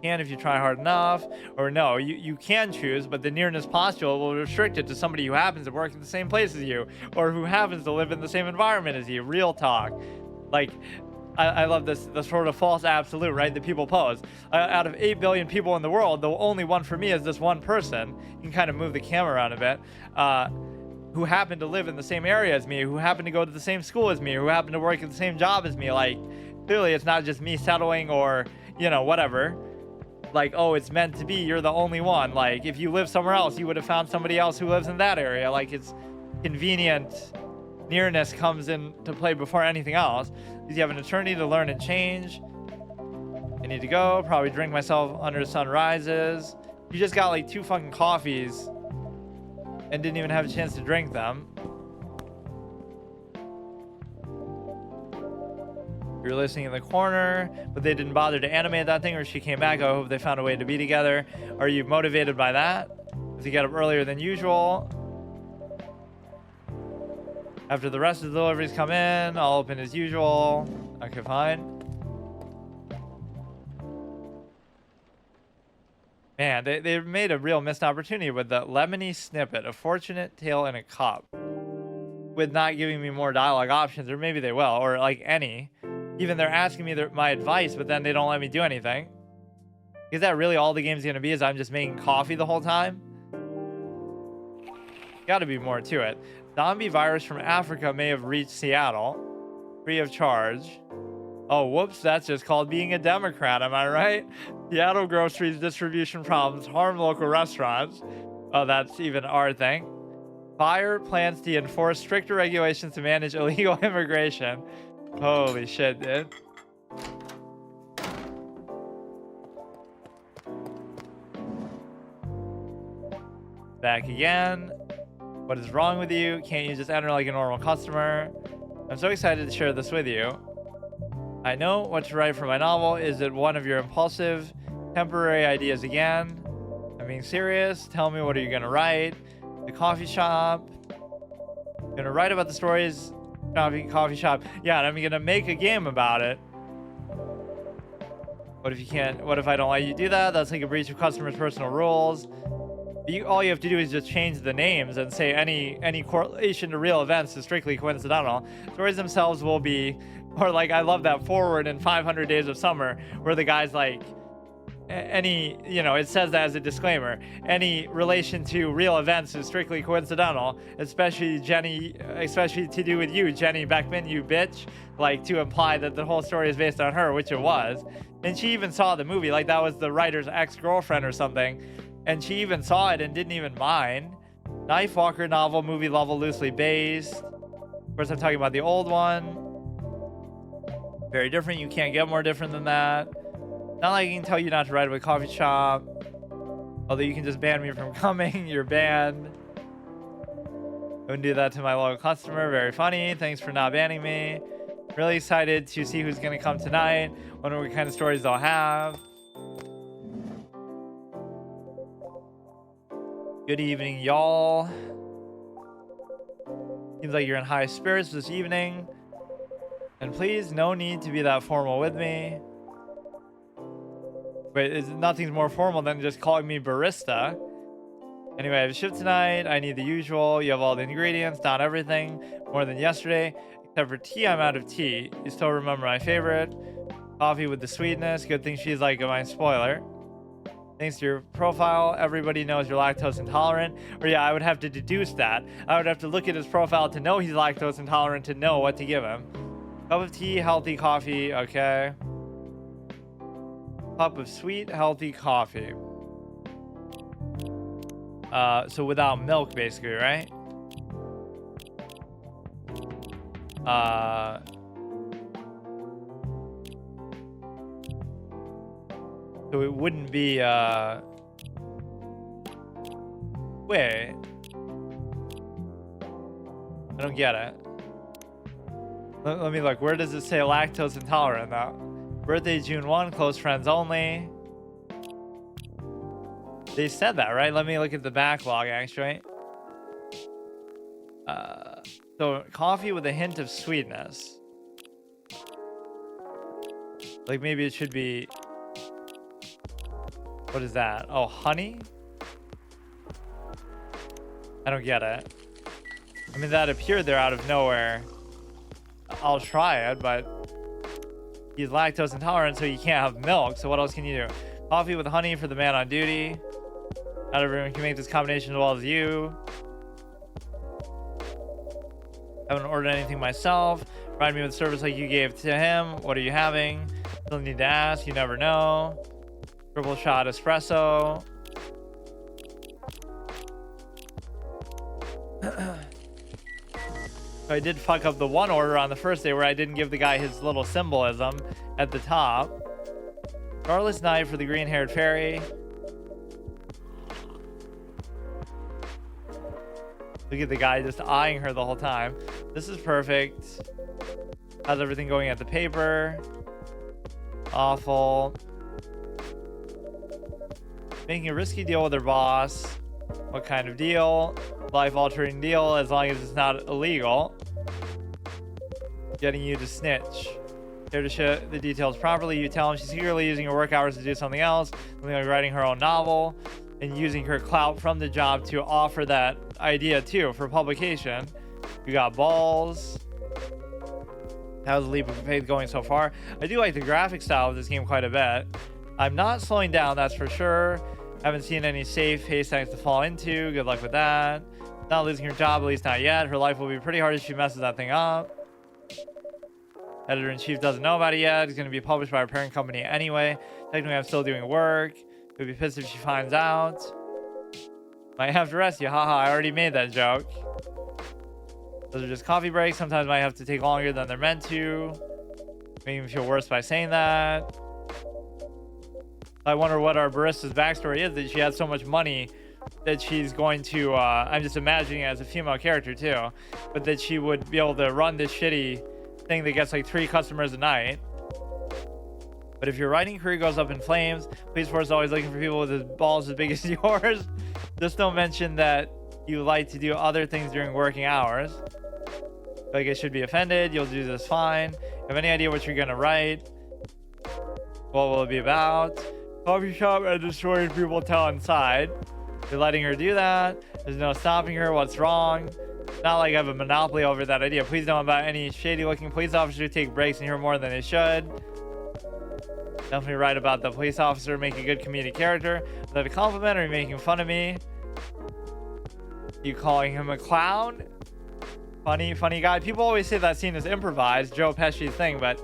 Can if you try hard enough. Or no, you can choose, but the nearness postulate will restrict it to somebody who happens to work in the same place as you, or who happens to live in the same environment as you. Real talk. Like, I love this sort of false absolute, right, that people pose. Out of 8 billion people in the world, the only one for me is this one person. You can kind of move the camera around a bit. Who happen to live in the same area as me, who happen to go to the same school as me, who happen to work at the same job as me. Like, clearly it's not just me settling or, you know, whatever. Like, oh, it's meant to be. You're the only one. Like, if you live somewhere else, you would have found somebody else who lives in that area. Like, it's convenient. Nearness comes into play before anything else. Because you have an eternity to learn and change. I need to go. Probably drink myself under the sun rises. You just got like 2 fucking coffees and didn't even have a chance to drink them. You're listening in the corner, but they didn't bother to animate that thing, or she came back. I hope they found a way to be together. Are you motivated by that? Does he get up earlier than usual? After the rest of the deliveries come in, I'll open as usual. Okay, fine. Man, they made a real missed opportunity with the lemony snippet, a fortunate tale in a cup. With not giving me more dialogue options, or maybe they will, or like any. Even they're asking me my advice, but then they don't let me do anything. Is that really all the game's gonna be, is I'm just making coffee the whole time? Gotta be more to it. Zombie virus from Africa may have reached Seattle. Free of charge. Oh, whoops, that's just called being a Democrat, am I right? Seattle groceries distribution problems harm local restaurants. Oh, that's even our thing. Fire plans to enforce stricter regulations to manage illegal immigration. Holy shit, dude. Back again. What is wrong with you? Can't you just enter like a normal customer? I'm so excited to share this with you. I know what to write for my novel. Is it one of your impulsive, temporary ideas again? I'm being serious. Tell me, what are you gonna write? The coffee shop. Gonna write about the stories. Coffee shop. Yeah, and I'm gonna make a game about it. What if you can't? What if I don't let you do that? That's like a breach of customers' personal rules. All you have to do is just change the names and say any correlation to real events is strictly coincidental. Stories themselves will be, or like I love that forward in 500 Days of Summer where the guy's like, any, you know, it says that as a disclaimer, any relation to real events is strictly coincidental, especially to do with you, Jenny Beckman, you bitch, like to imply that the whole story is based on her, which it was. And she even saw the movie, like that was the writer's ex-girlfriend or something, and she even saw it and didn't even mind. Knife Walker novel, movie level, loosely based. Of course, I'm talking about the old one. Very different. You can't get more different than that. Not like I can tell you not to write about a coffee shop. Although you can just ban me from coming. You're banned. I wouldn't do that to my loyal customer. Very funny. Thanks for not banning me. Really excited to see who's going to come tonight. Wonder what kind of stories they'll have. Good evening, y'all. Seems like you're in high spirits this evening. And please, no need to be that formal with me. But nothing's more formal than just calling me barista. Anyway, I have a shift tonight. I need the usual. You have all the ingredients, not everything. More than yesterday. Except for tea, I'm out of tea. You still remember my favorite. Coffee with the sweetness. Good thing she's like my spoiler. Thanks to your profile, everybody knows you're lactose intolerant. Or yeah, I would have to deduce that. I would have to look at his profile to know he's lactose intolerant to know what to give him. Cup of tea, healthy coffee. Okay. Cup of sweet, healthy coffee. So without milk, basically, right? So it wouldn't be, wait. I don't get it. Let me look. Where does it say lactose intolerant now? Birthday June 1, close friends only. They said that, right? Let me look at the backlog, actually. So coffee with a hint of sweetness. Like maybe it should be... What is that? Oh, honey? I don't get it. I mean, that appeared there out of nowhere. I'll try it, but he's lactose intolerant, so you can't have milk. So what else can you do? Coffee with honey for the man on duty. Not everyone can make this combination as well as you. I haven't ordered anything myself. Provide me with service like you gave to him. What are you having? Still need to ask. You never know. Triple shot espresso. So I did fuck up the one order on the first day where I didn't give the guy his little symbolism at the top. Starless night for the green-haired fairy. Look at the guy just eyeing her the whole time. This is perfect. How's everything going at the paper? Awful. Making a risky deal with her boss. What kind of deal? Life-altering deal, as long as it's not illegal. Getting you to snitch. Here to show the details properly, you tell him she's secretly using her work hours to do something else, something like writing her own novel, and using her clout from the job to offer that idea too for publication. You got balls. How's the leap of faith going so far? I do like the graphic style of this game quite a bit. I'm not slowing down, that's for sure. Haven't seen any safe haystacks to fall into. Good luck with that. Not losing her job, at least not yet. Her life will be pretty hard if she messes that thing up. Editor-in-chief doesn't know about it yet. It's going to be published by our parent company anyway. Technically, I'm still doing work. Would be pissed if she finds out. Might have to arrest you. Haha, I already made that joke. Those are just coffee breaks. Sometimes might have to take longer than they're meant to. Making me feel worse by saying that. I wonder what our barista's backstory is, that she had so much money that she's going to, I'm just imagining it as a female character too, but that she would be able to run this shitty thing that gets like 3 customers a night. But if your writing career goes up in flames, police force is always looking for people with his balls as big as yours. Just don't mention that you like to do other things during working hours. Like I should be offended. You'll do this fine. Have any idea what you're gonna write? What will it be about? Coffee shop and destroying people tell inside. You're letting her do that. There's no stopping her. What's wrong? Not like I have a monopoly over that idea. Please don't about any shady looking police officers who take breaks and hear more than they should. Definitely write about the police officer, make a good comedic character. Is that a compliment or are you making fun of me? You calling him a clown? Funny guy. People always say that scene is improvised, Joe Pesci's thing, but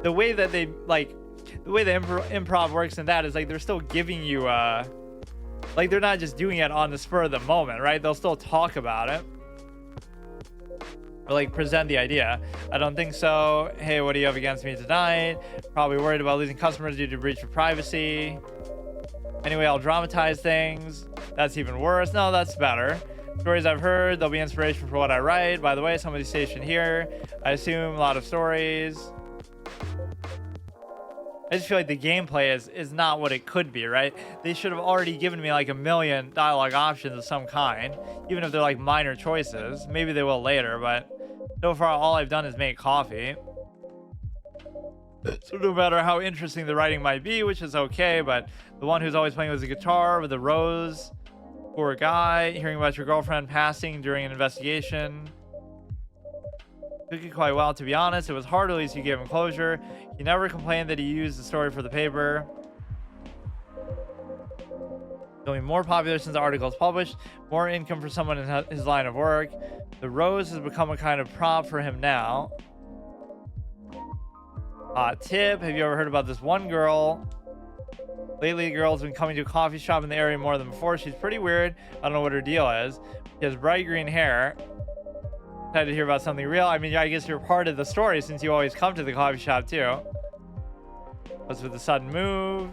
the way that they like, the way the improv works in that is like they're still giving you, like they're not just doing it on the spur of the moment, right? They'll still talk about it. Or like present the idea. I don't think so. Hey, what do you have against me tonight? Probably worried about losing customers due to breach of privacy. Anyway, I'll dramatize things. That's even worse. No, that's better. Stories I've heard, they'll be inspiration for what I write. By the way, somebody's stationed here. I assume a lot of stories. I just feel like the gameplay is not what it could be, right? They should have already given me like a million dialogue options of some kind, even if they're like minor choices. Maybe they will later, but so far all I've done is make coffee. So no matter how interesting the writing might be, which is okay, but the one who's always playing with the guitar with the rose, poor guy, hearing about your girlfriend passing during an investigation. Took it quite well, to be honest. It was hard, at least you gave him closure. He never complained that he used the story for the paper. Becoming more popular since the article is published. More income for someone in his line of work. The rose has become a kind of prop for him now. Hot tip. Have you ever heard about this one girl? Lately, the girl's been coming to a coffee shop in the area more than before. She's pretty weird. I don't know what her deal is. She has bright green hair. Excited to hear about something real. I mean, I guess you're part of the story since you always come to the coffee shop too. What's with the sudden move?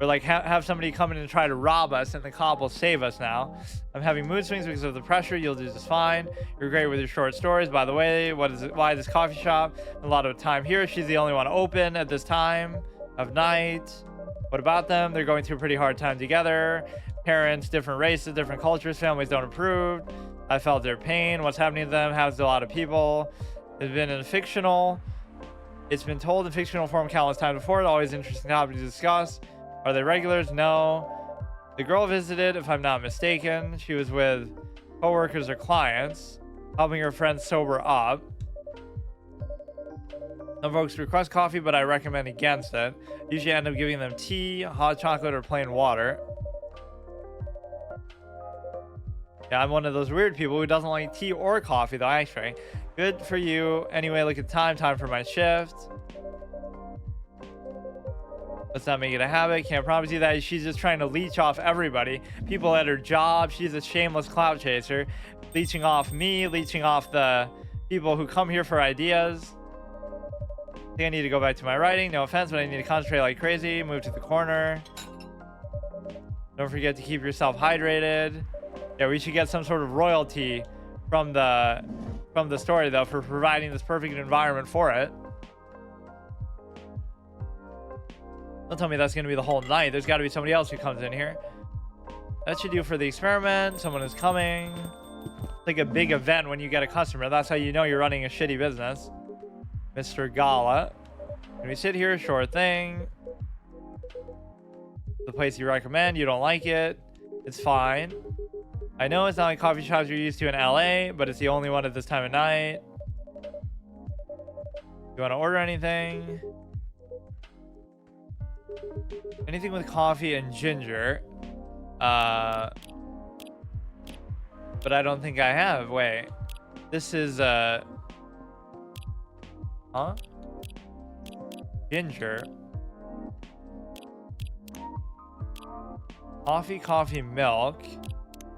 Or like have somebody come in and try to rob us and the cop will save us now. I'm having mood swings because of the pressure. You'll do just fine. You're great with your short stories. By the way, why this coffee shop? A lot of time here. She's the only one open at this time of night. What about them? They're going through a pretty hard time together. Parents, different races, different cultures, families don't approve. I felt their pain. What's happening to them has a lot of people. It's been in fictional. It's been told in fictional form countless times before. It's always interesting topic to discuss. Are they regulars? No. The girl visited, if I'm not mistaken. She was with coworkers or clients, helping her friends sober up. Some folks request coffee, but I recommend against it. Usually I end up giving them tea, hot chocolate, or plain water. Yeah, I'm one of those weird people who doesn't like tea or coffee, though, actually. Good for you. Anyway, look at time for my shift. Let's not make it a habit. Can't promise you that. She's just trying to leech off everybody. People at her job. She's a shameless clout chaser. Leeching off me, leeching off the people who come here for ideas. I think I need to go back to my writing. No offense, but I need to concentrate like crazy. Move to the corner. Don't forget to keep yourself hydrated. Yeah, we should get some sort of royalty from the story, though, for providing this perfect environment for it. Don't tell me that's going to be the whole night. There's got to be somebody else who comes in here. That should do for the experiment. Someone is coming. It's like a big event when you get a customer. That's how you know you're running a shitty business. Mr. Gala. Can we sit here? Sure thing. The place you recommend. You don't like it. It's fine. I know it's not like coffee shops you're used to in LA, but it's the only one at this time of night. You want to order anything? Anything with coffee and ginger. But I don't think I have. Wait. This is huh? Ginger. Coffee, milk.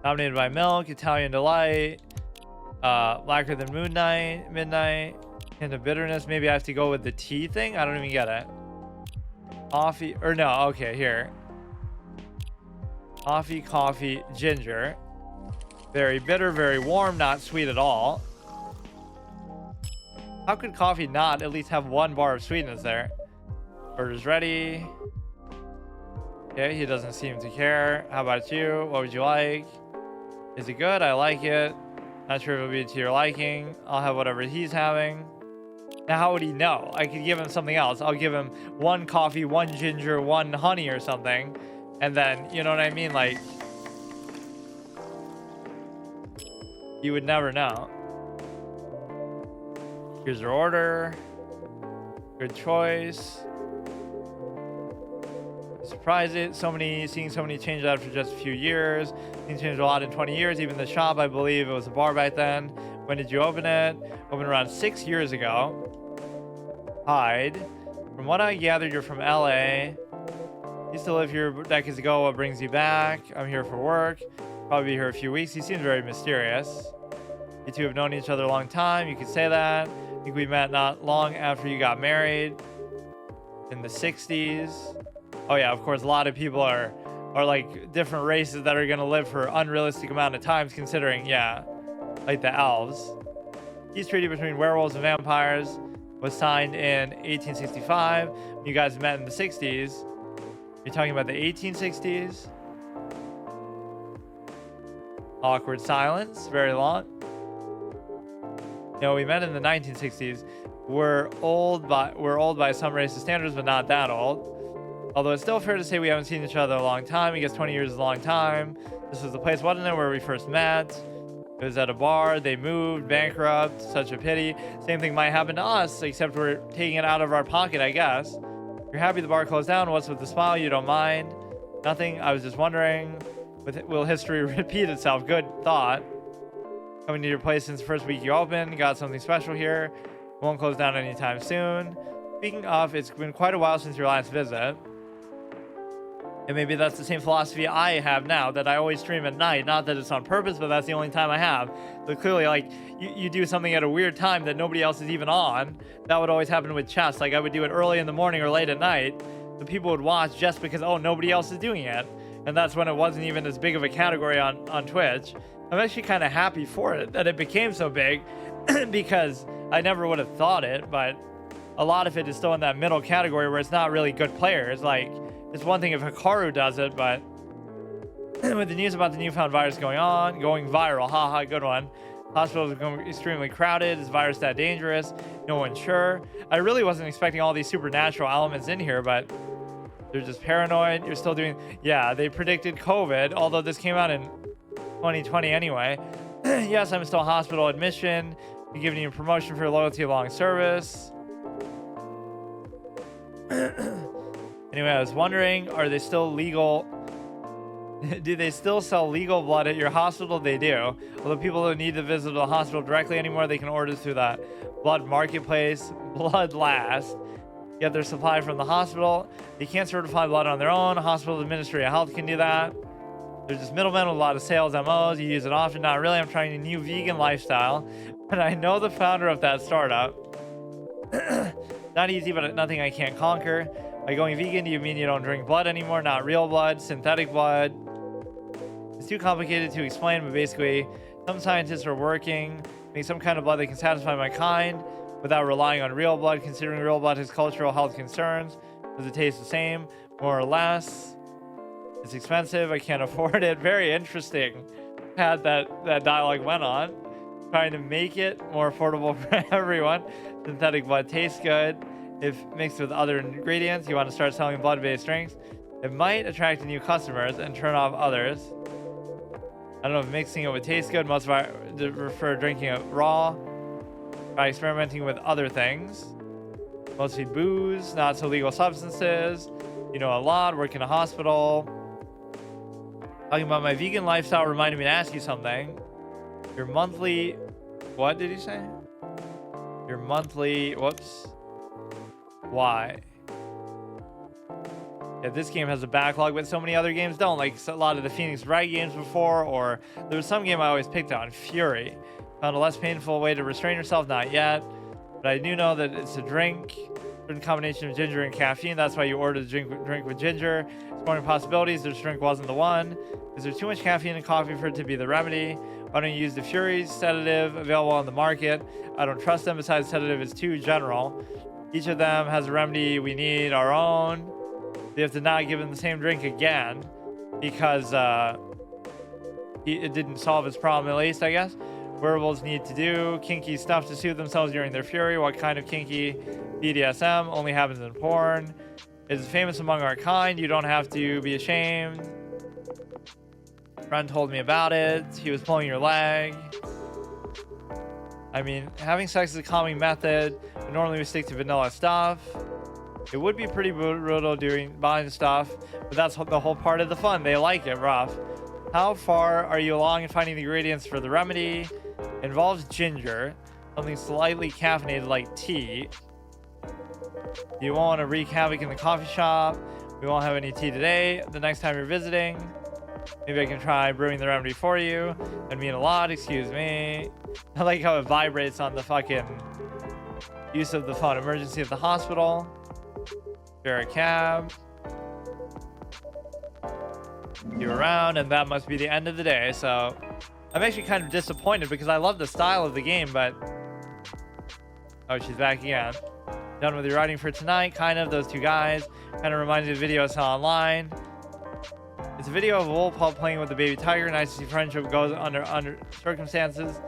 Dominated by milk, Italian delight. Blacker than midnight. Hint of bitterness. Maybe I have to go with the tea thing? I don't even get it. Coffee, or no, okay, here. Coffee, ginger. Very bitter, very warm, not sweet at all. How could coffee not at least have one bar of sweetness there? Order's ready. Okay, he doesn't seem to care. How about you? What would you like? Is it good? I like it. Not sure if it'll be to your liking. I'll have whatever he's having. Now, how would he know? I could give him something else. I'll give him one coffee, one ginger, one honey or something. And then, you know what I mean? Like, you would never know. Here's your order. Good choice. Surprised it. Seeing so many changes after just a few years. Things changed a lot in 20 years. Even the shop, I believe it was a bar back then. When did you open it? Opened around 6 years ago. Hide. From what I gathered, you're from LA. Used to live here decades ago. What brings you back? I'm here for work. Probably be here a few weeks. He seems very mysterious. You two have known each other a long time. You could say that. I think we met not long after you got married. In the 60s. Oh yeah, of course, a lot of people are like different races that are going to live for unrealistic amount of times, considering, yeah, like the elves. Peace treaty between werewolves and vampires was signed in 1865. You guys met in the 60s. You're talking about the 1860s? Awkward silence, very long. No, we met in the 1960s. We're old by some racist standards, but not that old. Although it's still fair to say we haven't seen each other a long time. I guess 20 years is a long time. This was the place, wasn't it, where we first met? It was at a bar. They moved, bankrupt. Such a pity. Same thing might happen to us, except we're taking it out of our pocket, I guess. You're happy the bar closed down. What's with the smile? You don't mind? Nothing. I was just wondering, will history repeat itself? Good thought. Coming to your place since the first week you opened. Got something special here. Won't close down anytime soon. Speaking of, it's been quite a while since your last visit. And maybe that's the same philosophy I have now, that I always stream at night. Not that it's on purpose, but that's the only time I have. But clearly, like, you do something at a weird time that nobody else is even on. That would always happen with chess. Like, I would do it early in the morning or late at night. The people would watch just because, oh, nobody else is doing it. And that's when it wasn't even as big of a category on Twitch. I'm actually kind of happy for it, that it became so big, because I never would have thought it, but a lot of it is still in that middle category where it's not really good players. Like, it's one thing if Hikaru does it, but with the news about the newfound virus going viral, haha, good one. Hospitals are going extremely crowded. Is the virus that dangerous? No one's sure. I really wasn't expecting all these supernatural elements in here, but they're just paranoid. You're still doing, yeah, they predicted COVID, although this came out in 2020 anyway. Yes, I'm still hospital admission. You're giving you a promotion for your loyalty long service. Anyway, I was wondering, are they still legal? Do they still sell legal blood at your hospital? They do. Although people don't need to visit the hospital directly anymore, they can order through that blood marketplace, Blood Last. Get their supply from the hospital. They can't certify blood on their own. Hospital Ministry of Health can do that. There's just middlemen with a lot of sales MOs. You use it often. Not really. I'm trying a new vegan lifestyle. And I know the founder of that startup. Not easy, but nothing I can't conquer. By going vegan, do you mean you don't drink blood anymore? Not real blood, synthetic blood. It's too complicated to explain, but basically, some scientists are working, make some kind of blood that can satisfy my kind without relying on real blood, considering real blood has cultural health concerns. Does it taste the same? More or less? It's expensive. I can't afford it. Very interesting. Had that dialogue went on. Trying to make it more affordable for everyone. Synthetic blood tastes good. If mixed with other ingredients, you want to start selling blood-based drinks. It might attract new customers and turn off others. I don't know if mixing it would taste good. Most of I prefer drinking it raw. By experimenting with other things. Mostly booze, not so legal substances. You know a lot, work in a hospital. Talking about my vegan lifestyle reminded me to ask you something. Your monthly... What did he say? Your monthly... Whoops. Why? Yeah, this game has a backlog, but so many other games don't. Like a lot of the Phoenix Wright games before, or there was some game I always picked on, Fury. Found a less painful way to restrain yourself, not yet. But I do know that it's a drink. certain combination of ginger and caffeine. That's why you ordered the drink with ginger. Exploring possibilities. This drink wasn't the one. Is there too much caffeine in coffee for it to be the remedy? Why don't you use the Furies sedative available on the market? I don't trust them. Besides, sedative is too general. Each of them has a remedy. We need our own. You have to not give him the same drink again because it didn't solve his problem, at least, I guess. Werewolves need to do kinky stuff to soothe themselves during their fury. What kind of kinky? BDSM only happens in porn. Is famous among our kind. You don't have to be ashamed. Friend told me about it. He was pulling your leg. I mean, having sex is a calming method, but normally we stick to vanilla stuff. It would be pretty brutal buying stuff, but that's the whole part of the fun. They like it rough. How far are you along in finding the ingredients for the remedy? Involves ginger, something slightly caffeinated like tea. You won't want to wreak havoc in the coffee shop. We won't have any tea today. The next time you're visiting, maybe I can try brewing the remedy for you. That'd mean a lot, excuse me. I like how it vibrates on the fucking use of the phone. Emergency at the hospital. Share a cab. You around, and that must be the end of the day. So I'm actually kind of disappointed because I love the style of the game, but oh, she's back again. Done with your writing for tonight, kind of. Those two guys kind of reminds me of the video I saw online. It's a video of a wolf pup playing with a baby tiger. Nice to see friendship goes under circumstances.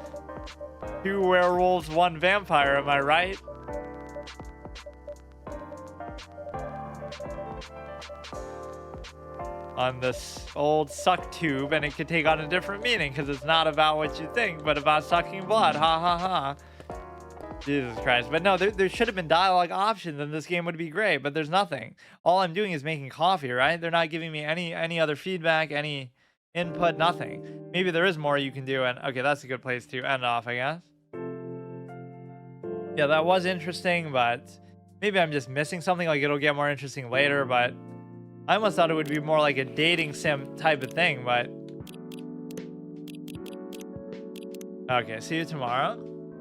2 werewolves, 1 vampire, am I right? On this old suck tube, and it could take on a different meaning because it's not about what you think, but about sucking blood. Ha ha ha. Jesus Christ. But no, there should have been dialogue options and this game would be great, but there's nothing. All I'm doing is making coffee, right? They're not giving me any other feedback, any input, nothing. Maybe there is more you can do, and okay, that's a good place to end off, I guess. Yeah, that was interesting, but maybe I'm just missing something. Like, it'll get more interesting later, but I almost thought it would be more like a dating sim type of thing, but okay, see you tomorrow.